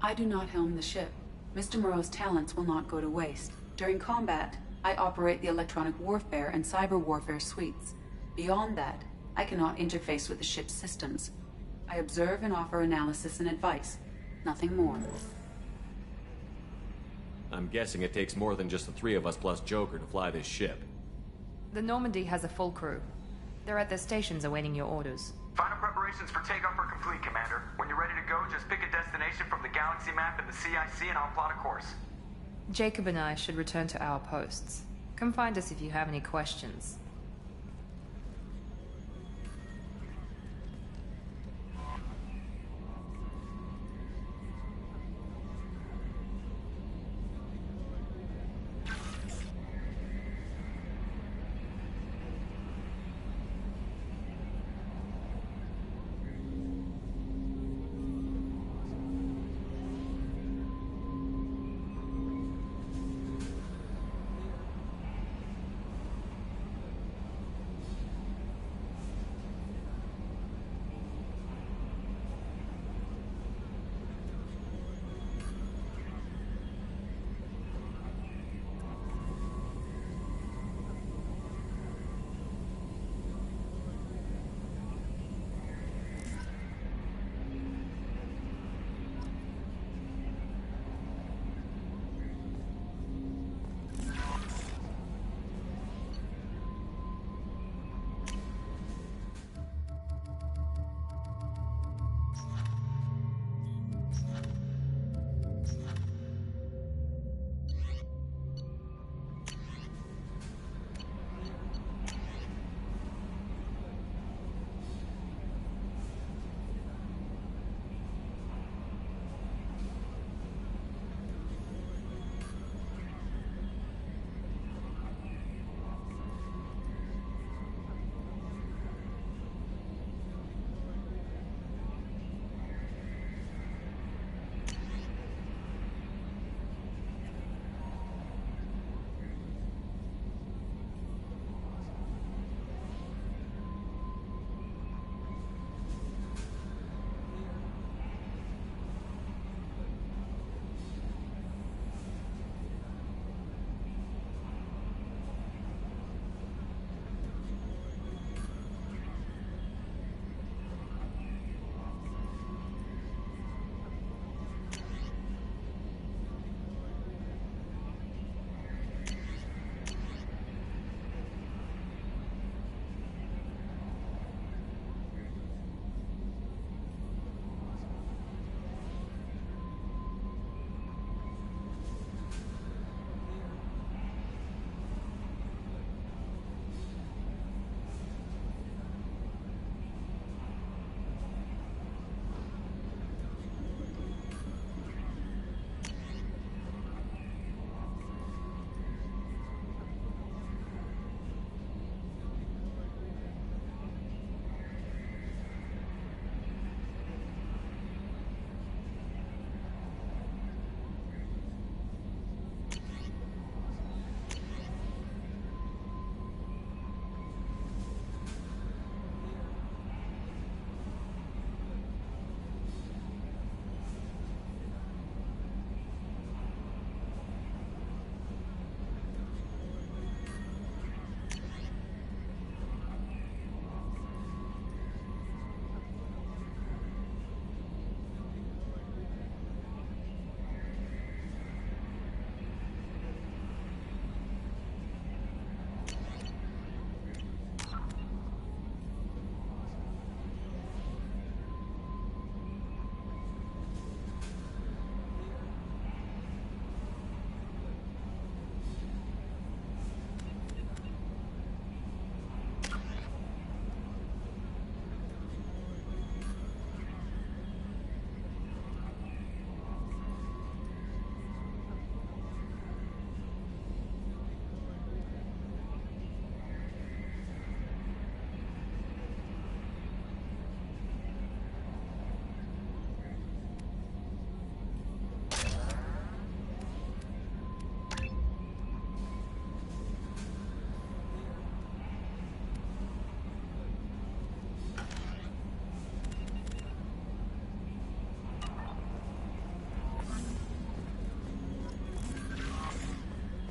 I do not helm the ship. Mr. Moreau's talents will not go to waste. During combat, I operate the electronic warfare and cyber warfare suites. Beyond that, I cannot interface with the ship's systems. I observe and offer analysis and advice. Nothing more. I'm guessing it takes more than just the three of us plus Joker to fly this ship. The Normandy has a full crew. They're at their stations awaiting your orders. Final preparations for takeoff are complete, Commander. When you're ready to go, just pick a destination from the galaxy map in the CIC and I'll plot a course. Jacob and I should return to our posts. Come find us if you have any questions.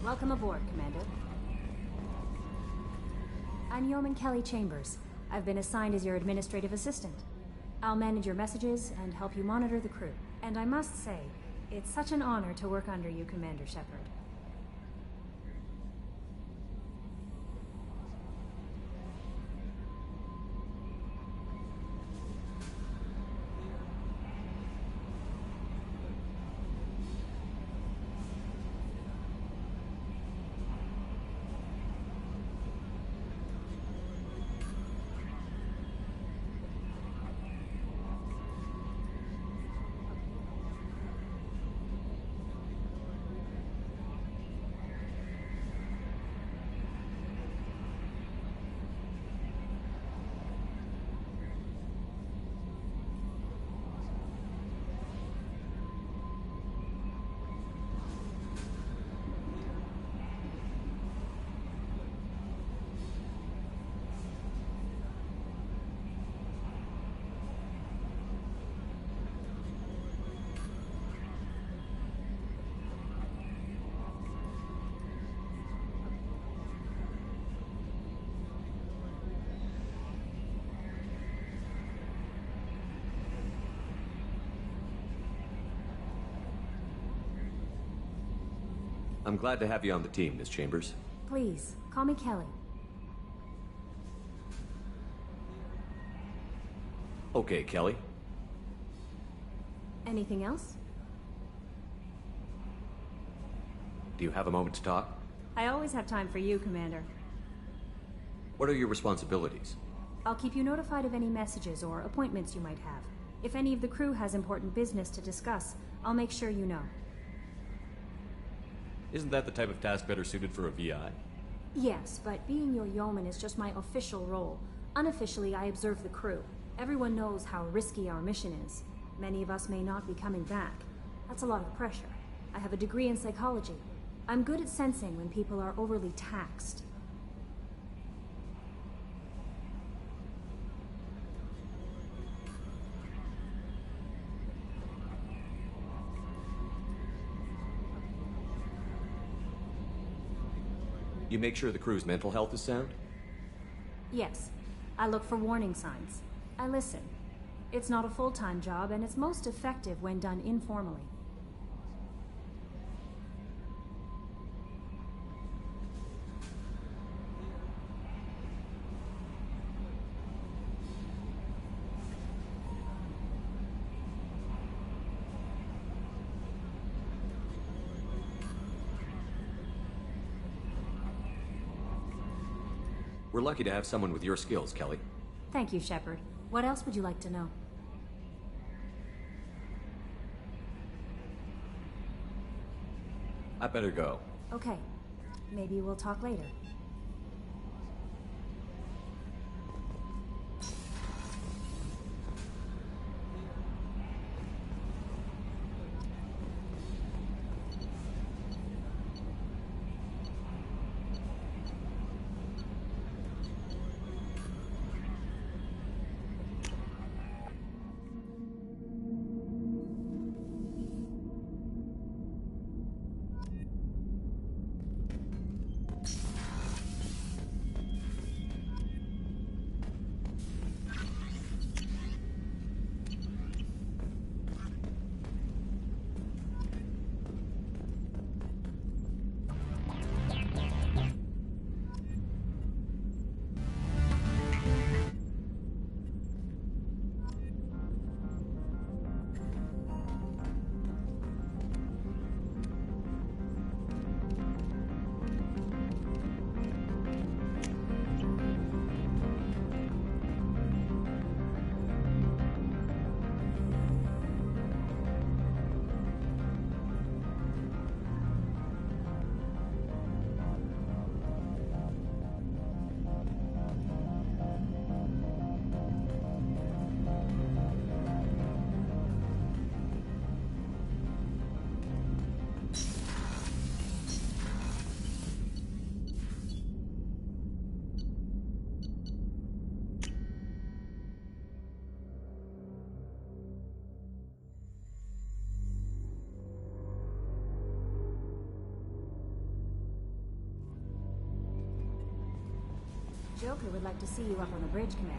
Welcome aboard, Commander. I'm Yeoman Kelly Chambers. I've been assigned as your administrative assistant. I'll manage your messages and help you monitor the crew. And I must say, it's such an honor to work under you, Commander Shepard. I'm glad to have you on the team, Miss Chambers. Please, call me Kelly. Okay, Kelly. Anything else? Do you have a moment to talk? I always have time for you, Commander. What are your responsibilities? I'll keep you notified of any messages or appointments you might have. If any of the crew has important business to discuss, I'll make sure you know. Isn't that the type of task better suited for a VI? Yes, but being your yeoman is just my official role. Unofficially, I observe the crew. Everyone knows how risky our mission is. Many of us may not be coming back. That's a lot of pressure. I have a degree in psychology. I'm good at sensing when people are overly taxed. You make sure the crew's mental health is sound? Yes. I look for warning signs. I listen. It's not a full-time job, and it's most effective when done informally. We're lucky to have someone with your skills, Kelly. Thank you, Shepard. What else would you like to know? I better go. Okay. Maybe we'll talk later. Joker would like to see you up on the bridge, Commander.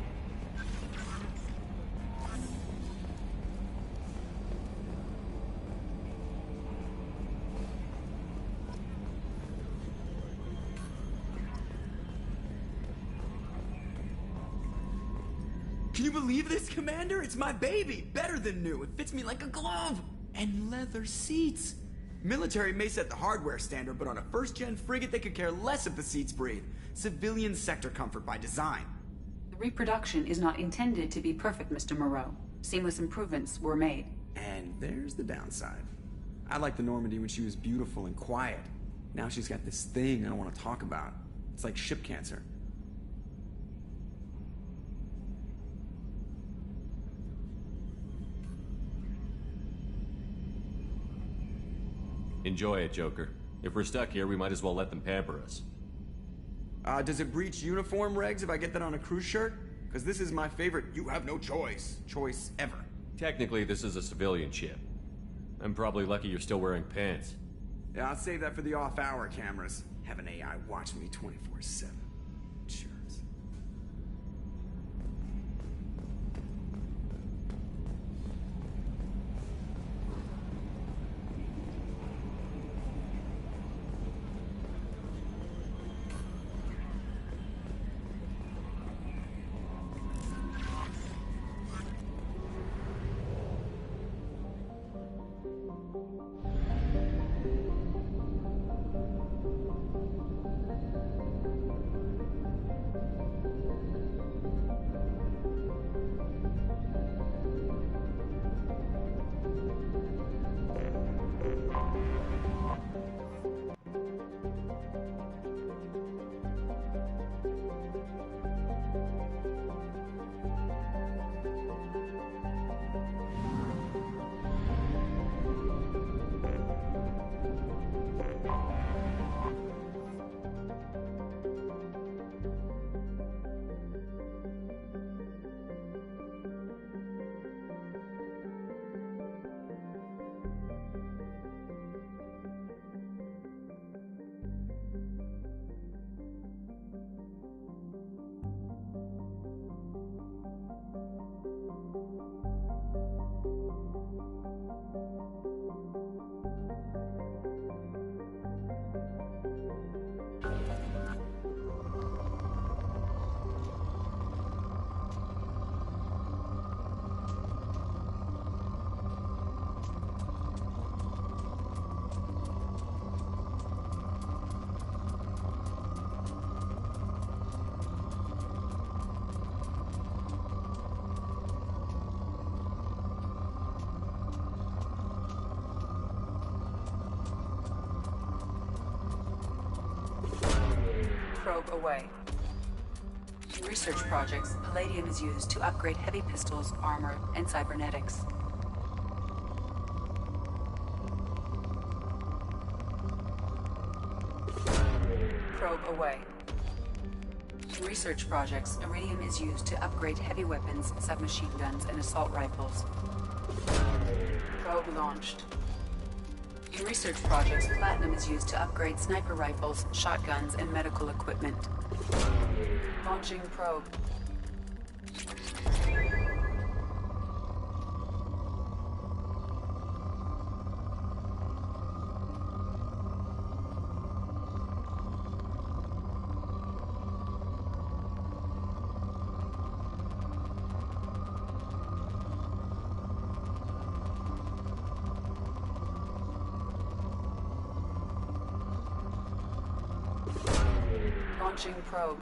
Can you believe this, Commander? It's my baby! Better than new. It fits me like a glove! And leather seats! Military may set the hardware standard, but on a first-gen frigate, they could care less if the seats breathe. Civilian sector comfort by design. The reproduction is not intended to be perfect, Mr. Moreau. Seamless improvements were made. And there's the downside. I liked the Normandy when she was beautiful and quiet. Now she's got this thing I don't want to talk about. It's like ship cancer. Enjoy it, Joker. If we're stuck here, we might as well let them pamper us. Does it breach uniform regs if I get that on a cruise shirt? Because this is my favorite you have no choice ever. Technically, this is a civilian ship. I'm probably lucky you're still wearing pants. Yeah, I'll save that for the off-hour cameras. Have an AI watch me 24/7. Sure. Probe away. In research projects, palladium is used to upgrade heavy pistols, armor, and cybernetics. Probe away. In research projects, iridium is used to upgrade heavy weapons, submachine guns, and assault rifles. Probe launched. In research projects, platinum is used to upgrade sniper rifles, shotguns, and medical equipment. Launching probe. Launching probe.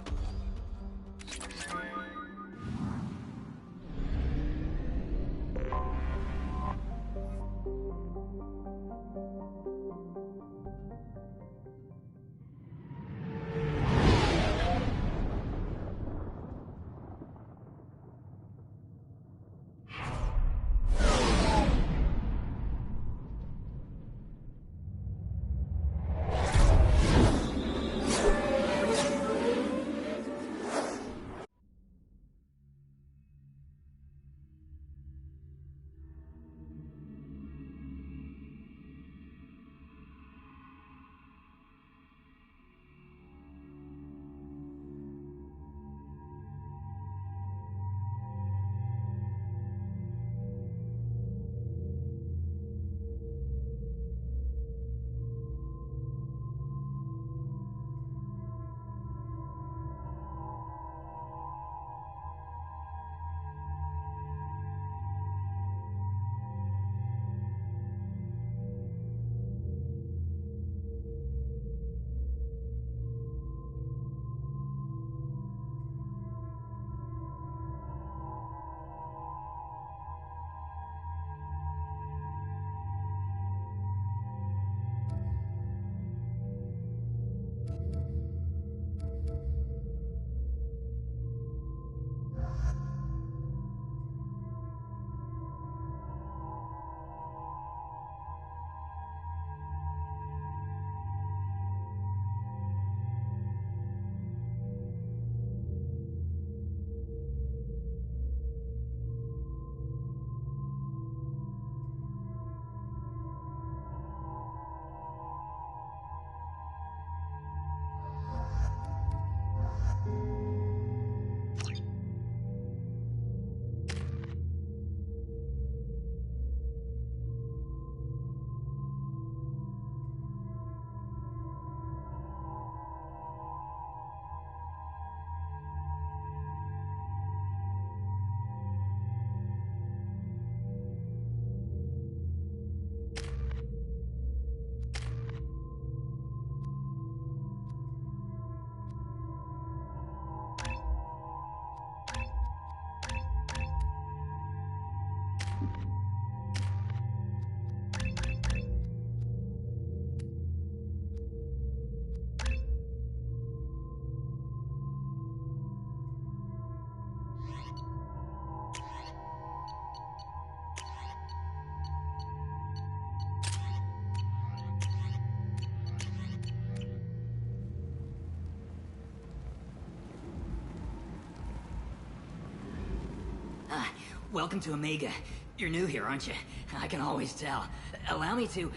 welcome to Omega. You're new here, aren't you? I can always tell. Allow me to...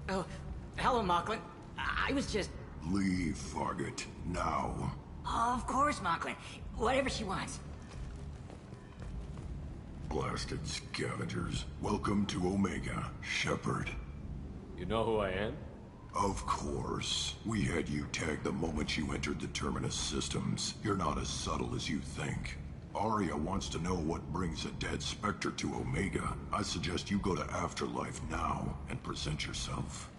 Oh, hello, Mocklin. I was just... Leave, Fargate. Now. Oh, of course, Mocklin. Whatever she wants. Blasted scavengers. Welcome to Omega, Shepard. You know who I am? Of course. We had you tagged the moment you entered the Terminus systems. You're not as subtle as you think. Aria wants to know what brings a dead Spectre to Omega. I suggest you go to Afterlife now and present yourself.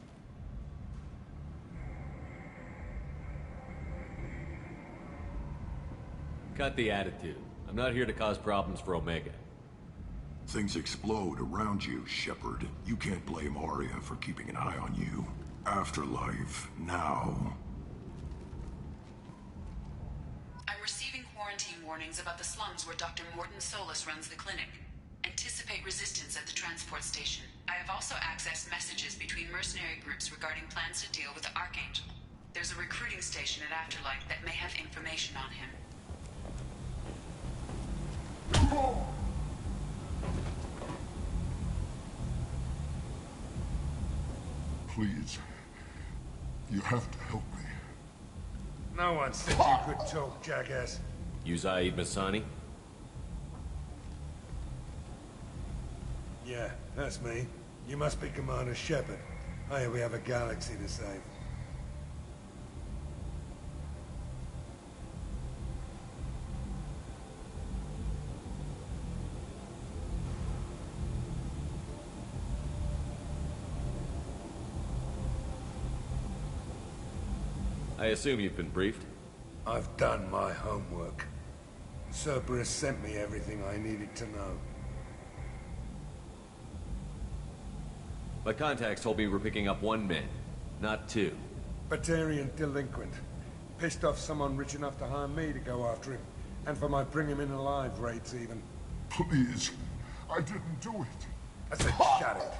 Cut the attitude. I'm not here to cause problems for Omega. Things explode around you, Shepard. You can't blame Aria for keeping an eye on you. Afterlife, now. I'm receiving quarantine warnings about the slums where Dr. Mordin Solus runs the clinic. Anticipate resistance at the transport station. I have also accessed messages between mercenary groups regarding plans to deal with the Archangel. There's a recruiting station at Afterlife that may have information on him. Please. You have to help me. No one said you could talk, jackass. You Zaid Masani? Yeah, that's me. You must be Commander Shepard. Hey, we have a galaxy to save. I assume you've been briefed? I've done my homework. Cerberus sent me everything I needed to know. My contacts told me we're picking up 1 man, not 2. Batarian delinquent. Pissed off someone rich enough to hire me to go after him. And for my bring him in alive rates even. Please. I didn't do it. I said shut it.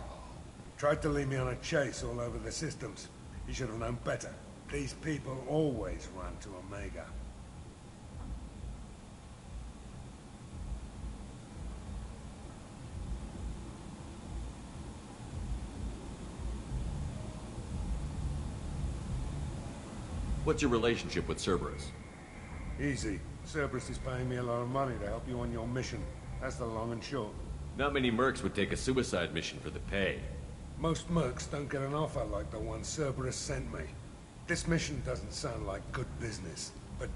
Tried to lead me on a chase all over the systems. He should have known better. These people always run to Omega. What's your relationship with Cerberus? Easy. Cerberus is paying me a lot of money to help you on your mission. That's the long and short. Not many mercs would take a suicide mission for the pay. Most mercs don't get an offer like the one Cerberus sent me. This mission doesn't sound like good business, but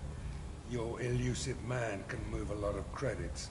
your elusive man can move a lot of credits.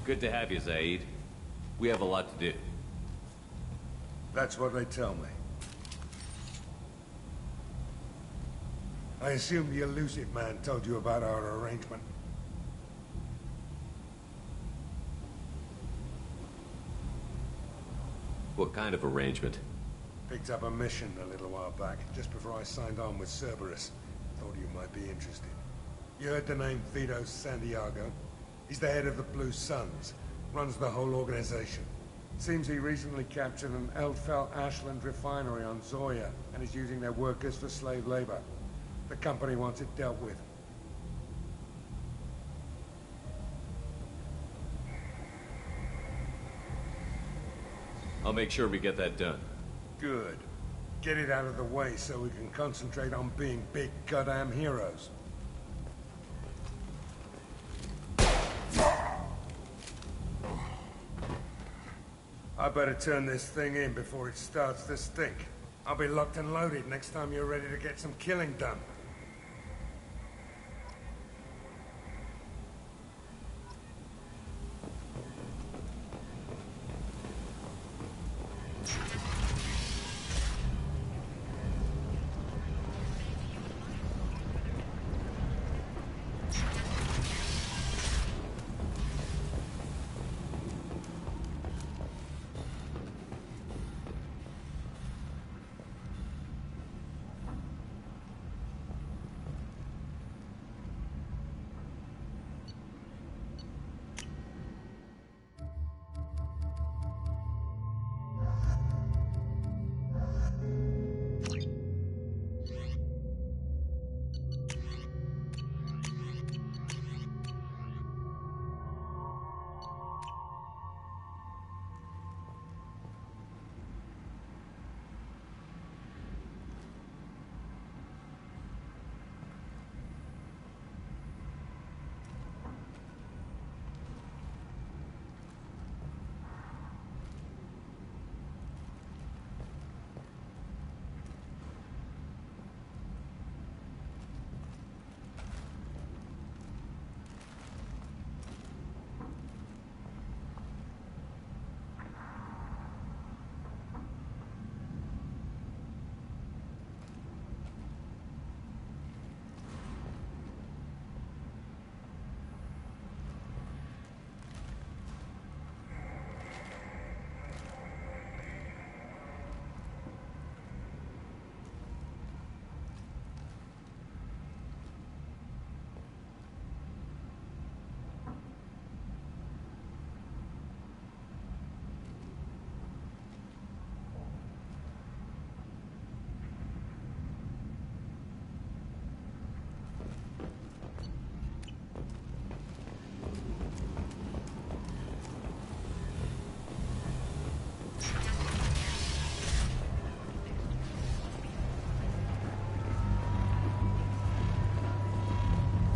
Good to have you, Zaid. We have a lot to do. That's what they tell me. I assume the elusive man told you about our arrangement. What kind of arrangement? Picked up a mission a little while back, just before I signed on with Cerberus. Thought you might be interested. You heard the name Vito Santiago? He's the head of the Blue Suns, runs the whole organization. Seems he recently captured an Eldfell Ashland refinery on Zoya, and is using their workers for slave labor. The company wants it dealt with. I'll make sure we get that done. Good. Get it out of the way so we can concentrate on being big goddamn heroes. I better turn this thing in before it starts to stink. I'll be locked and loaded next time you're ready to get some killing done.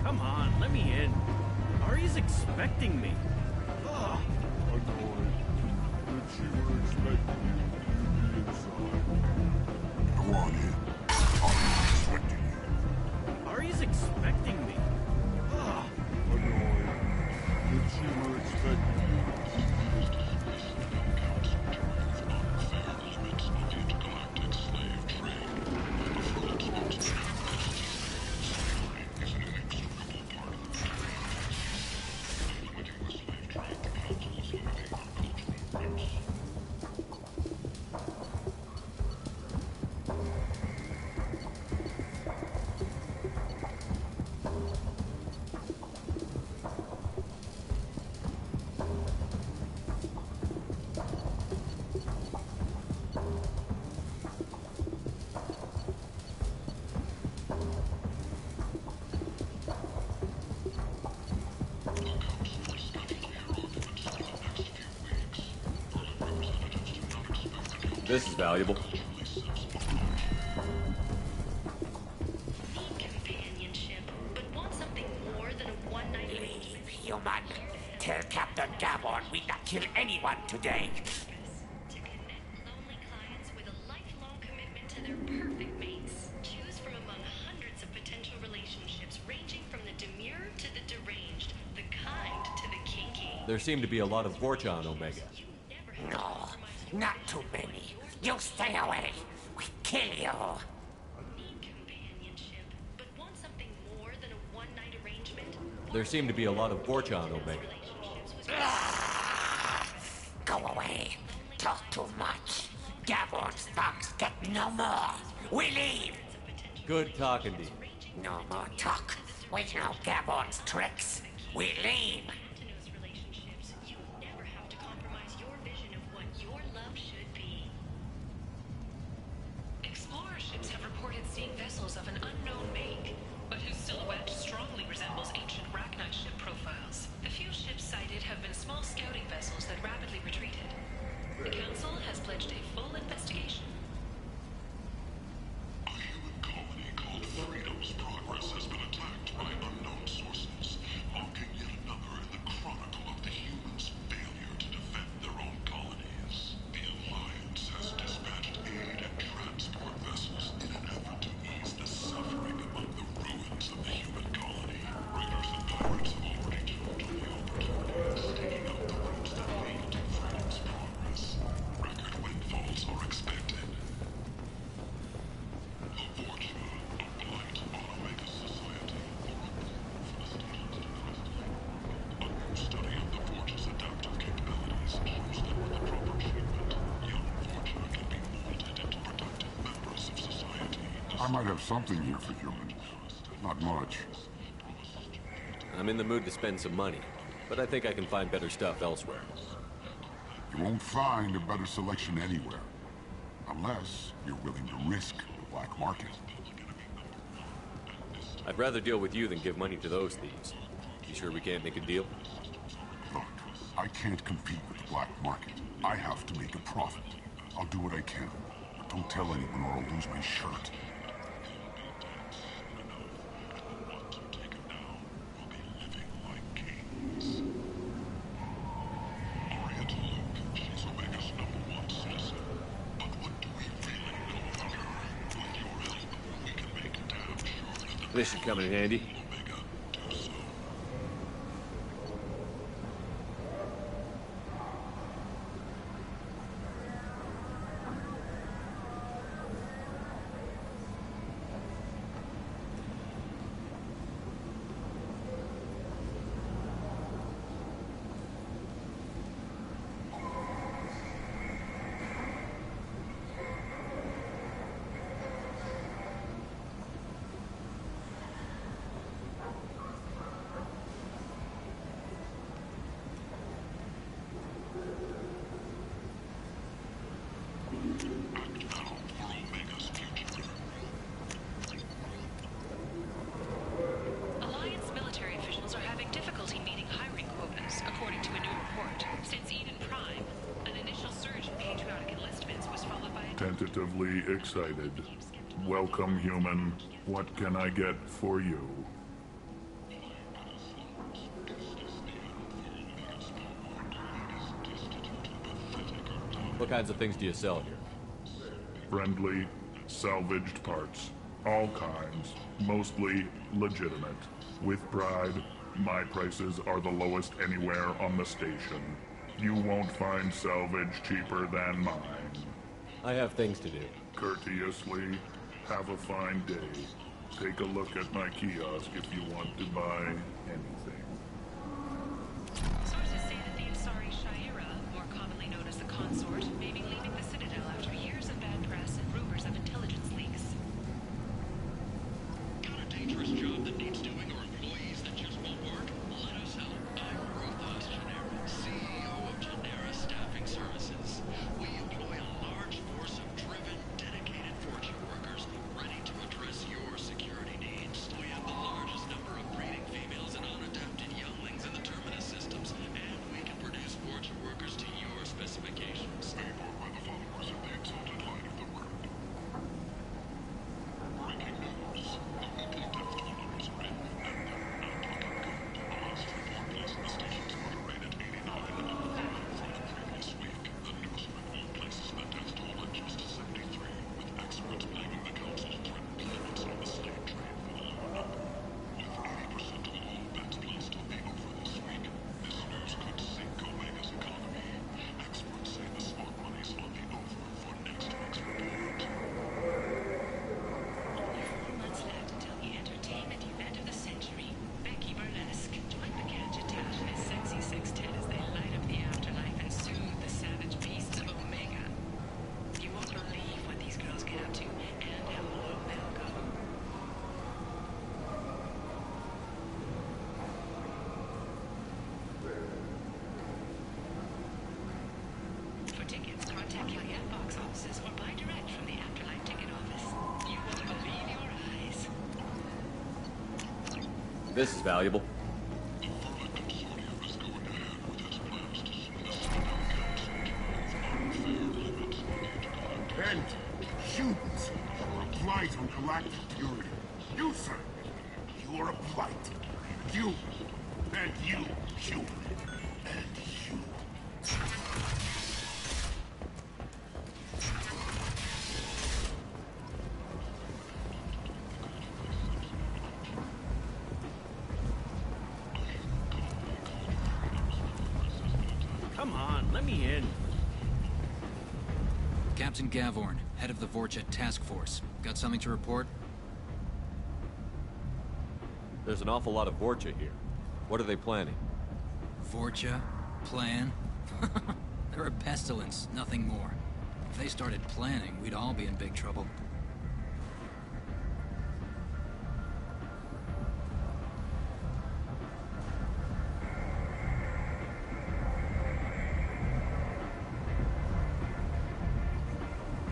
Come on, let me in. Ari's expecting me. Annoyed that you were expecting you to be inside. Go on in. I'm expecting you. Ari's expecting me. Annoyed that you were expecting you. This is valuable. Companionship, but want something more than a one-night arrangement. Human, tell Captain Gavon we'd not kill anyone today. To connect lonely clients with a lifelong commitment to their perfect mates. Choose from among hundreds of potential relationships ranging from the demure to the deranged, the kind to the kinky. There seem to be a lot of Vorcha on Omega. No, not too many. You stay away. We kill you. Need companionship, but want something more than a one-night arrangement? There seem to be a lot of Vorcha on Omega. Go away. Talk too much. Gavon's thugs get no more. We leave. Good talking to you. No more talk. We know Gavon's tricks. We leave. You never have to compromise your vision of what your love should be. Explorer ships have reported seeing vessels of an unknown make, but whose silhouette strongly resembles ancient Rachni ship profiles. The few ships sighted have been small scouting vessels that rapidly retreated. The Council has pledged a full investigation. A human colony called Freedom's Progress has been attacked by unknown sources, marking yet another in the chronicle of the humans' failure to defend their own colonies. The Alliance has dispatched aid and transport vessels in an effort to ease the suffering among the ruins of the human colony. Raiders and pirates have already jumped on the opportunity, staking out the routes that lead to Freedom's Progress. Record windfalls are expected. The Vorcha, a blight on Omega society, a new study of the Vorcha's adaptive capabilities shows that with the proper treatment, young Vorcha can be molded into productive members of society. I might have something here for humans. Not much. I'm in the mood to spend some money, but I think I can find better stuff elsewhere. You won't find a better selection anywhere. Unless you're willing to risk the black market. I'd rather deal with you than give money to those thieves. You sure we can't make a deal? Look, I can't compete with the black market. I have to make a profit. I'll do what I can. But don't tell anyone or I'll lose my shirt. This should come in handy. Alliance military officials are having difficulty meeting hiring quotas, according to a new report. Since Eden Prime, an initial surge in patriotic enlistments was followed by a... Tentatively excited. Welcome, human. What can I get for you? What kinds of things do you sell here? Friendly, salvaged parts. All kinds. Mostly legitimate. With pride, my prices are the lowest anywhere on the station. You won't find salvage cheaper than mine. I have things to do. Courteously, have a fine day. Take a look at my kiosk if you want to buy anything. Sources say that the Ansari Shaira, more commonly known as the Consort, may be leaving the Citadel after years of bad press and rumors of intelligence leaks. Got a dangerous job that needs doing or employees that just won't work? Let us help. I'm Rothos Genera, CEO of Genera Staffing Services. We employ a large force of driven, dedicated Fortune workers ready to address your security needs. We have the largest number of breeding females and unadapted younglings in the Terminus systems, and we can produce Fortune workers to your specifications. Favored by the followers of the exalted line of the Word. Breaking news. The weekly death toll was written and they're not looking good. The last report placed the station's murder rate at 89, up 5 from the previous week. The news report places the death toll at just 73, with experts blaming the Council's threatened limits on the slave trade for the lower number. With 80% of all bets placed to be over this week, this news could sink Omega's economy. Experts say the smart money's on the over for next week's report. 4 months left until the entertainment event of the century, Becky Burlesque. Join the Gadget Town and his sexy sextet as they light up the afterlife and soothe the savage beasts of Omega. You won't believe what these girls get up to and how low they'll go. For tickets, contact Gilead box offices or buy direct from the Afterlife ticket office. You won't believe your eyes. This is valuable. And students are a blight on galactic purity. You, sir, you are a blight. You, and you, human, and you. Come on, let me in. Captain Gavorn, head of the Vorcha Task Force. Got something to report? There's an awful lot of Vorcha here. What are they planning? Vorcha? Plan? They're a pestilence, nothing more. If they started planning, we'd all be in big trouble.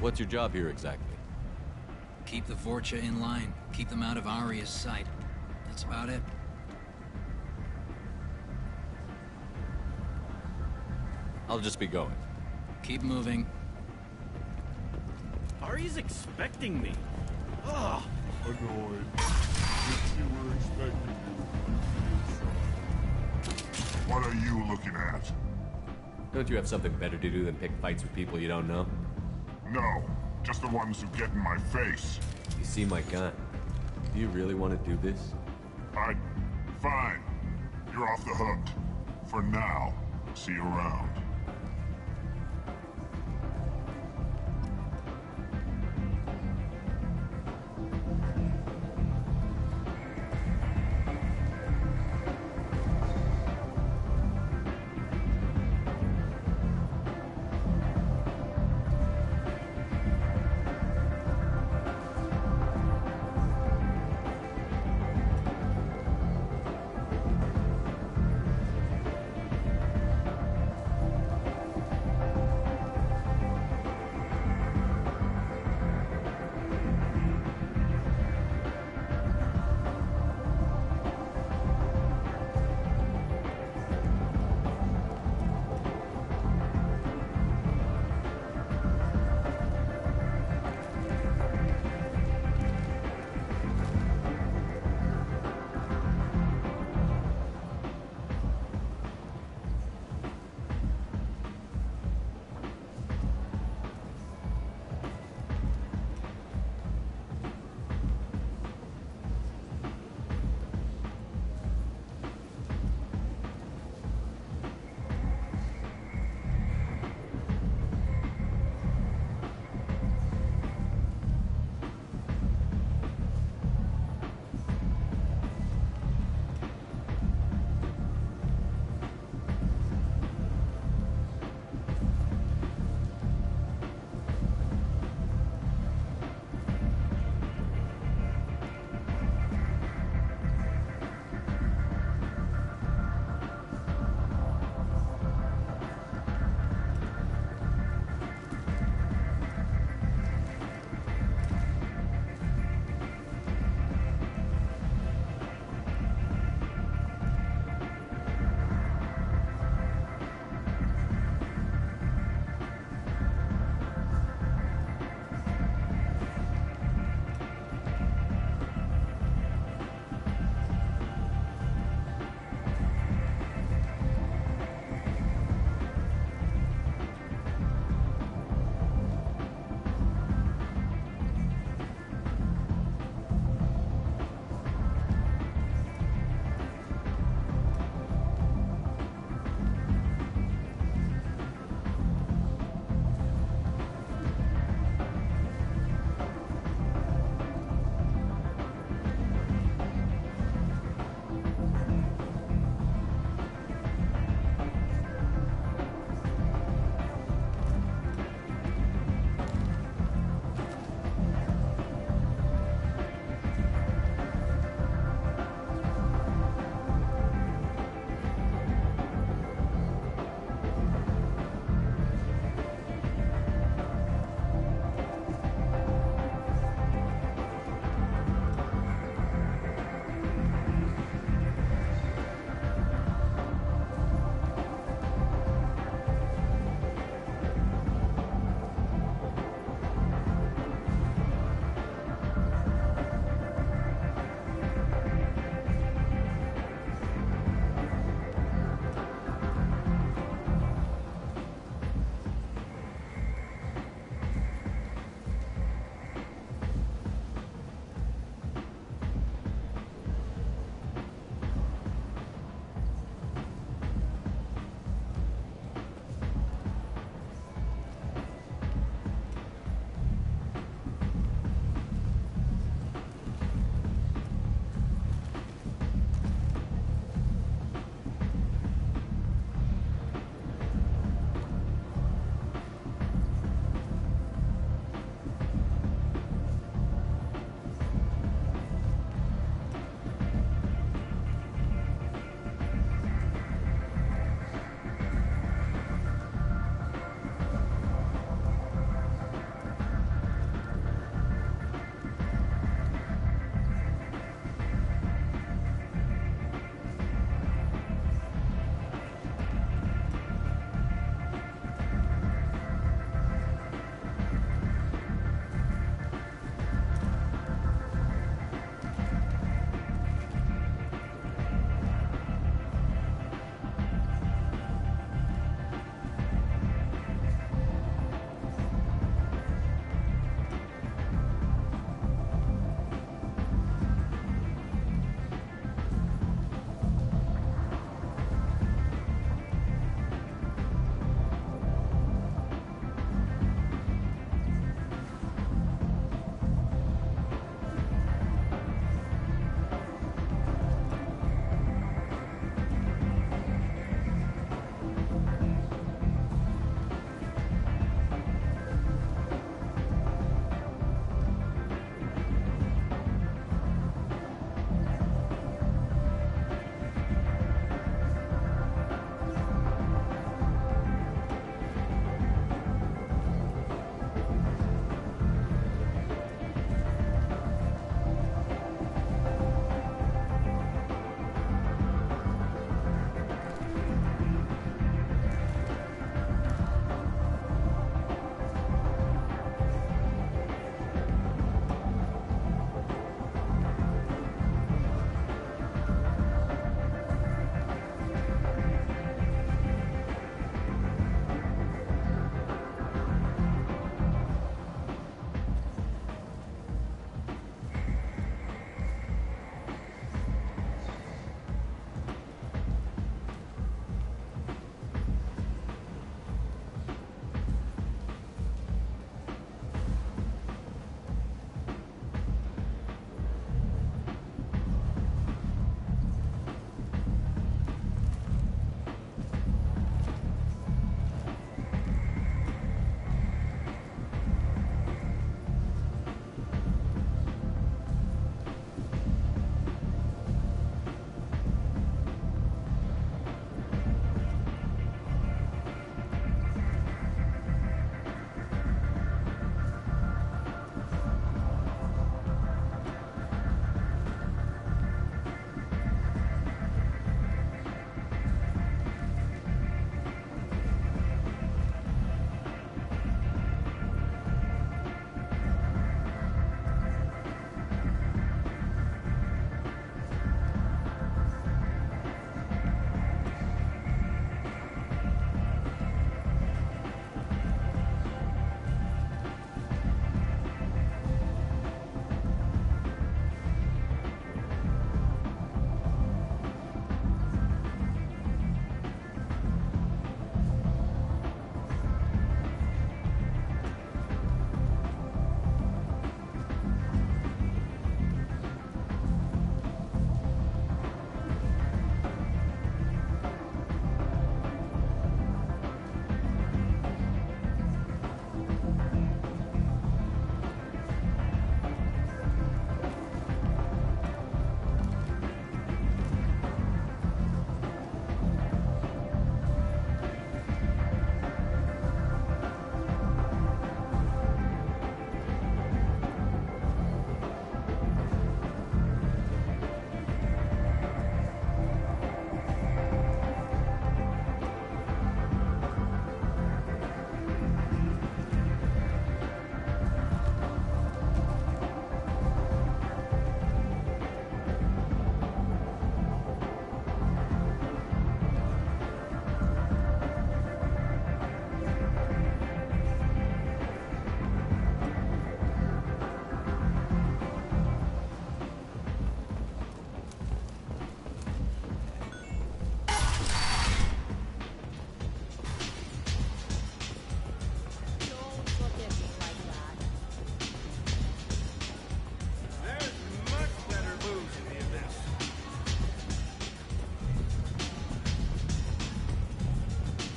What's your job here exactly? Keep the Vorcha in line. Keep them out of Aria's sight. That's about it. I'll just be going. Keep moving. Ari's expecting me. Ugh. Annoyed. If you were expecting you. What are you looking at? Don't you have something better to do than pick fights with people you don't know? No, just the ones who get in my face. You see my gun. Do you really want to do this? Fine. You're off the hook. For now. See you around.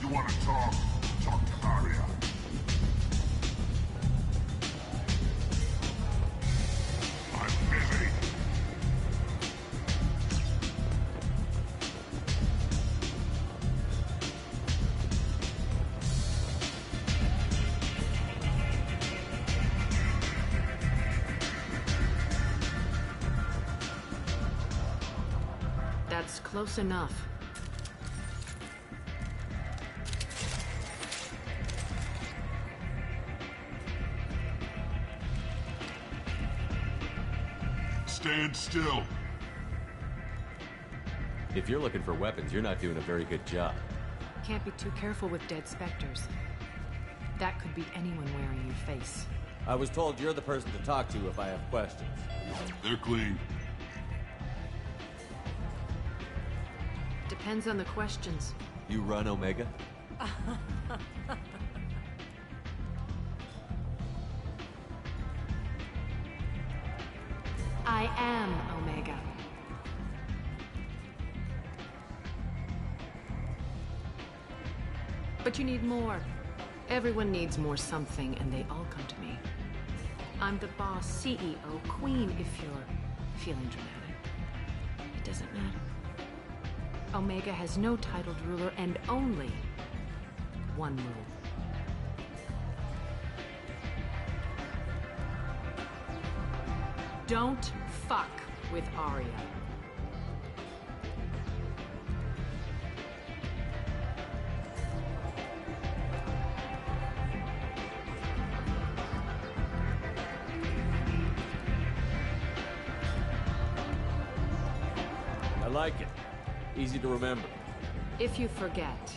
you want to talk, talk to Aria. I'm busy. That's close enough. Stand still. If you're looking for weapons, you're not doing a very good job. Can't be too careful with dead specters. That could be anyone wearing your face. I was told you're the person to talk to if I have questions. They're clean. Depends on the questions. You run Omega? I am Omega. But you need more. Everyone needs more something, and they all come to me. I'm the boss, CEO, queen, if you're feeling dramatic. It doesn't matter. Omega has no titled ruler and only one rule. Don't fuck with Aria. I like it. Easy to remember. If you forget,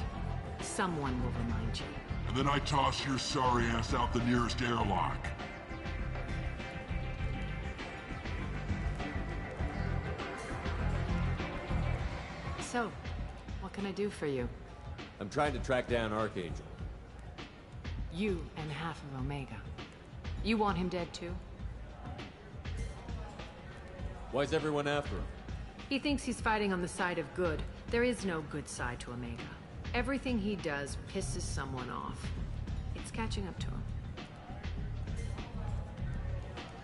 someone will remind you. And then I toss your sorry ass out the nearest airlock. So, what can I do for you? I'm trying to track down Archangel. You and half of Omega. You want him dead too? Why's everyone after him? He thinks he's fighting on the side of good. There is no good side to Omega. Everything he does pisses someone off. It's catching up to him.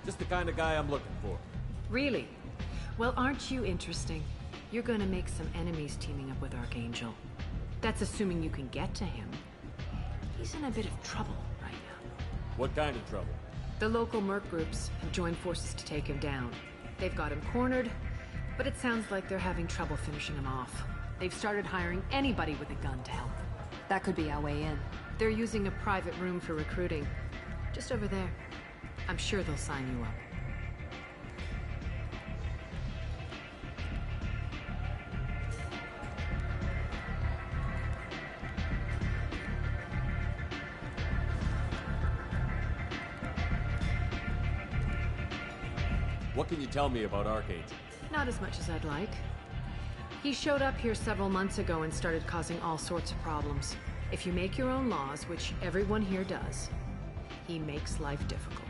Just the kind of guy I'm looking for. Really? Well, aren't you interesting? You're gonna make some enemies teaming up with Archangel. That's assuming you can get to him. He's in a bit of trouble right now. What kind of trouble? The local merc groups have joined forces to take him down. They've got him cornered, but it sounds like they're having trouble finishing him off. They've started hiring anybody with a gun to help. That could be our way in. They're using a private room for recruiting. Just over there. I'm sure they'll sign you up. What can you tell me about Archangel? Not as much as I'd like. He showed up here several months ago and started causing all sorts of problems. If you make your own laws, which everyone here does, he makes life difficult.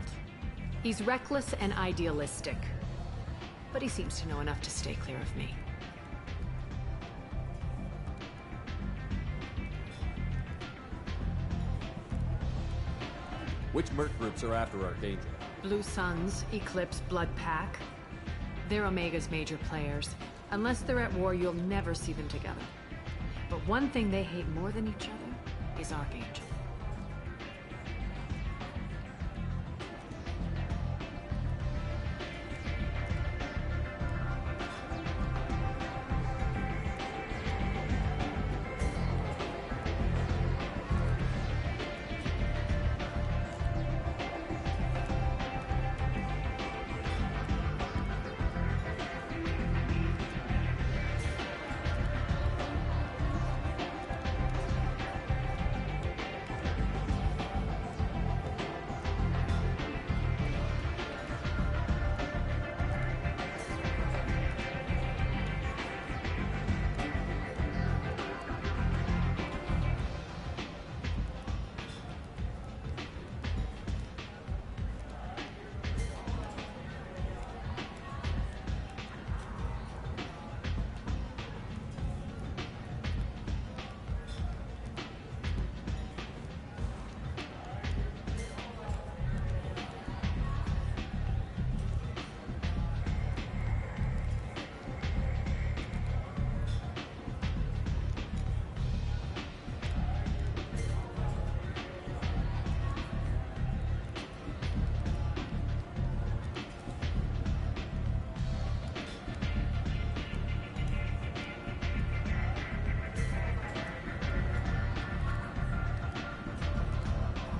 He's reckless and idealistic, but he seems to know enough to stay clear of me. Which merc groups are after Archangel? Blue Suns, Eclipse, Blood Pack. They're Omega's major players. Unless they're at war, you'll never see them together. But one thing they hate more than each other is Archangel.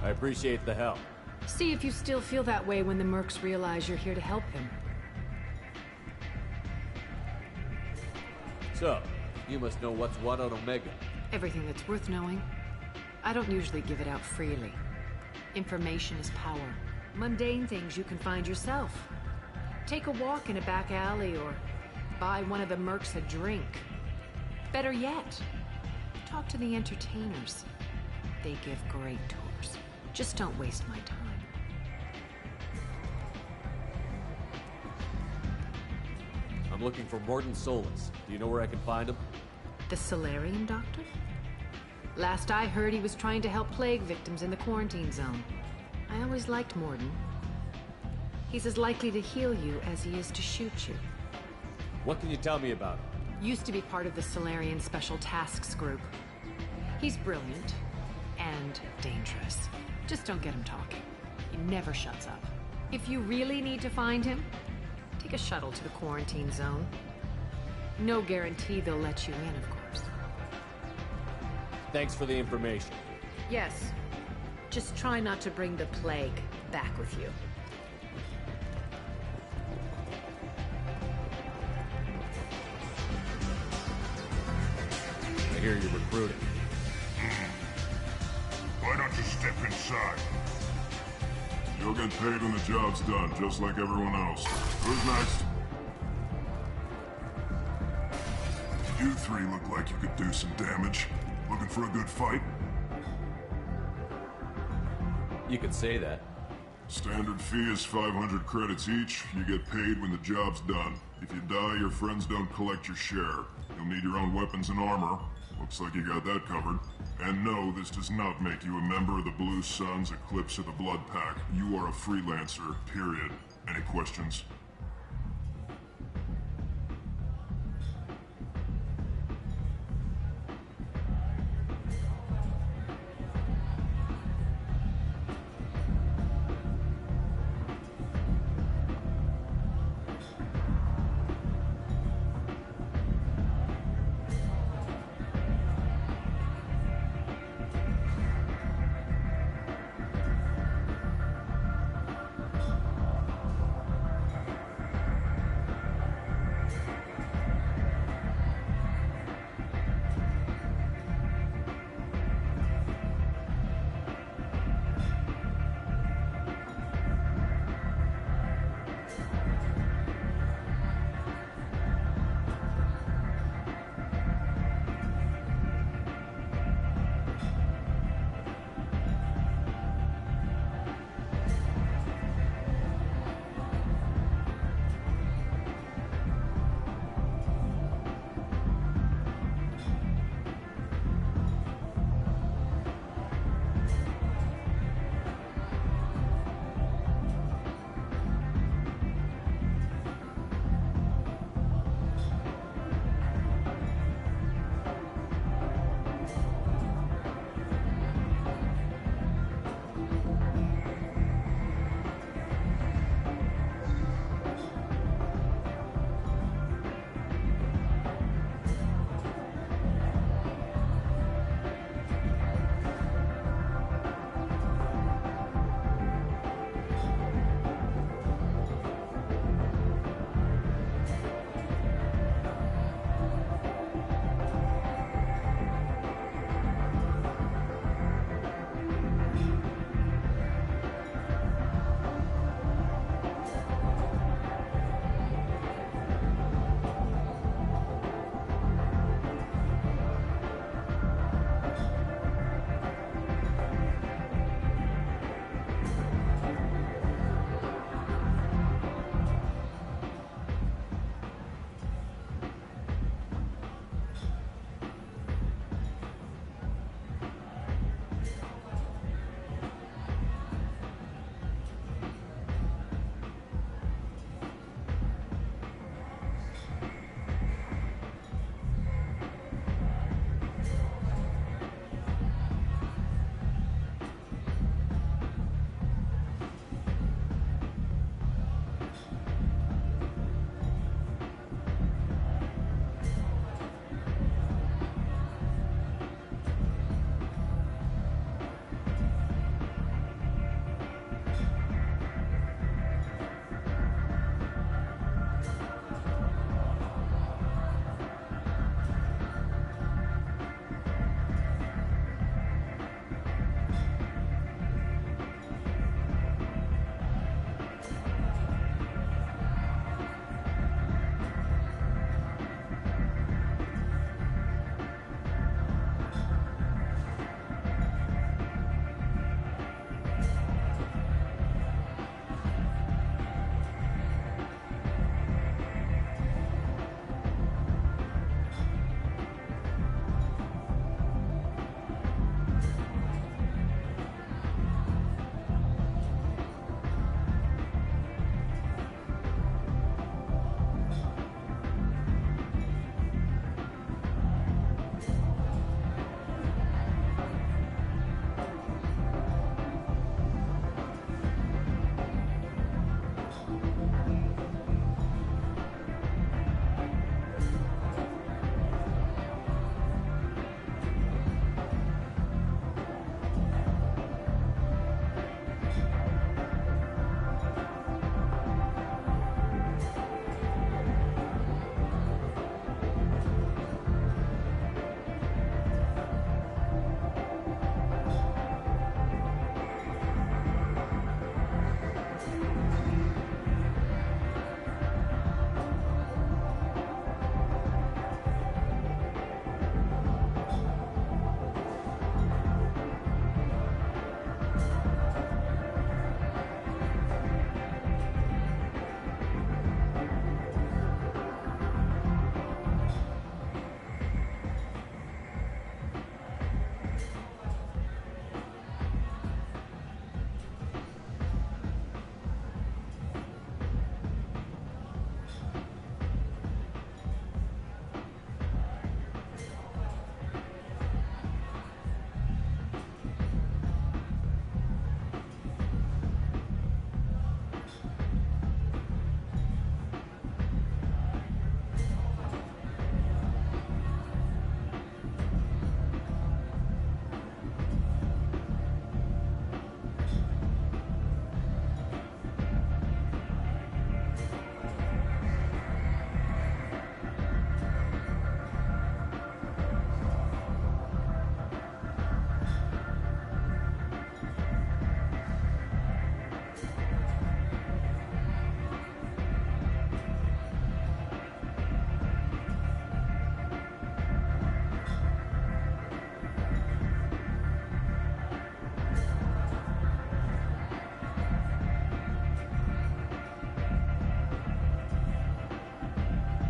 I appreciate the help. See if you still feel that way when the mercs realize you're here to help him. So, you must know what's what on Omega. Everything that's worth knowing. I don't usually give it out freely. Information is power. Mundane things you can find yourself. Take a walk in a back alley or buy one of the mercs a drink. Better yet, talk to the entertainers. They give great tours. Just don't waste my time. I'm looking for Mordin Solus. Do you know where I can find him? The Solarian doctor? Last I heard, he was trying to help plague victims in the quarantine zone. I always liked Mordin. He's as likely to heal you as he is to shoot you. What can you tell me about him? Used to be part of the Solarian Special Tasks Group. He's brilliant and dangerous. Just don't get him talking. He never shuts up. If you really need to find him, take a shuttle to the quarantine zone. No guarantee they'll let you in, of course. Thanks for the information. Yes. Just try not to bring the plague back with you. I hear you're recruiting. Why don't you step inside? You'll get paid when the job's done, just like everyone else. Who's next? You three look like you could do some damage. Looking for a good fight? You could say that. Standard fee is 500 credits each. You get paid when the job's done. If you die, your friends don't collect your share. You'll need your own weapons and armor. Looks like you got that covered. And no, this does not make you a member of the Blue Suns, Eclipse, or the Blood Pack. You are a freelancer, period. Any questions?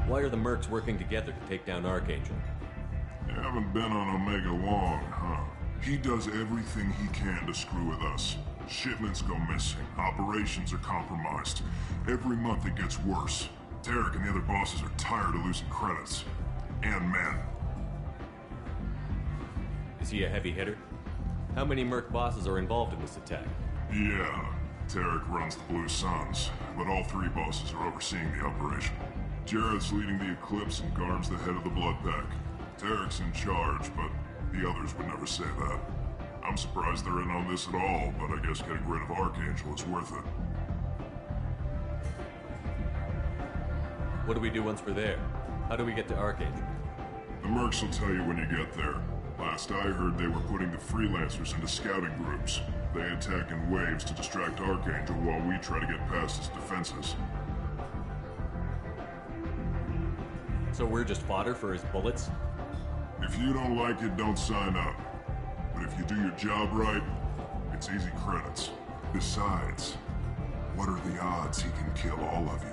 Why are the Mercs working together to take down Archangel? You haven't been on Omega long, huh? He does everything he can to screw with us. Shipments go missing, operations are compromised. Every month it gets worse. Tarek and the other bosses are tired of losing credits. And men. Is he a heavy hitter? How many Merc bosses are involved in this attack? Yeah, Tarek runs the Blue Suns, but all three bosses are overseeing the operation. Jared's leading the Eclipse and guards the head of the Blood Pack. Tarek's in charge, but the others would never say that. I'm surprised they're in on this at all, but I guess getting rid of Archangel is worth it. What do we do once we're there? How do we get to Archangel? The Mercs will tell you when you get there. Last I heard, they were putting the freelancers into scouting groups. They attack in waves to distract Archangel while we try to get past his defenses. So we're just fodder for his bullets? If you don't like it, don't sign up. But if you do your job right, it's easy credits. Besides, what are the odds he can kill all of you?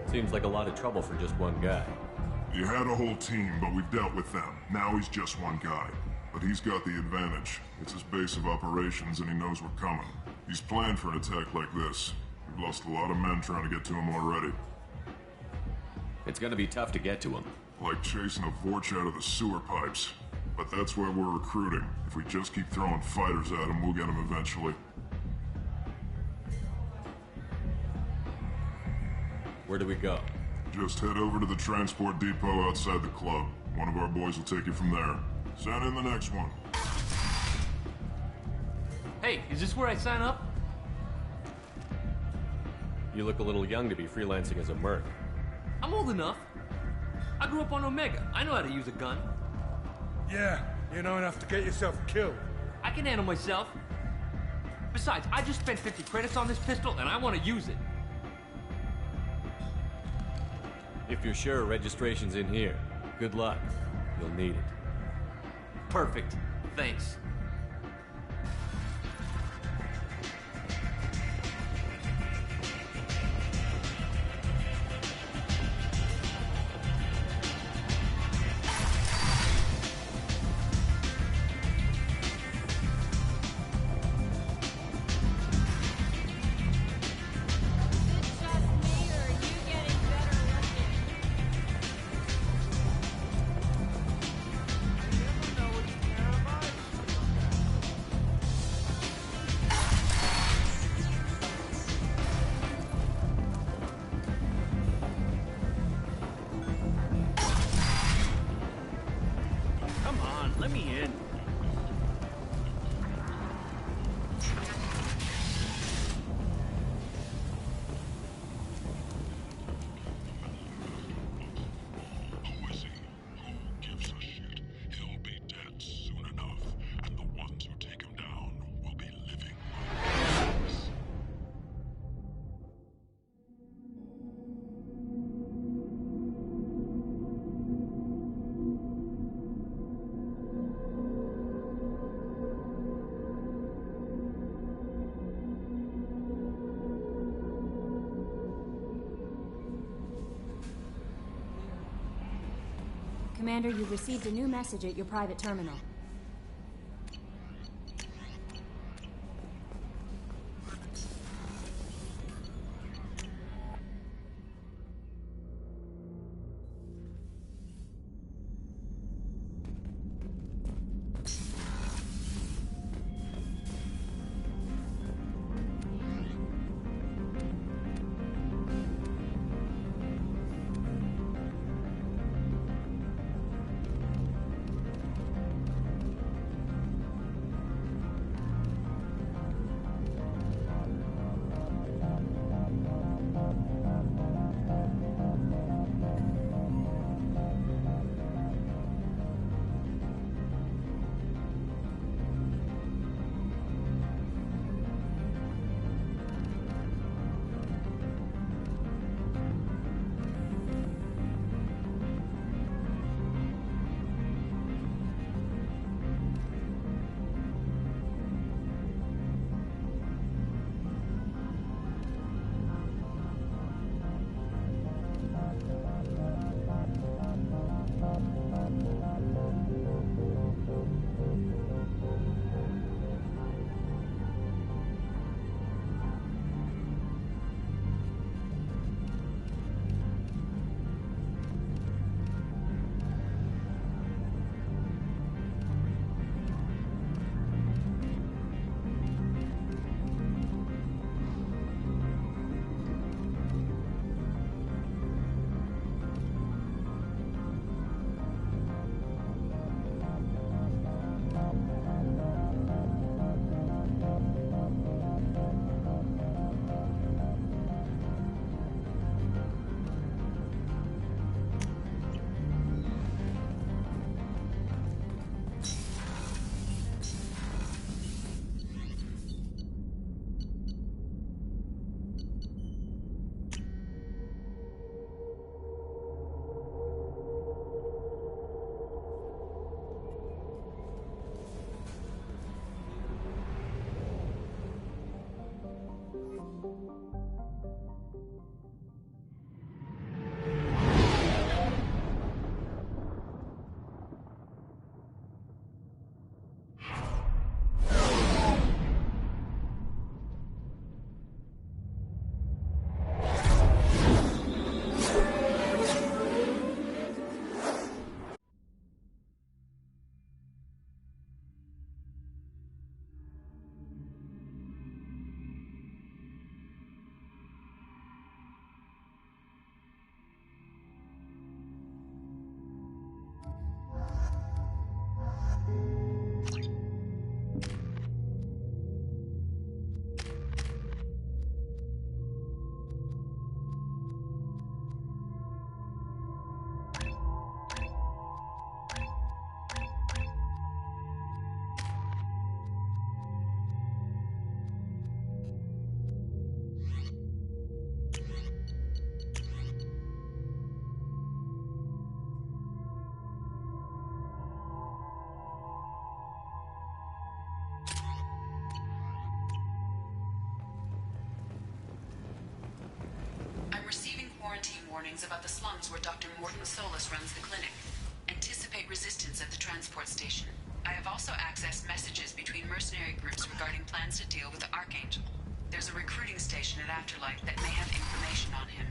Seems like a lot of trouble for just one guy. You had a whole team, but we've dealt with them. Now he's just one guy. But he's got the advantage. It's his base of operations and he knows we're coming. He's planned for an attack like this. We've lost a lot of men trying to get to him already. It's gonna be tough to get to him. Like chasing a Vorch out of the sewer pipes. But that's why we're recruiting. If we just keep throwing fighters at him, we'll get him eventually. Where do we go? Just head over to the transport depot outside the club. One of our boys will take you from there. Send in the next one. Hey, is this where I sign up? You look a little young to be freelancing as a Merc. I'm old enough. I grew up on Omega. I know how to use a gun. Yeah, you know enough to get yourself killed. I can handle myself. Besides, I just spent 50 credits on this pistol, and I want to use it. If you're sure registration's in here, good luck. You'll need it. Perfect. Thanks. Let me in. Commander, you've received a new message at your private terminal. Warnings about the slums where Dr. Morton Solus runs the clinic. Anticipate resistance at the transport station. I have also accessed messages between mercenary groups regarding plans to deal with the Archangel. There's a recruiting station at Afterlight that may have information on him.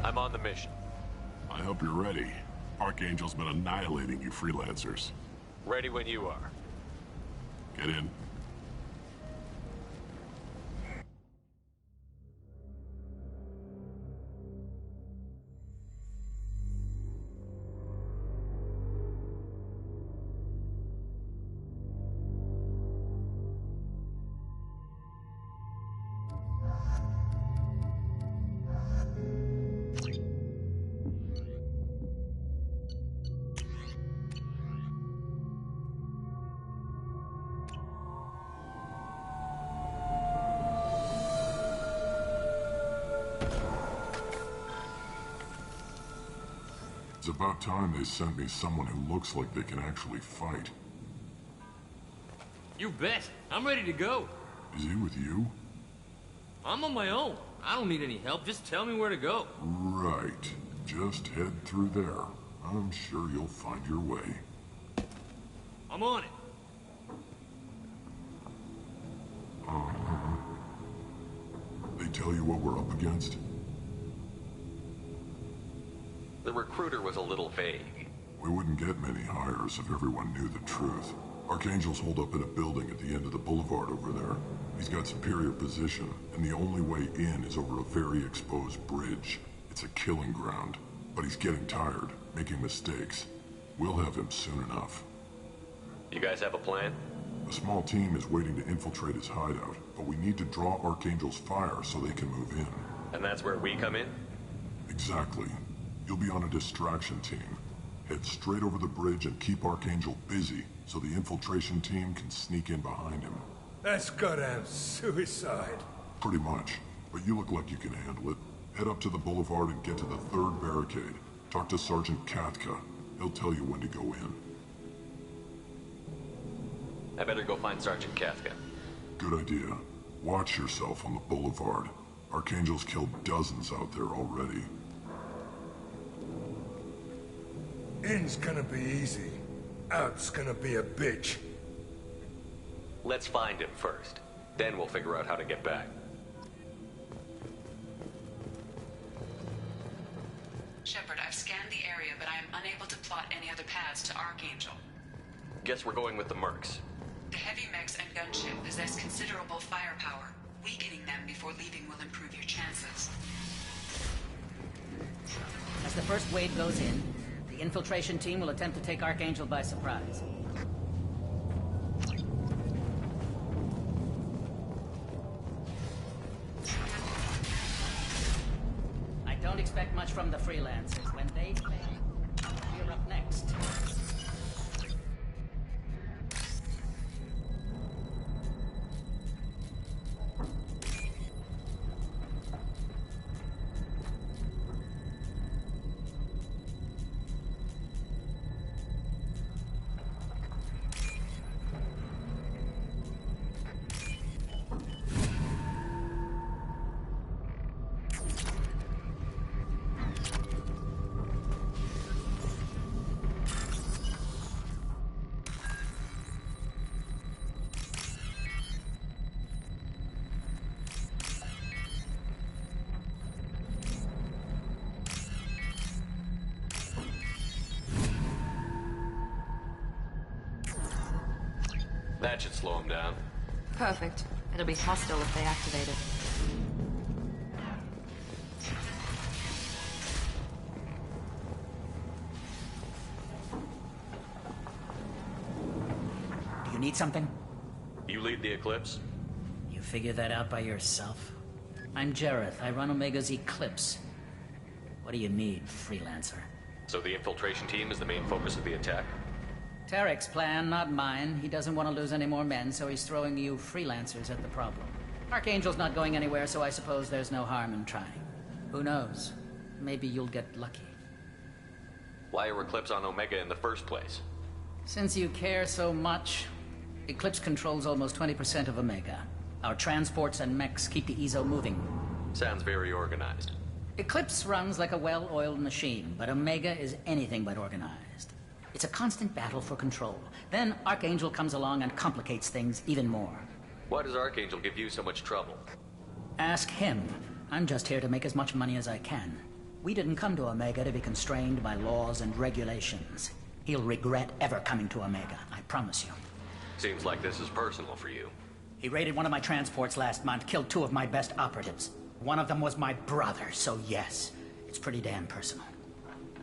I'm on the mission. I hope you're ready. Archangel's been annihilating you freelancers. Ready when you are. Get in. It's about time they sent me someone who looks like they can actually fight. You bet. I'm ready to go. Is he with you? I'm on my own. I don't need any help. Just tell me where to go. Right. Just head through there. I'm sure you'll find your way. I'm on it. They tell you what we're up against? The recruiter was a little vague. We wouldn't get many hires if everyone knew the truth. Archangel's holed up in a building at the end of the boulevard over there. He's got superior position, and the only way in is over a very exposed bridge. It's a killing ground, but he's getting tired, making mistakes. We'll have him soon enough. You guys have a plan? A small team is waiting to infiltrate his hideout, but we need to draw Archangel's fire so they can move in. And that's where we come in? Exactly. You'll be on a distraction team. Head straight over the bridge and keep Archangel busy so the infiltration team can sneak in behind him. That's goddamn suicide. Pretty much. But you look like you can handle it. Head up to the boulevard and get to the third barricade. Talk to Sergeant Katka. He'll tell you when to go in. I better go find Sergeant Katka. Good idea. Watch yourself on the boulevard. Archangel's killed dozens out there already. In's gonna be easy. Out's gonna be a bitch. Let's find him first. Then we'll figure out how to get back. Shepard, I've scanned the area, but I am unable to plot any other paths to Archangel. Guess we're going with the Mercs. The heavy mechs and gunship possess considerable firepower. Weakening them before leaving will improve your chances. As the first wave goes in, the infiltration team will attempt to take Archangel by surprise. I don't expect much from the freelancers. When they fail, you're up next. That should slow him down. Perfect. It'll be hostile if they activate it. Do you need something? You lead the Eclipse? You figure that out by yourself? I'm Jareth. I run Omega's Eclipse. What do you need, freelancer? So the infiltration team is the main focus of the attack? Tarek's plan, not mine. He doesn't want to lose any more men, so he's throwing you freelancers at the problem. Archangel's not going anywhere, so I suppose there's no harm in trying. Who knows? Maybe you'll get lucky. Why are Eclipse on Omega in the first place? Since you care so much, Eclipse controls almost 20% of Omega. Our transports and mechs keep the EZO moving. Sounds very organized. Eclipse runs like a well-oiled machine, but Omega is anything but organized. It's a constant battle for control. Then Archangel comes along and complicates things even more. Why does Archangel give you so much trouble? Ask him. I'm just here to make as much money as I can. We didn't come to Omega to be constrained by laws and regulations. He'll regret ever coming to Omega, I promise you. Seems like this is personal for you. He raided one of my transports last month, killed 2 of my best operatives. One of them was my brother, so yes, it's pretty damn personal.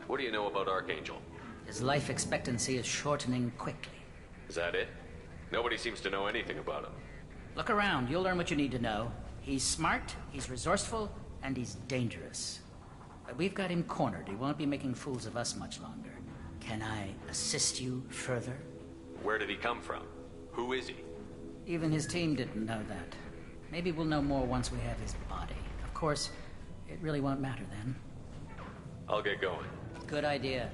What do you know about Archangel? His life expectancy is shortening quickly. Is that it? Nobody seems to know anything about him. Look around, you'll learn what you need to know. He's smart, he's resourceful, and he's dangerous. But we've got him cornered. He won't be making fools of us much longer. Can I assist you further? Where did he come from? Who is he? Even his team didn't know that. Maybe we'll know more once we have his body. Of course, it really won't matter then. I'll get going. Good idea.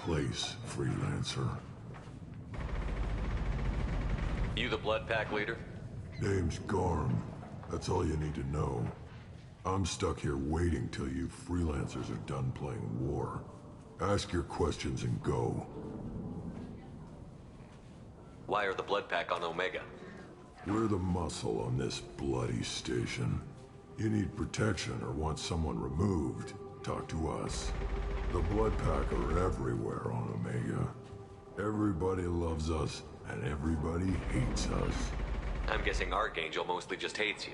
place, freelancer. You the Blood Pack leader? Name's Garm. That's all you need to know. I'm stuck here waiting till you freelancers are done playing war. Ask your questions and go. Why are the Blood Pack on Omega? We're the muscle on this bloody station. You need protection or want someone removed, talk to us. The Blood Pack are everywhere on Omega. Everybody loves us, and everybody hates us. I'm guessing Archangel mostly just hates you.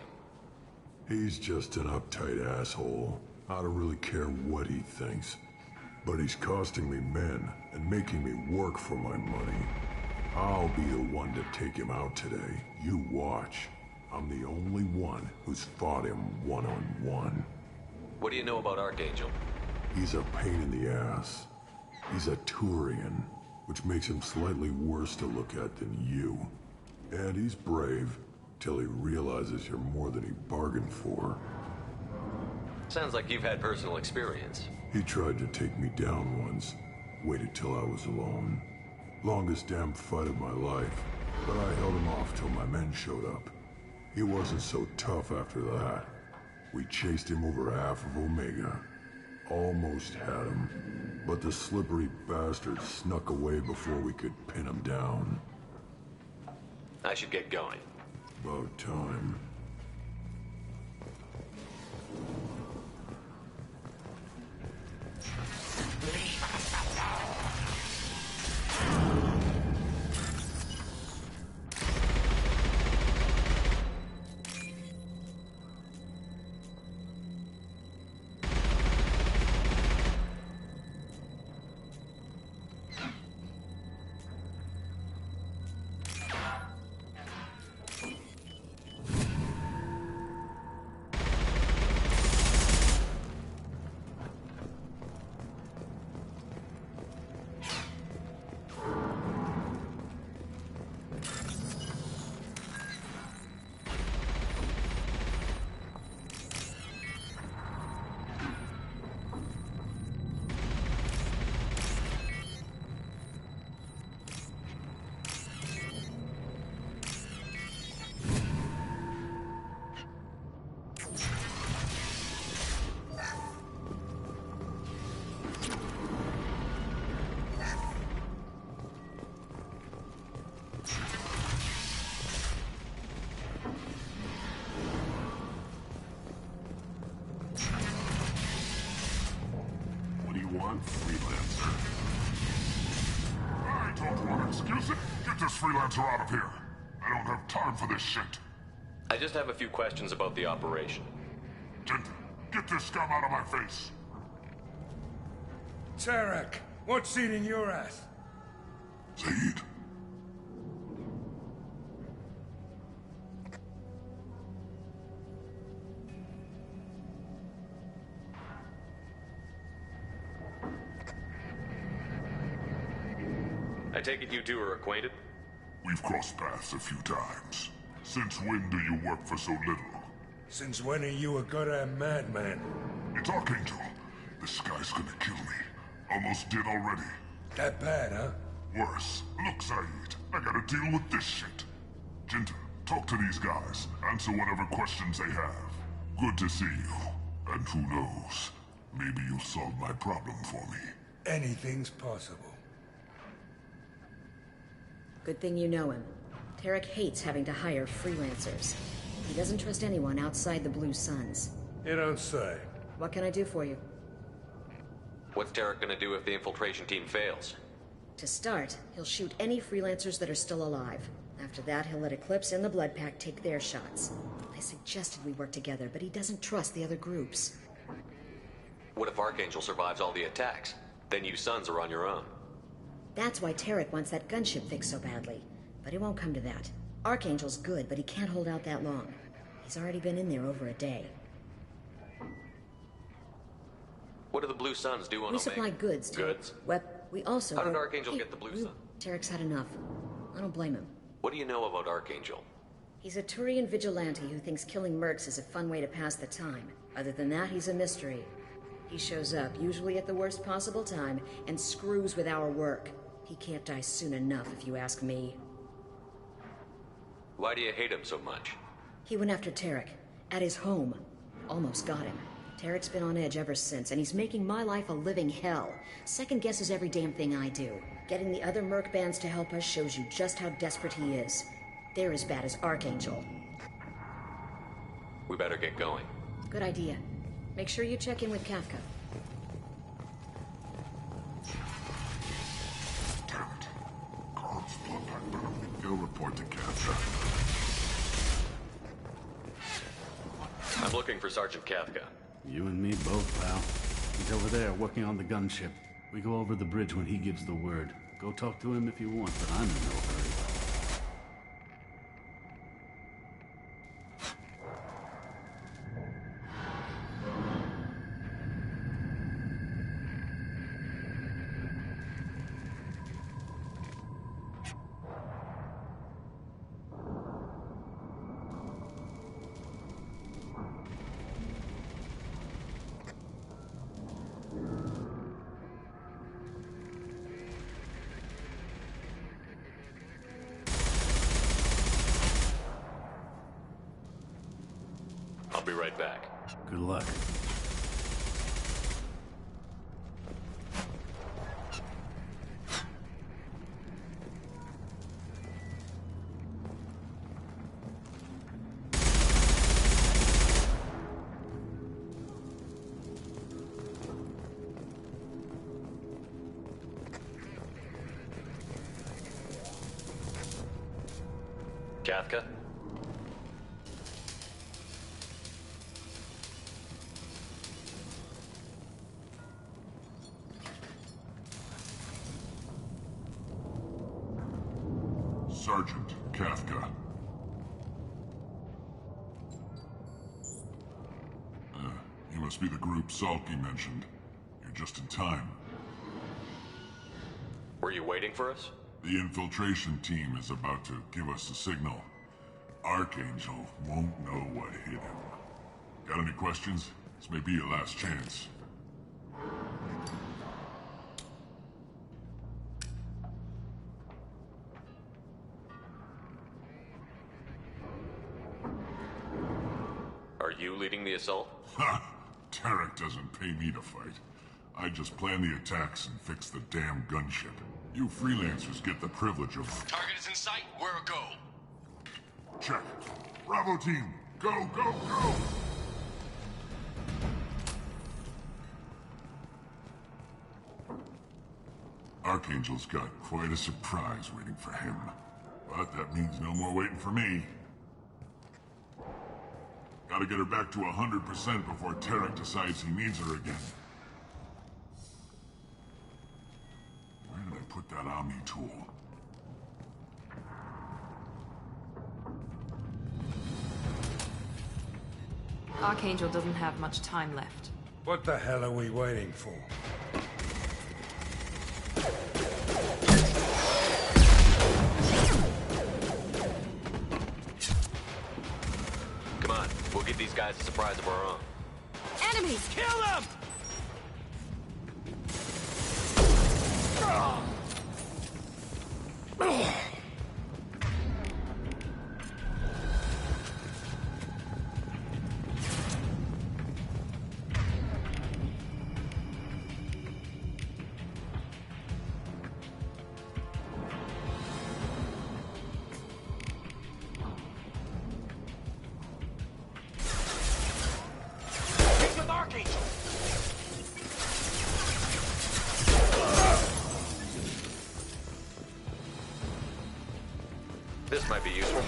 He's just an uptight asshole. I don't really care what he thinks. But he's costing me men, and making me work for my money. I'll be the one to take him out today. You watch. I'm the only one who's fought him one-on-one. What do you know about Archangel? He's a pain in the ass. He's a Turian, which makes him slightly worse to look at than you. And he's brave, till he realizes you're more than he bargained for. Sounds like you've had personal experience. He tried to take me down once. Waited till I was alone. Longest damn fight of my life, but I held him off till my men showed up. He wasn't so tough after that. We chased him over half of Omega. Almost had him, but the slippery bastard snuck away before we could pin him down. I should get going. About time. Freelancer. I don't want excuses. Get this freelancer out of here. I don't have time for this shit. I just have a few questions about the operation. Jinta, get this scum out of my face. Tarek, what's eating your ass? Zaid. I take it you two are acquainted? We've crossed paths a few times. Since when do you work for so little? Since when are you a goddamn madman? It's Archangel. This guy's gonna kill me. Almost did already. That bad, huh? Worse. Look, Zaid, I gotta deal with this shit. Jinta, talk to these guys. Answer whatever questions they have. Good to see you. And who knows, maybe you'll solve my problem for me. Anything's possible. Good thing you know him. Tarek hates having to hire freelancers. He doesn't trust anyone outside the Blue Suns. You don't say. What can I do for you? What's Tarek gonna do if the infiltration team fails? To start, he'll shoot any freelancers that are still alive. After that, he'll let Eclipse and the Blood Pack take their shots. I suggested we work together, but he doesn't trust the other groups. What if Archangel survives all the attacks? Then you Sons are on your own. That's why Tarek wants that gunship fixed so badly. But it won't come to that. Archangel's good, but he can't hold out that long. He's already been in there over a day. What do the Blue Suns do on Omega? We supply goods to... Goods? We also... How did Archangel get the Blue Sun? Tarek's had enough. I don't blame him. What do you know about Archangel? He's a Turian vigilante who thinks killing mercs is a fun way to pass the time. Other than that, he's a mystery. He shows up, usually at the worst possible time, and screws with our work. He can't die soon enough, if you ask me. Why do you hate him so much? He went after Tarek, at his home. Almost got him. Tarek's been on edge ever since, and he's making my life a living hell. Second guesses every damn thing I do. Getting the other merc bands to help us shows you just how desperate he is. They're as bad as Archangel. We better get going. Good idea. Make sure you check in with Kafka. Go report to Kafka. I'm looking for Sergeant Kafka. You and me both, pal. He's over there working on the gunship. We go over the bridge when he gives the word. Go talk to him if you want, but I'm in no hurry. I'll be right back. Good luck. Kafka? Sergeant Kafka. You must be the group Salky mentioned. You're just in time. Were you waiting for us? The infiltration team is about to give us a signal. Archangel won't know what hit him. Got any questions? This may be your last chance. Are you leading the assault? Ha! Tarek doesn't pay me to fight. I just plan the attacks and fix the damn gunship. You freelancers get the privilege of... Target is in sight. Where a go? Check. Bravo team, go, go, go! Archangel's got quite a surprise waiting for him. But that means no more waiting for me. Gotta get her back to 100% before Tarek decides he needs her again. Where did I put that Omni tool? Archangel doesn't have much time left. What the hell are we waiting for? Come on, we'll give these guys a surprise of our own. Enemies! Kill them! This might be useful.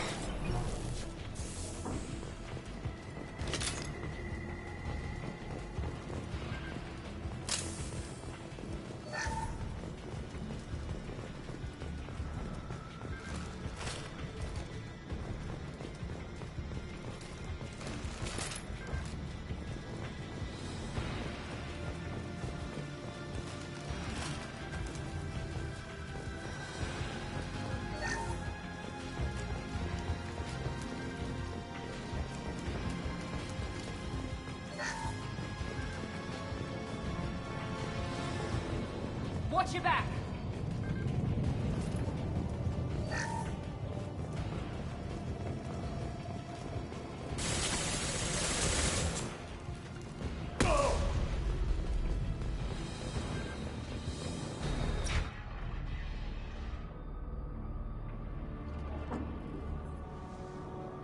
Watch your back!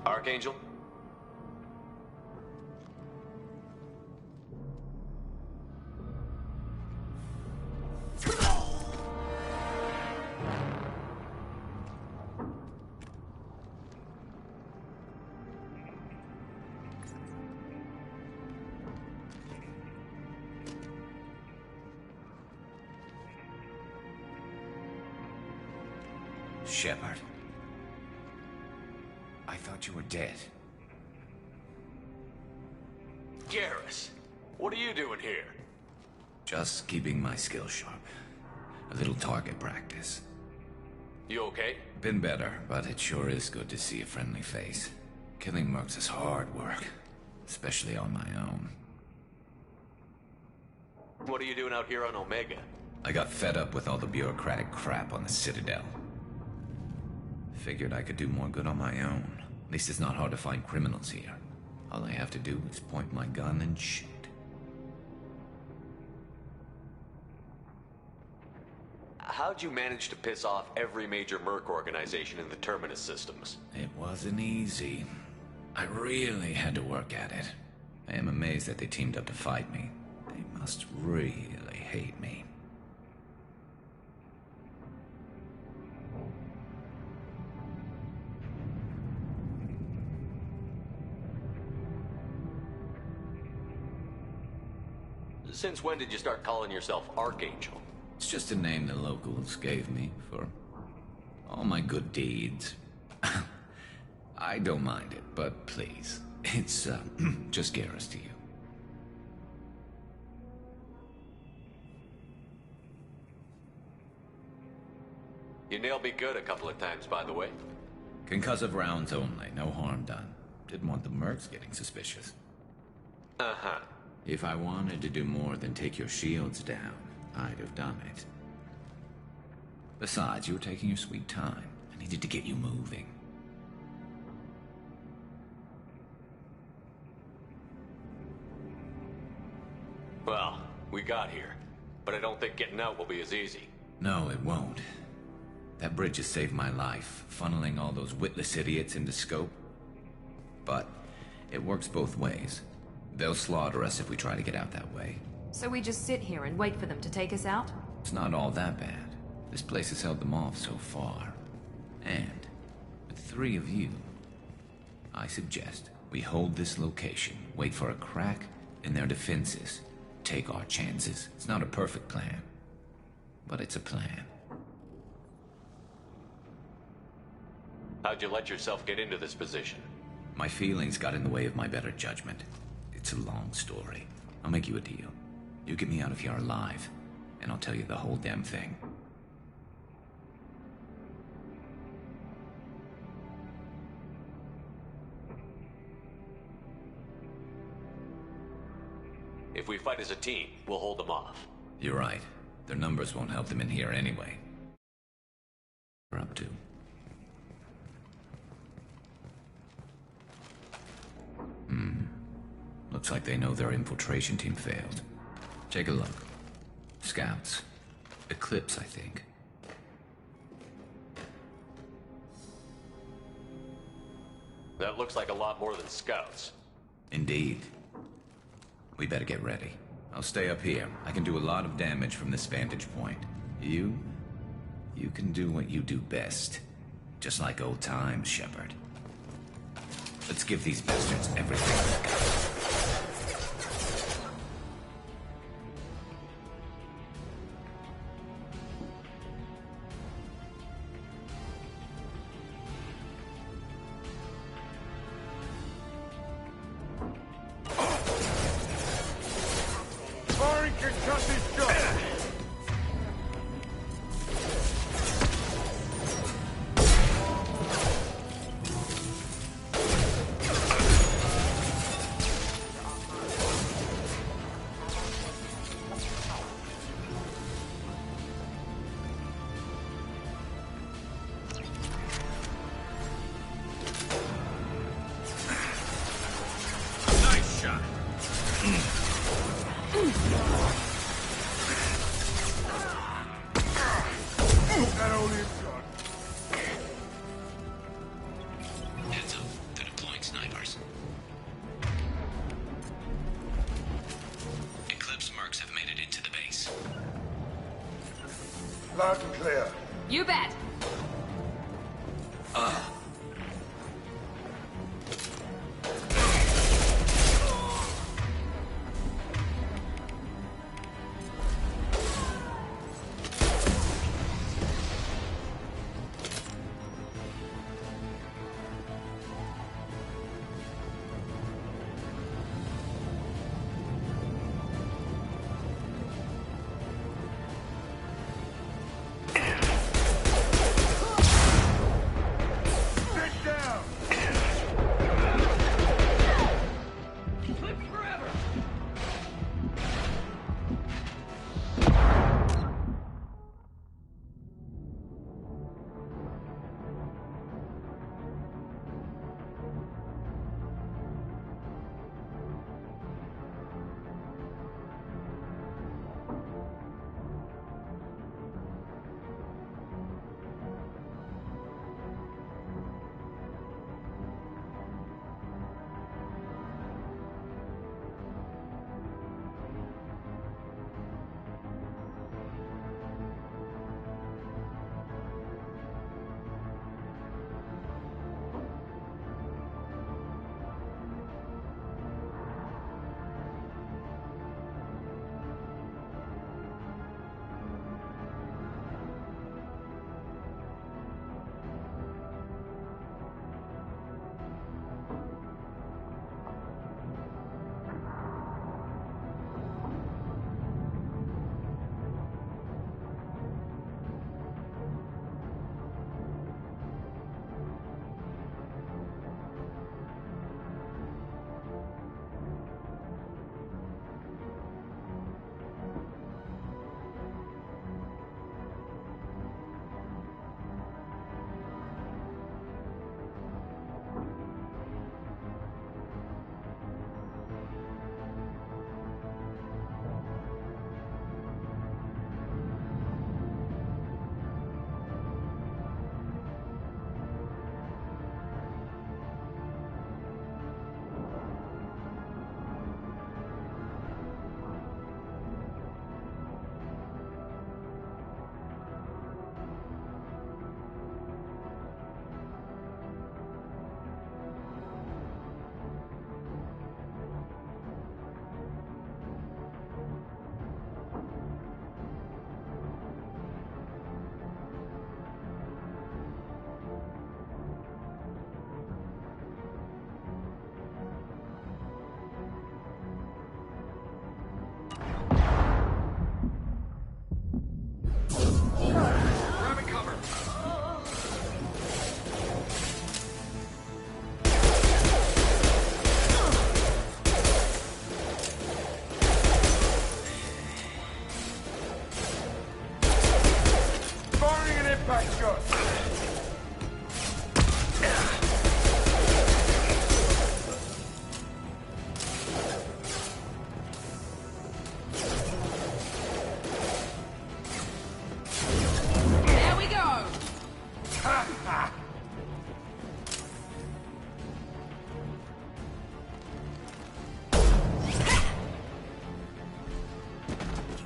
Archangel? Shepard. I thought you were dead. Garrus, what are you doing here? Just keeping my skills sharp. A little target practice. You okay? Been better, but it sure is good to see a friendly face. Killing mercs is hard work, especially on my own. What are you doing out here on Omega? I got fed up with all the bureaucratic crap on the Citadel. Figured I could do more good on my own. At least it's not hard to find criminals here. All I have to do is point my gun and shoot. How'd you manage to piss off every major merc organization in the Terminus systems? It wasn't easy. I really had to work at it. I am amazed that they teamed up to fight me. They must really hate me. Since when did you start calling yourself Archangel? It's just a name the locals gave me for all my good deeds. I don't mind it, but please, it's just Garrus to you. You nailed me good a couple of times, by the way. Concussive rounds only, no harm done. Didn't want the mercs getting suspicious. Uh-huh. If I wanted to do more than take your shields down, I'd have done it. Besides, you were taking your sweet time. I needed to get you moving. Well, we got here, but I don't think getting out will be as easy. No, it won't. That bridge has saved my life, funneling all those witless idiots into scope. But it works both ways. They'll slaughter us if we try to get out that way. So we just sit here and wait for them to take us out? It's not all that bad. This place has held them off so far. And with 3 of you, I suggest we hold this location, wait for a crack in their defenses, take our chances. It's not a perfect plan, but it's a plan. How'd you let yourself get into this position? My feelings got in the way of my better judgment. It's a long story. I'll make you a deal. You get me out of here alive, and I'll tell you the whole damn thing. If we fight as a team, we'll hold them off. You're right. Their numbers won't help them in here anyway. What we're up to. Looks like they know their infiltration team failed. Take a look. Scouts. Eclipse, I think. That looks like a lot more than scouts. Indeed. We better get ready. I'll stay up here. I can do a lot of damage from this vantage point. You can do what you do best. Just like old times, Shepard. Let's give these bastards everything they got. that all you've got? Heads up. They're deploying snipers. Eclipse mercs have made it into the base. Loud and clear. You bet.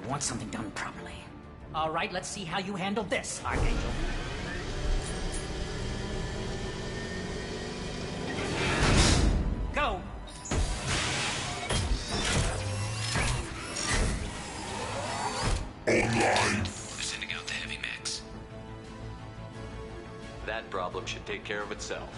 Want something done properly. All right, let's see how you handle this, Archangel. Go! Online. Sending out the heavy mechs. That problem should take care of itself.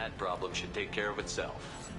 That problem should take care of itself.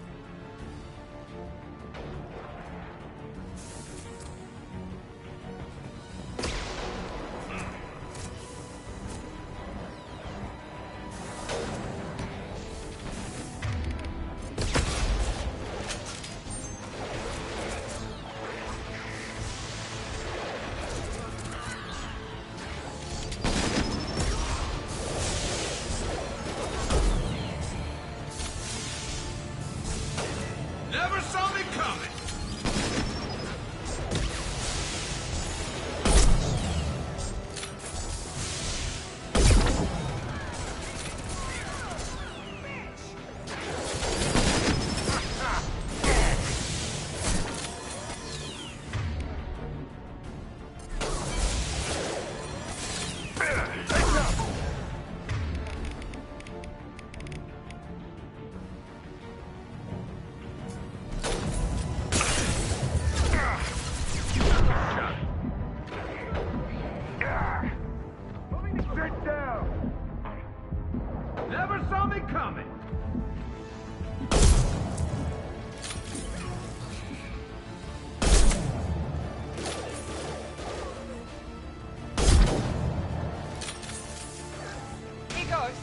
Never saw me coming! Sit down! Never saw me coming! Here goes.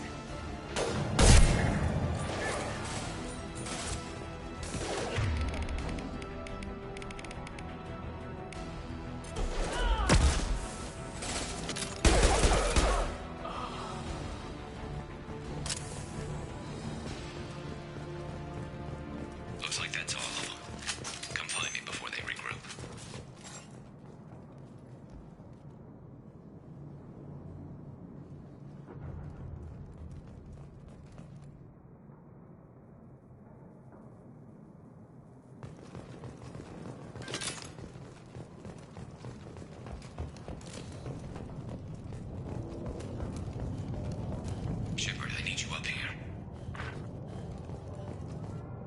Looks like that's all of them. Come find me before they regroup. Shepard, I need you up here.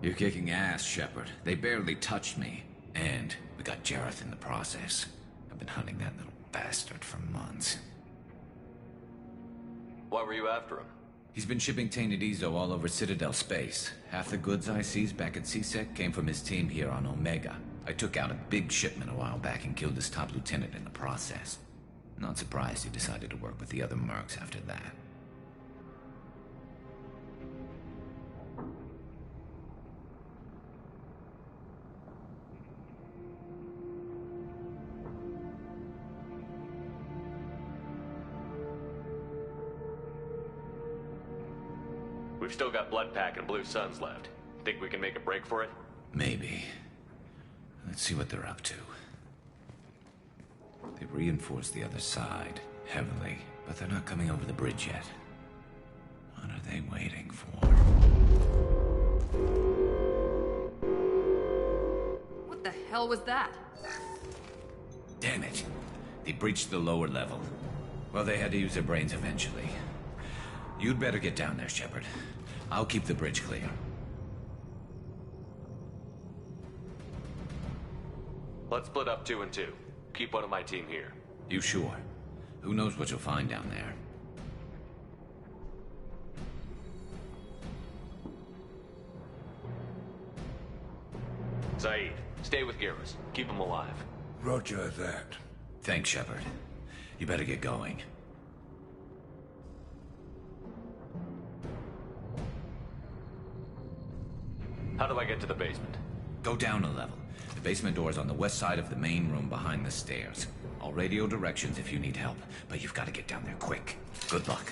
You're kicking ass, Shepard. They barely touched me. And we got Jareth in the process. I've been hunting that little bastard for months. Why were you after him? He's been shipping tainted Ezo all over Citadel space. Half the goods I seized back at CSEC came from his team here on Omega. I took out a big shipment a while back and killed his top lieutenant in the process. Not surprised he decided to work with the other mercs after that. We've still got Bloodpack and Blue Suns left. Think we can make a break for it? Maybe. Let's see what they're up to. They've reinforced the other side, heavily, but they're not coming over the bridge yet. What are they waiting for? What the hell was that? Damn it. They breached the lower level. Well, they had to use their brains eventually. You'd better get down there, Shepard. I'll keep the bridge clear. Let's split up 2 and 2. Keep one of my team here. You sure? Who knows what you'll find down there? Saeed, stay with Garrus. Keep him alive. Roger that. Thanks, Shepard. You better get going. How do I get to the basement? Go down a level. The basement door is on the west side of the main room behind the stairs. I'll radio directions if you need help, but you've got to get down there quick. Good luck.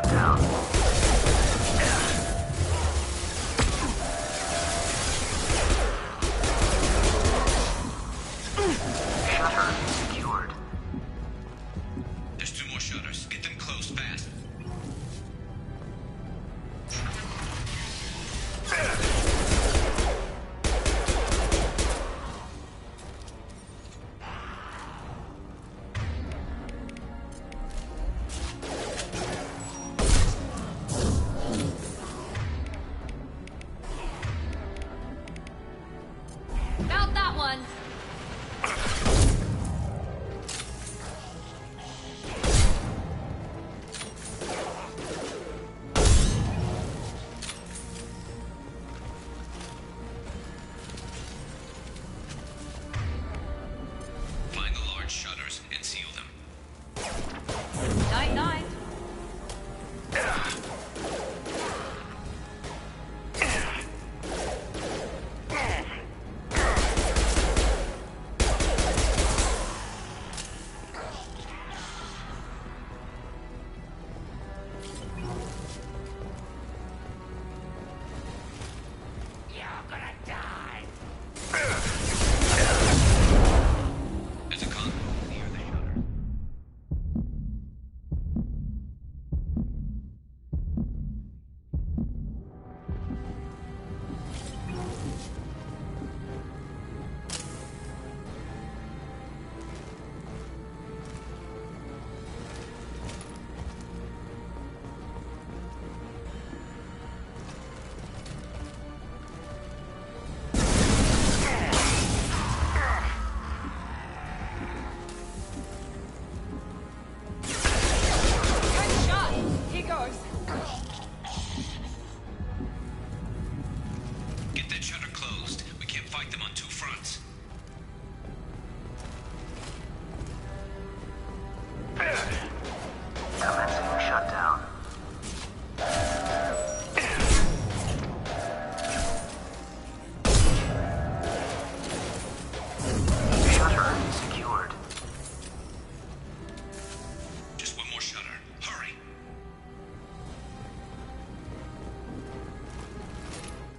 shut down. Shutter secured. There's 2 more shutters. Get them closed fast. Found that one! Find the large shutters and seal them. Night-night. There's a convoy near the shutter. Good shot! Here goes. Get that shutter closed. We can't fight them on 2 fronts. Commencing shutdown. Shutter secured. Just 1 more shutter. Hurry.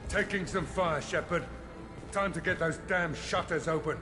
Taking some fire, Shepard. Time to get those damn shutters open.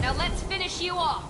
Now let's finish you off.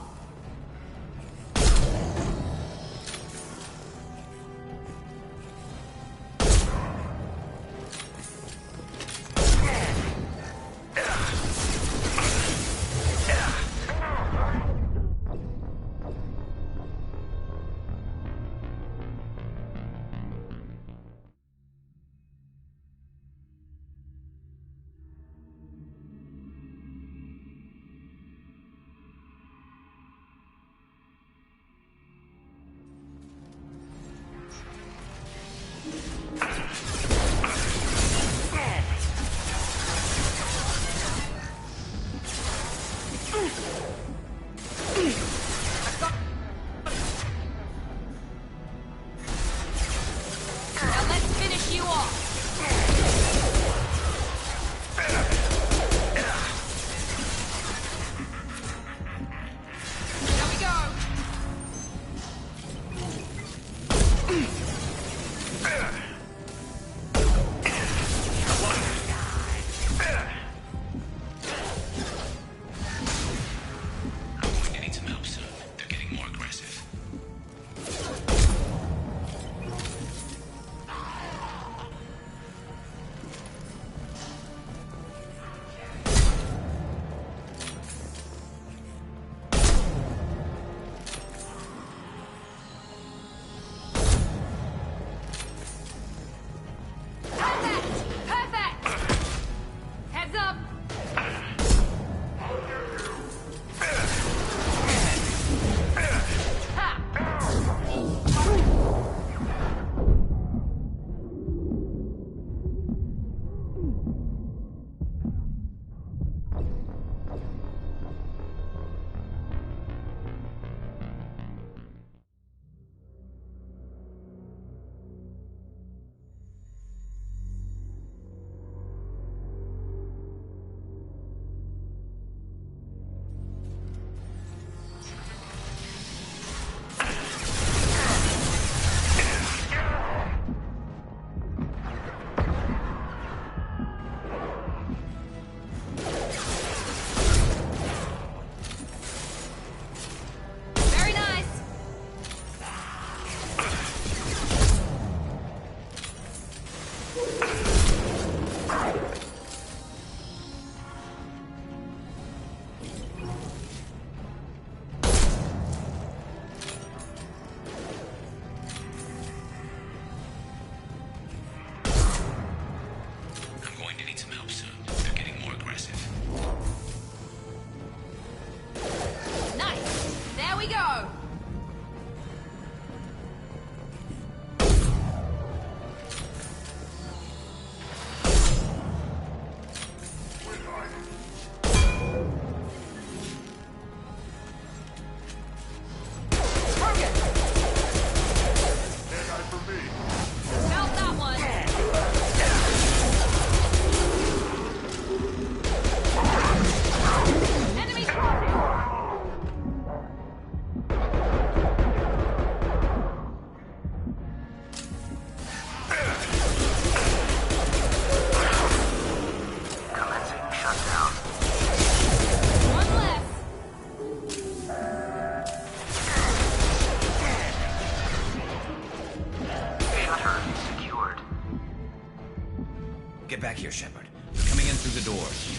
back here, Shepard. They're coming in through the doors.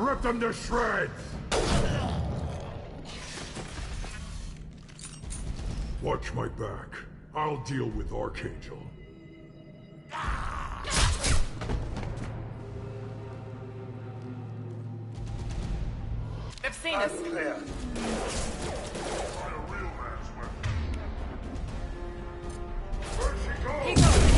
Rip them to shreds! Watch my back. I'll deal with Archangel. They've seen us. He goes.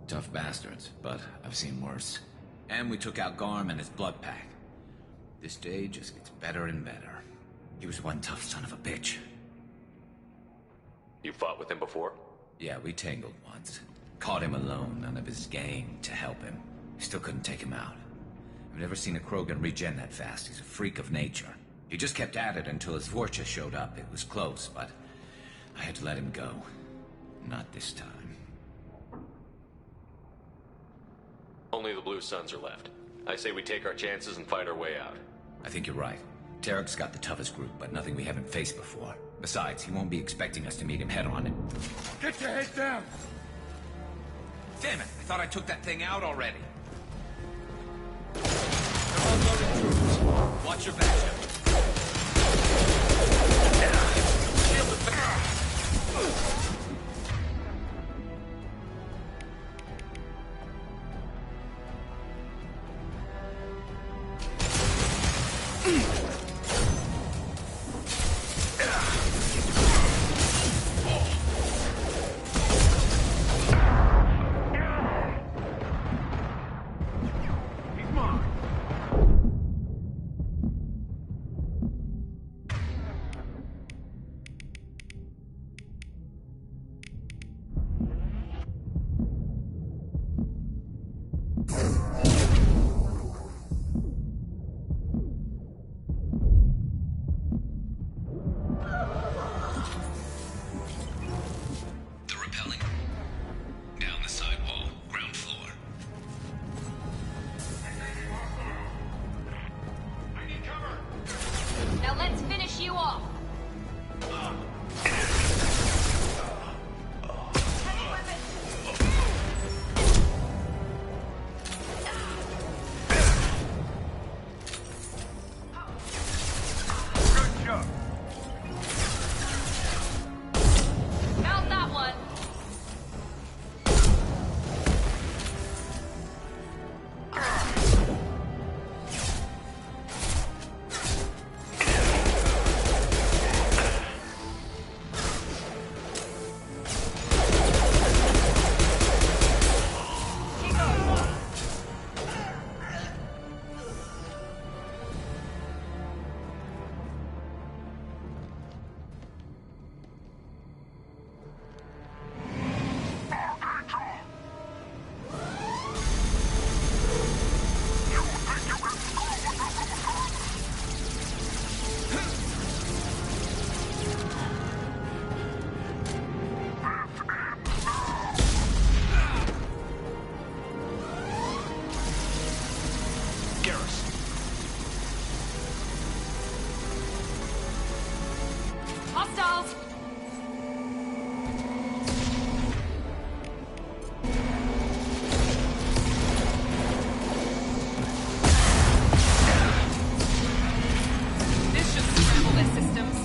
Tough bastards, but I've seen worse. And we took out Garm and his blood pack. This day just gets better and better. He was one tough son of a bitch. You fought with him before? Yeah, we tangled once. Caught him alone, none of his gang to help him. Still couldn't take him out. I've never seen a Krogan regen that fast. He's a freak of nature. He just kept at it until his Vorcha showed up. It was close, but I had to let him go. Not this time. Only the Blue Suns are left. I say we take our chances and fight our way out. I think you're right. Tarek's got the toughest group, but nothing we haven't faced before. Besides, he won't be expecting us to meet him head-on and... Get your head down! Damn it! I thought I took that thing out already. Watch your back, Shepard. Shield the back! The rappelling. Down the sidewall, ground floor. I need cover! Now let's finish you off. Good job. Found that one. Hostiles! This should scramble their systems.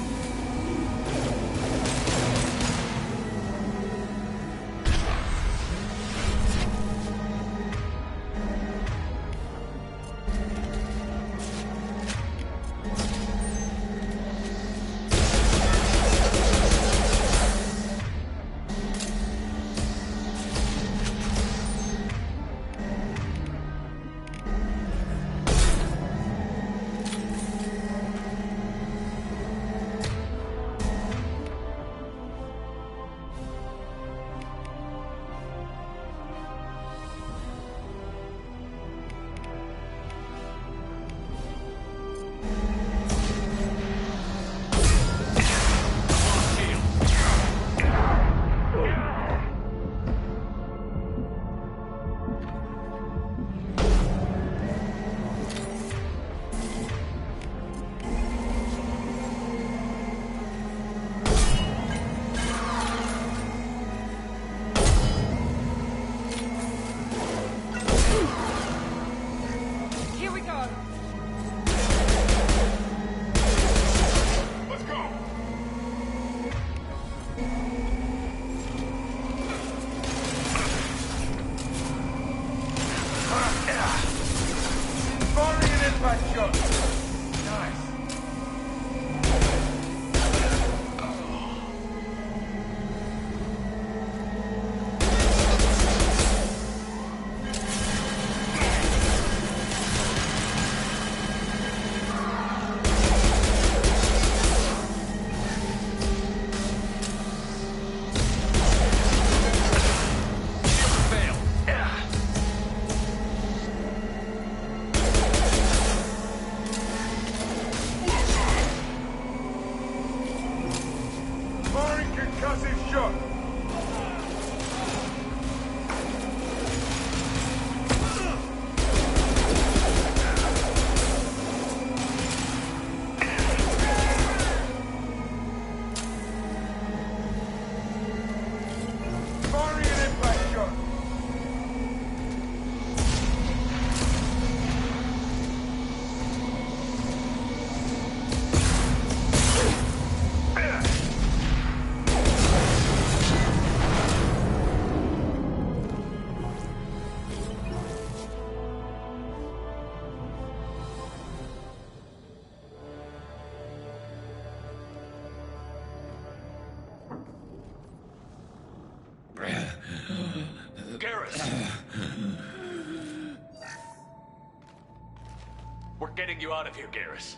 getting you out of here, Garrus.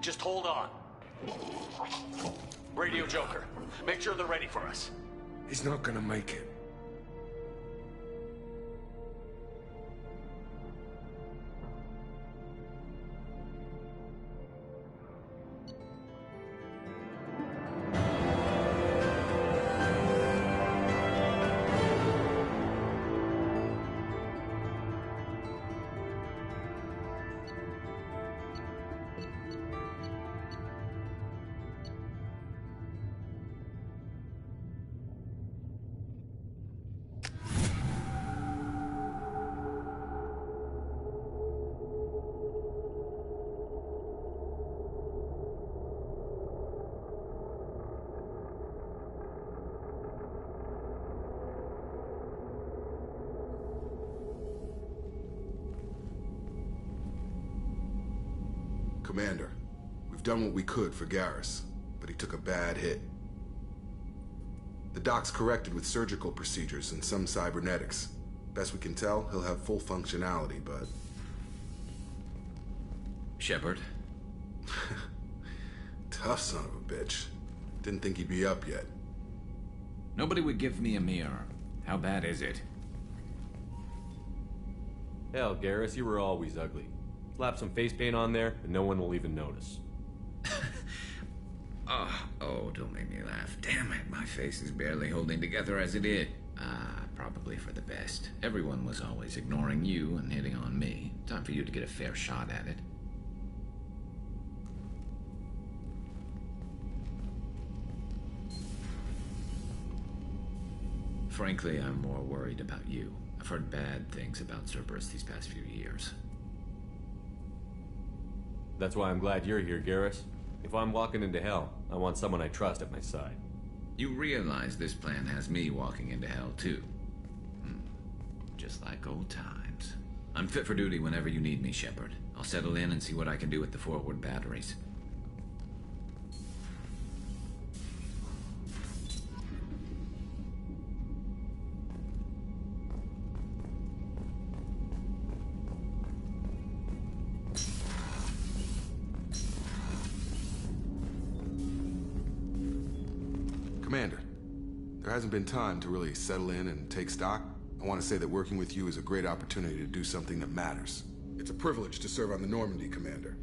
Just hold on. Radio Joker, make sure they're ready for us. He's not gonna make it. Commander, we've done what we could for Garrus, but he took a bad hit. The doc's corrected with surgical procedures and some cybernetics. Best we can tell, he'll have full functionality, but... Shepard? Tough son of a bitch. Didn't think he'd be up yet. Nobody would give me a mirror. How bad is it? Hell, Garrus, you were always ugly. Slap some face paint on there, and no one will even notice. Oh, don't make me laugh. Damn it, my face is barely holding together as it is. Probably for the best. Everyone was always ignoring you and hitting on me. Time for you to get a fair shot at it. Frankly, I'm more worried about you. I've heard bad things about Cerberus these past few years. That's why I'm glad you're here, Garrus. If I'm walking into hell, I want someone I trust at my side. You realize this plan has me walking into hell, too. Just like old times. I'm fit for duty whenever you need me, Shepard. I'll settle in and see what I can do with the forward batteries. Commander, there hasn't been time to really settle in and take stock. I want to say that working with you is a great opportunity to do something that matters. It's a privilege to serve on the Normandy, Commander.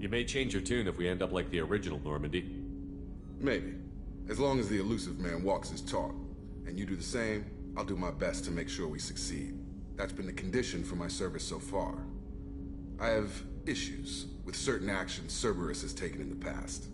You may change your tune if we end up like the original Normandy. Maybe. As long as the elusive man walks his talk, and you do the same, I'll do my best to make sure we succeed. That's been the condition for my service so far. I have issues with certain actions Cerberus has taken in the past.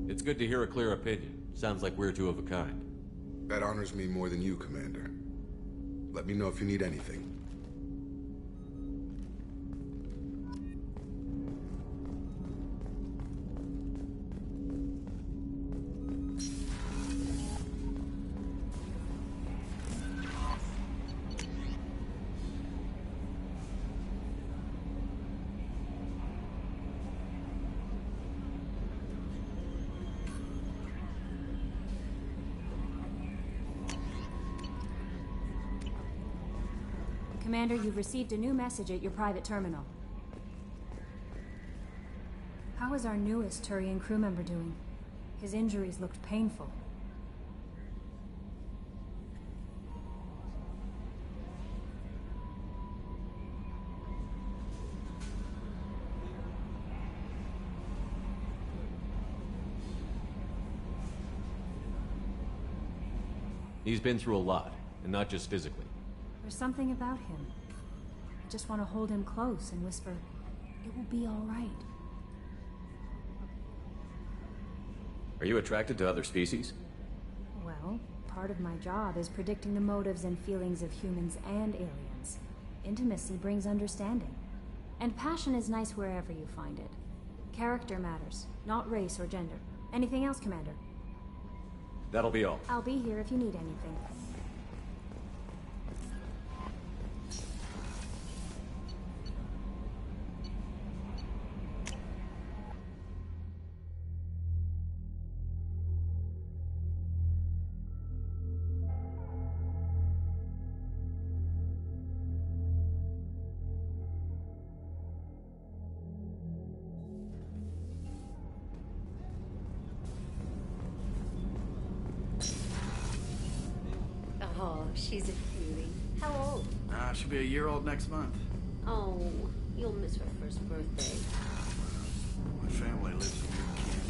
It's good to hear a clear opinion. Sounds like we're two of a kind. That honors me more than you, Commander. Let me know if you need anything. Commander, you've received a new message at your private terminal. How is our newest Turian crew member doing? His injuries looked painful. He's been through a lot, and not just physically. There's something about him. I just want to hold him close and whisper, "It will be all right." Are you attracted to other species? Well, part of my job is predicting the motives and feelings of humans and aliens. Intimacy brings understanding. And passion is nice wherever you find it. Character matters, not race or gender. Anything else, Commander? That'll be all. I'll be here if you need anything. She's a cutie. How old? She'll be a year old next month. Oh, you'll miss her first birthday. My family lives in New Canton.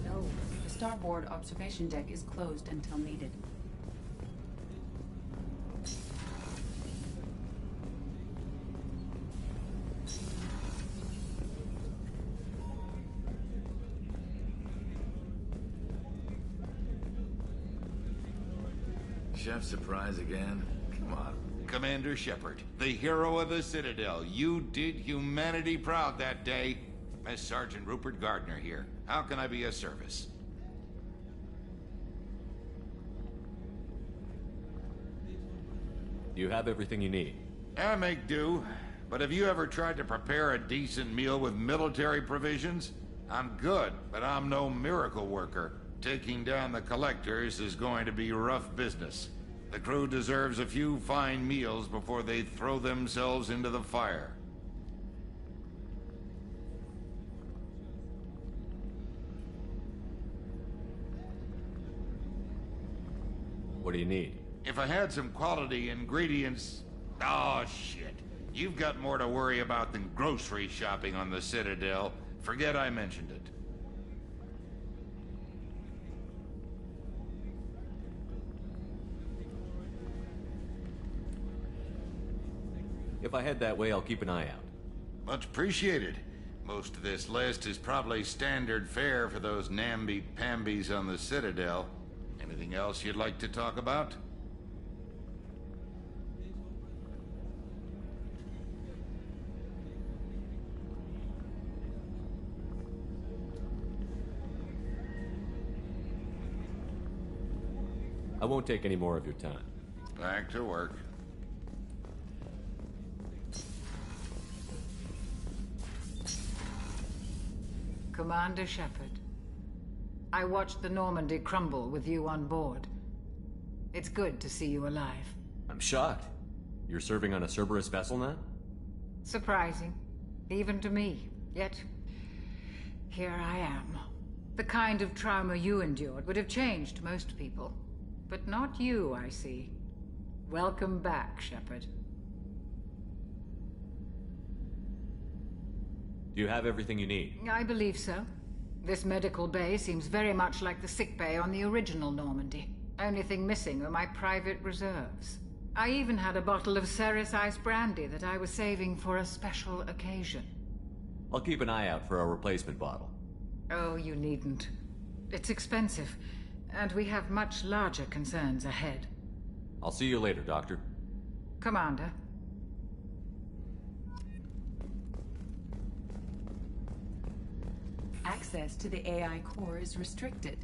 No, the starboard observation deck is closed until needed. Chef surprise again? Come on. Commander Shepard, the hero of the Citadel. You did humanity proud that day. As Sergeant Rupert Gardner here. How can I be of service? Do you have everything you need? I make do. But have you ever tried to prepare a decent meal with military provisions? I'm good, but I'm no miracle worker. Taking down the collectors is going to be rough business. The crew deserves a few fine meals before they throw themselves into the fire. What do you need? If I had some quality ingredients... Oh, shit. You've got more to worry about than grocery shopping on the Citadel. Forget I mentioned it. If I head that way, I'll keep an eye out. Much appreciated. Most of this list is probably standard fare for those namby-pambies on the Citadel. Anything else you'd like to talk about? I won't take any more of your time. Back to work. Commander Shepard, I watched the Normandy crumble with you on board. It's good to see you alive. I'm shocked. You're serving on a Cerberus vessel now? Surprising, even to me. Yet, here I am. The kind of trauma you endured would have changed most people. But not you, I see. Welcome back, Shepard. Do you have everything you need? I believe so. This medical bay seems very much like the sick bay on the original Normandy. Only thing missing are my private reserves. I even had a bottle of Ceres Ice brandy that I was saving for a special occasion. I'll keep an eye out for a replacement bottle. Oh, you needn't. It's expensive, and we have much larger concerns ahead. I'll see you later, Doctor. Commander. Access to the AI core is restricted.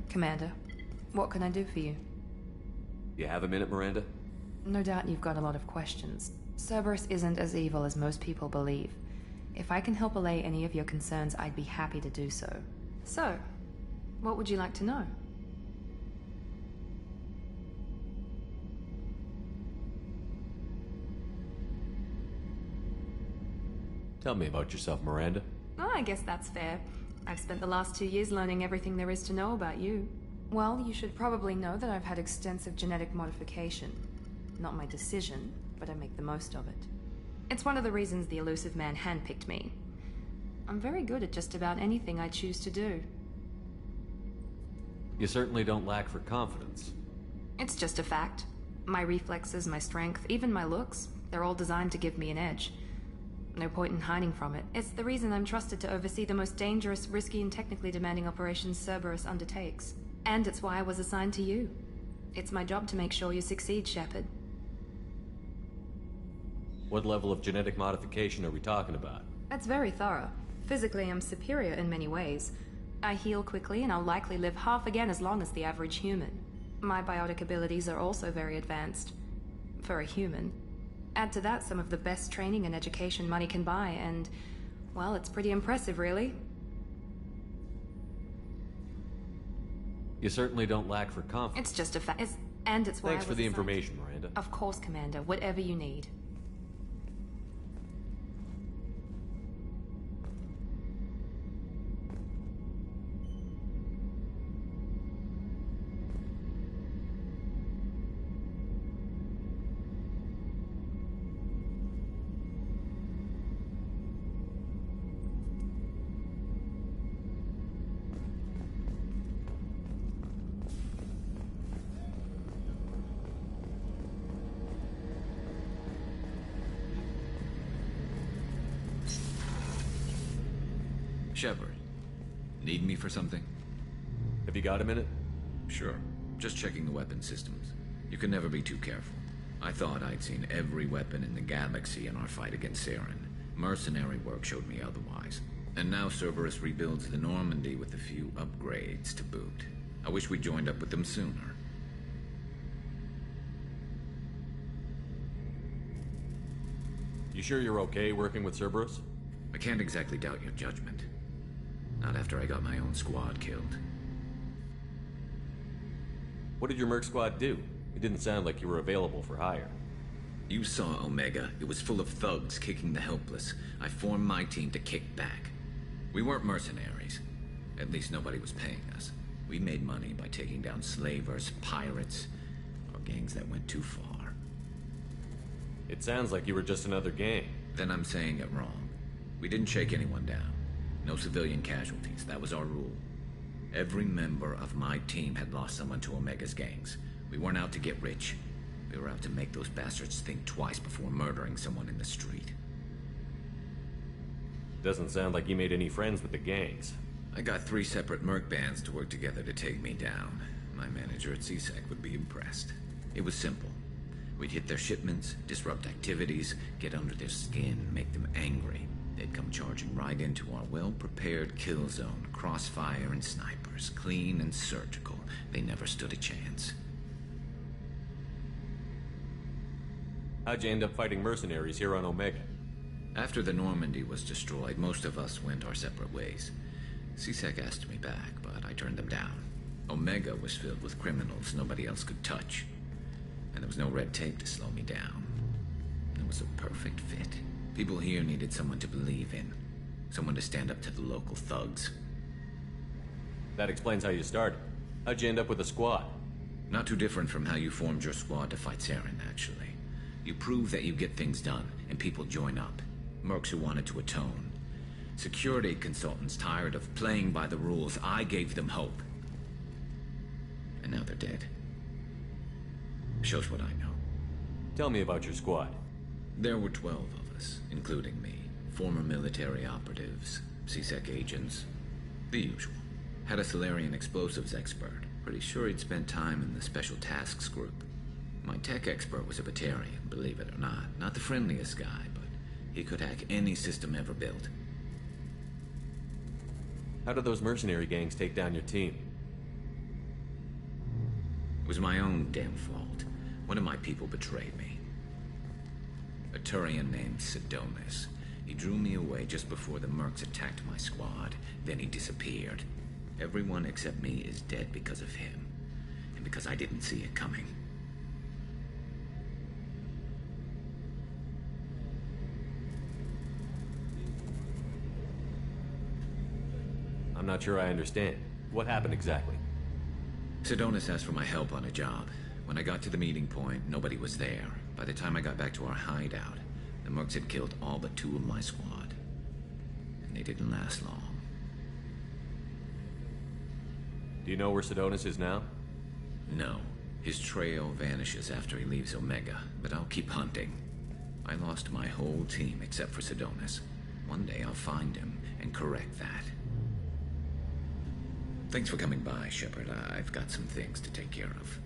Commander, what can I do for you? You have a minute, Miranda? No doubt you've got a lot of questions. Cerberus isn't as evil as most people believe. If I can help allay any of your concerns, I'd be happy to do so. So, what would you like to know? Tell me about yourself, Miranda. Oh, I guess that's fair. I've spent the last 2 years learning everything there is to know about you. Well, you should probably know that I've had extensive genetic modification. Not my decision, but I make the most of it. It's one of the reasons the elusive man handpicked me. I'm very good at just about anything I choose to do. You certainly don't lack for confidence. It's just a fact. My reflexes, my strength, even my looks, they're all designed to give me an edge. No point in hiding from it. It's the reason I'm trusted to oversee the most dangerous, risky, and technically demanding operations Cerberus undertakes. And it's why I was assigned to you. It's my job to make sure you succeed, Shepard. What level of genetic modification are we talking about? That's very thorough. Physically, I'm superior in many ways. I heal quickly, and I'll likely live half again as long as the average human. My biotic abilities are also very advanced. For a human. Add to that some of the best training and education money can buy, and, well, it's pretty impressive, really. You certainly don't lack for confidence. It's just a fact. And it's why Thanks for the assigned. information, Miranda. Of course, Commander. Whatever you need. Shepard, need me for something? Have you got a minute? Sure. Just checking the weapon systems. You can never be too careful. I thought I'd seen every weapon in the galaxy in our fight against Saren. Mercenary work showed me otherwise. And now Cerberus rebuilds the Normandy with a few upgrades to boot. I wish we joined up with them sooner. You sure you're okay working with Cerberus? I can't exactly doubt your judgment. Not after I got my own squad killed. What did your merc squad do? It didn't sound like you were available for hire. You saw Omega. It was full of thugs kicking the helpless. I formed my team to kick back. We weren't mercenaries. At least nobody was paying us. We made money by taking down slavers, pirates, or gangs that went too far. It sounds like you were just another gang. Then I'm saying it wrong. We didn't shake anyone down. No civilian casualties. That was our rule. Every member of my team had lost someone to Omega's gangs. We weren't out to get rich. We were out to make those bastards think twice before murdering someone in the street. Doesn't sound like you made any friends with the gangs. I got 3 separate merc bands to work together to take me down. My manager at CSEC would be impressed. It was simple. We'd hit their shipments, disrupt activities, get under their skin, make them angry. They'd come charging right into our well-prepared kill zone, crossfire and snipers, clean and surgical. They never stood a chance. How'd you end up fighting mercenaries here on Omega? After the Normandy was destroyed, most of us went our separate ways. CSEC asked me back, but I turned them down. Omega was filled with criminals nobody else could touch. And there was no red tape to slow me down. It was a perfect fit. People here needed someone to believe in. Someone to stand up to the local thugs. That explains how you started. How'd you end up with a squad? Not too different from how you formed your squad to fight Saren, actually. You prove that you get things done, and people join up. Mercs who wanted to atone. Security consultants tired of playing by the rules. I gave them hope. And now they're dead. Shows what I know. Tell me about your squad. There were 12 of us, including me. Former military operatives, CSEC agents, the usual. Had a Salarian explosives expert. Pretty sure he'd spent time in the Special Tasks Group. My tech expert was a Batarian, believe it or not. Not the friendliest guy, but he could hack any system ever built. How did those mercenary gangs take down your team? It was my own damn fault. One of my people betrayed me. A Turian named Sidonis. He drew me away just before the mercs attacked my squad. Then he disappeared. Everyone except me is dead because of him. And because I didn't see it coming. I'm not sure I understand. What happened exactly? Sidonis asked for my help on a job. When I got to the meeting point, nobody was there. By the time I got back to our hideout, the mercs had killed all but 2 of my squad. And they didn't last long. Do you know where Sidonis is now? No. His trail vanishes after he leaves Omega, but I'll keep hunting. I lost my whole team except for Sidonis. One day I'll find him and correct that. Thanks for coming by, Shepard. I've got some things to take care of.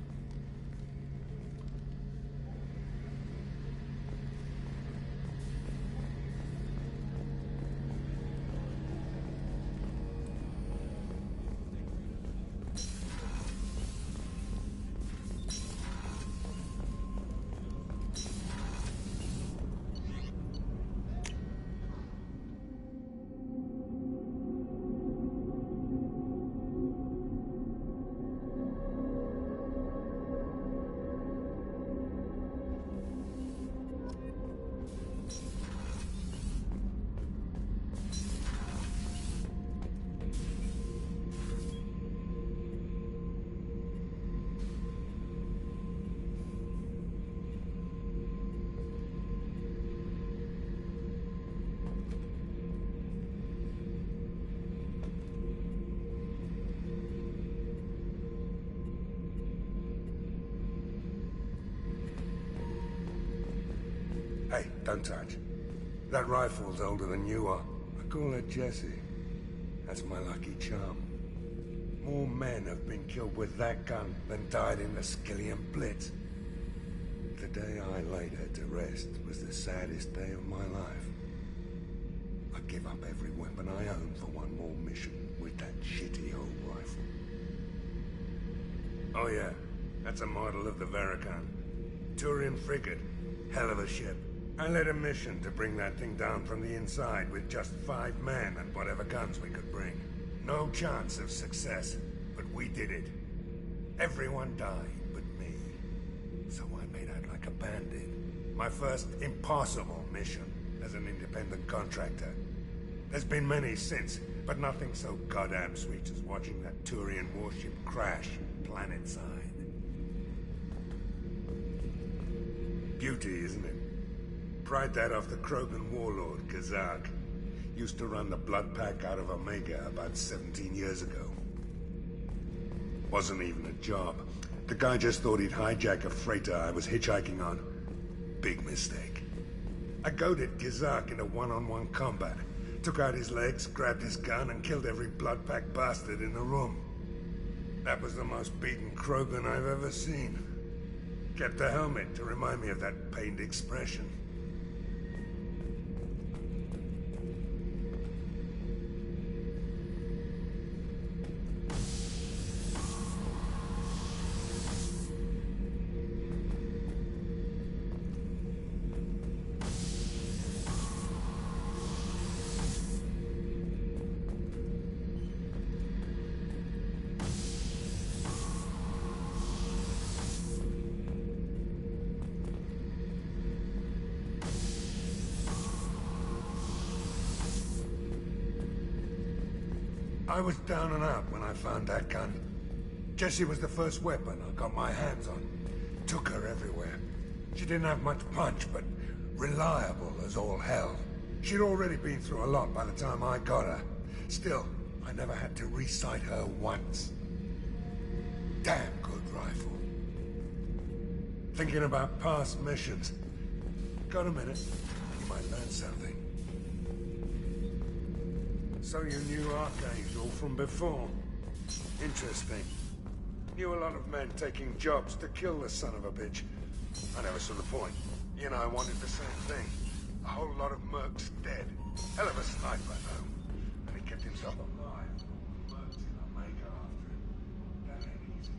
Hey, don't touch. That rifle's older than you are. I call her Jessie. That's my lucky charm. More men have been killed with that gun than died in the Skillian Blitz. The day I laid her to rest was the saddest day of my life. I give up every weapon I own for one more mission with that shitty old rifle. Oh yeah, that's a model of the Veracon. Turian frigate. Hell of a ship. I led a mission to bring that thing down from the inside with just 5 men and whatever guns we could bring. No chance of success, but we did it. Everyone died but me. So I made out like a bandit. My first impossible mission as an independent contractor. There's been many since, but nothing so goddamn sweet as watching that Turian warship crash planetside. Beauty, isn't it? Pried that off the Krogan warlord, Kazak. Used to run the Blood Pack out of Omega about 17 years ago. Wasn't even a job. The guy just thought he'd hijack a freighter I was hitchhiking on. Big mistake. I goaded Kazak into one-on-one combat. Took out his legs, grabbed his gun, and killed every Blood Pack bastard in the room. That was the most beaten Krogan I've ever seen. Kept a helmet to remind me of that pained expression. I was down and out when I found that gun. Jessie was the first weapon I got my hands on. Took her everywhere. She didn't have much punch, but reliable as all hell. She'd already been through a lot by the time I got her. Still, I never had to re-sight her once. Damn good rifle. Thinking about past missions. Got a minute? You might learn something. So you knew Archangel from before. Interesting. Knew a lot of men taking jobs to kill the son of a bitch. I never saw the point. You and I wanted the same thing. A whole lot of mercs dead. Hell of a sniper, though. And he kept himself alive. Mercs in Omega after him. That ain't easy.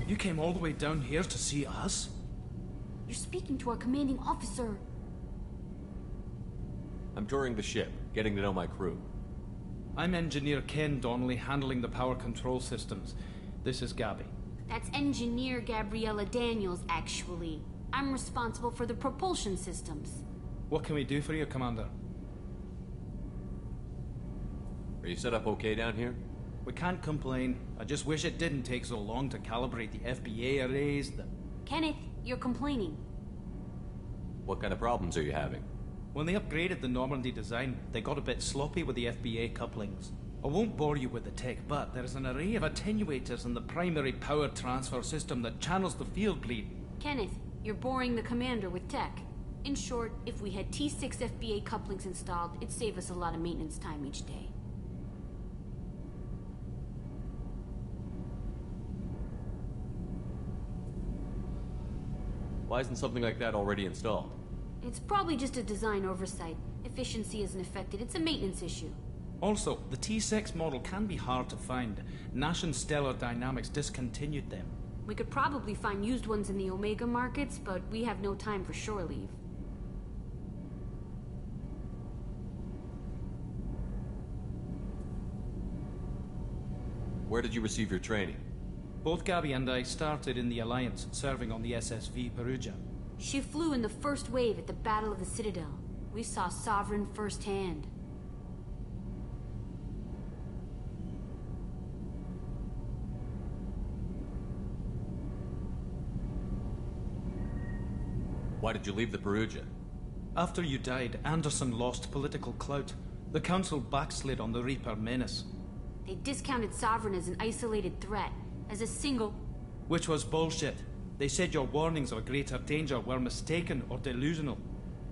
You came all the way down here to see us? You're speaking to our commanding officer. I'm touring the ship, getting to know my crew. I'm Engineer Ken Donnelly, handling the power control systems. This is Gabby. That's Engineer Gabriella Daniels, actually. I'm responsible for the propulsion systems. What can we do for you, Commander? Are you set up okay down here? We can't complain. I just wish it didn't take so long to calibrate the FBA arrays. Kenneth, you're complaining. What kind of problems are you having? When they upgraded the Normandy design, they got a bit sloppy with the FBA couplings. I won't bore you with the tech, but there is an array of attenuators in the primary power transfer system that channels the field bleed. Kenneth, you're boring the commander with tech. In short, if we had T6 FBA couplings installed, it'd save us a lot of maintenance time each day. Why isn't something like that already installed? It's probably just a design oversight. Efficiency isn't affected, it's a maintenance issue. Also, the T6 model can be hard to find. Nash and Stellar Dynamics discontinued them. We could probably find used ones in the Omega markets, but we have no time for shore leave. Where did you receive your training? Both Gabby and I started in the Alliance, serving on the SSV Perugia. She flew in the first wave at the Battle of the Citadel. We saw Sovereign firsthand. Why did you leave the Perugia? After you died, Anderson lost political clout. The Council backslid on the Reaper menace. They discounted Sovereign as an isolated threat, as a single... Which was bullshit. They said your warnings of greater danger were mistaken or delusional.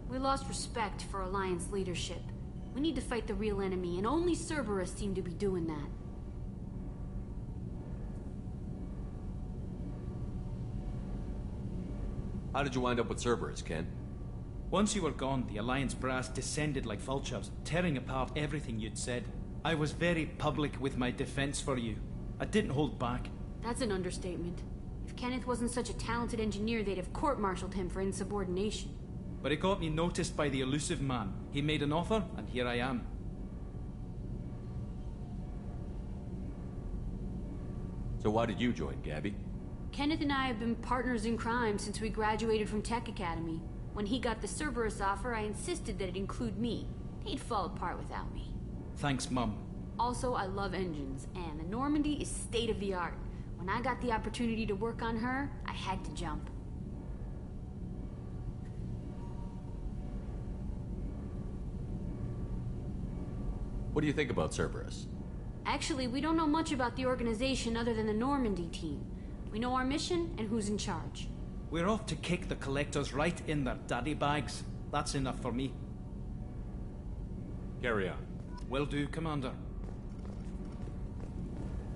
We lost respect for Alliance leadership. We need to fight the real enemy, and only Cerberus seem to be doing that. How did you wind up with Cerberus, Ken? Once you were gone, the Alliance brass descended like vultures, tearing apart everything you'd said. I was very public with my defense for you. I didn't hold back. That's an understatement. If Kenneth wasn't such a talented engineer, they'd have court-martialed him for insubordination. But it got me noticed by the elusive man. He made an offer, and here I am. So why did you join, Gabby? Kenneth and I have been partners in crime since we graduated from Tech Academy. When he got the Cerberus offer, I insisted that it include me. He'd fall apart without me. Thanks, Mum. Also, I love engines, and the Normandy is state-of-the-art. When I got the opportunity to work on her, I had to jump. What do you think about Cerberus? Actually, we don't know much about the organization other than the Normandy team. We know our mission and who's in charge. We're off to kick the Collectors right in their daddy bags. That's enough for me. Carry on. Will do, Commander.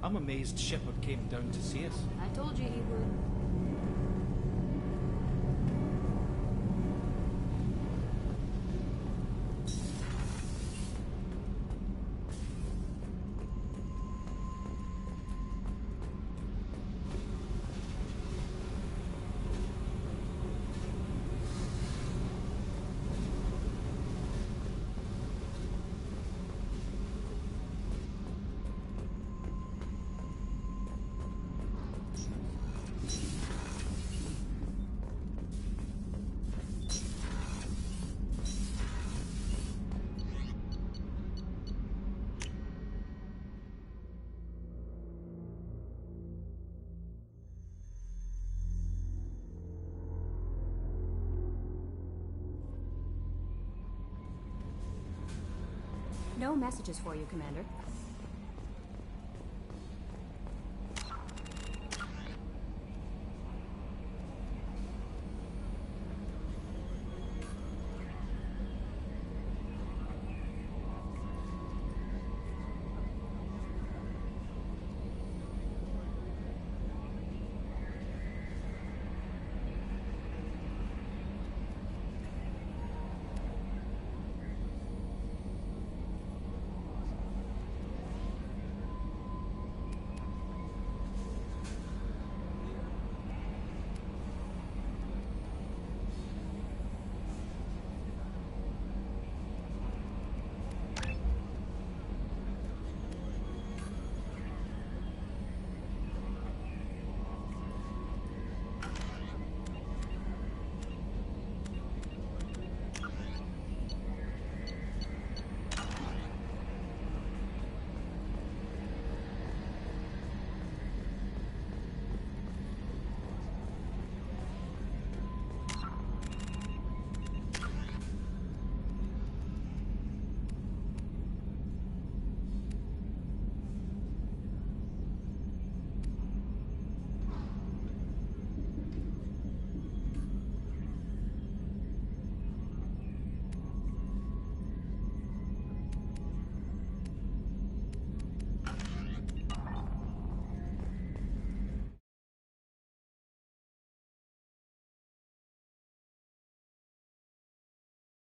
I'm amazed Shepard came down to see us. I told you he would. No messages for you, Commander.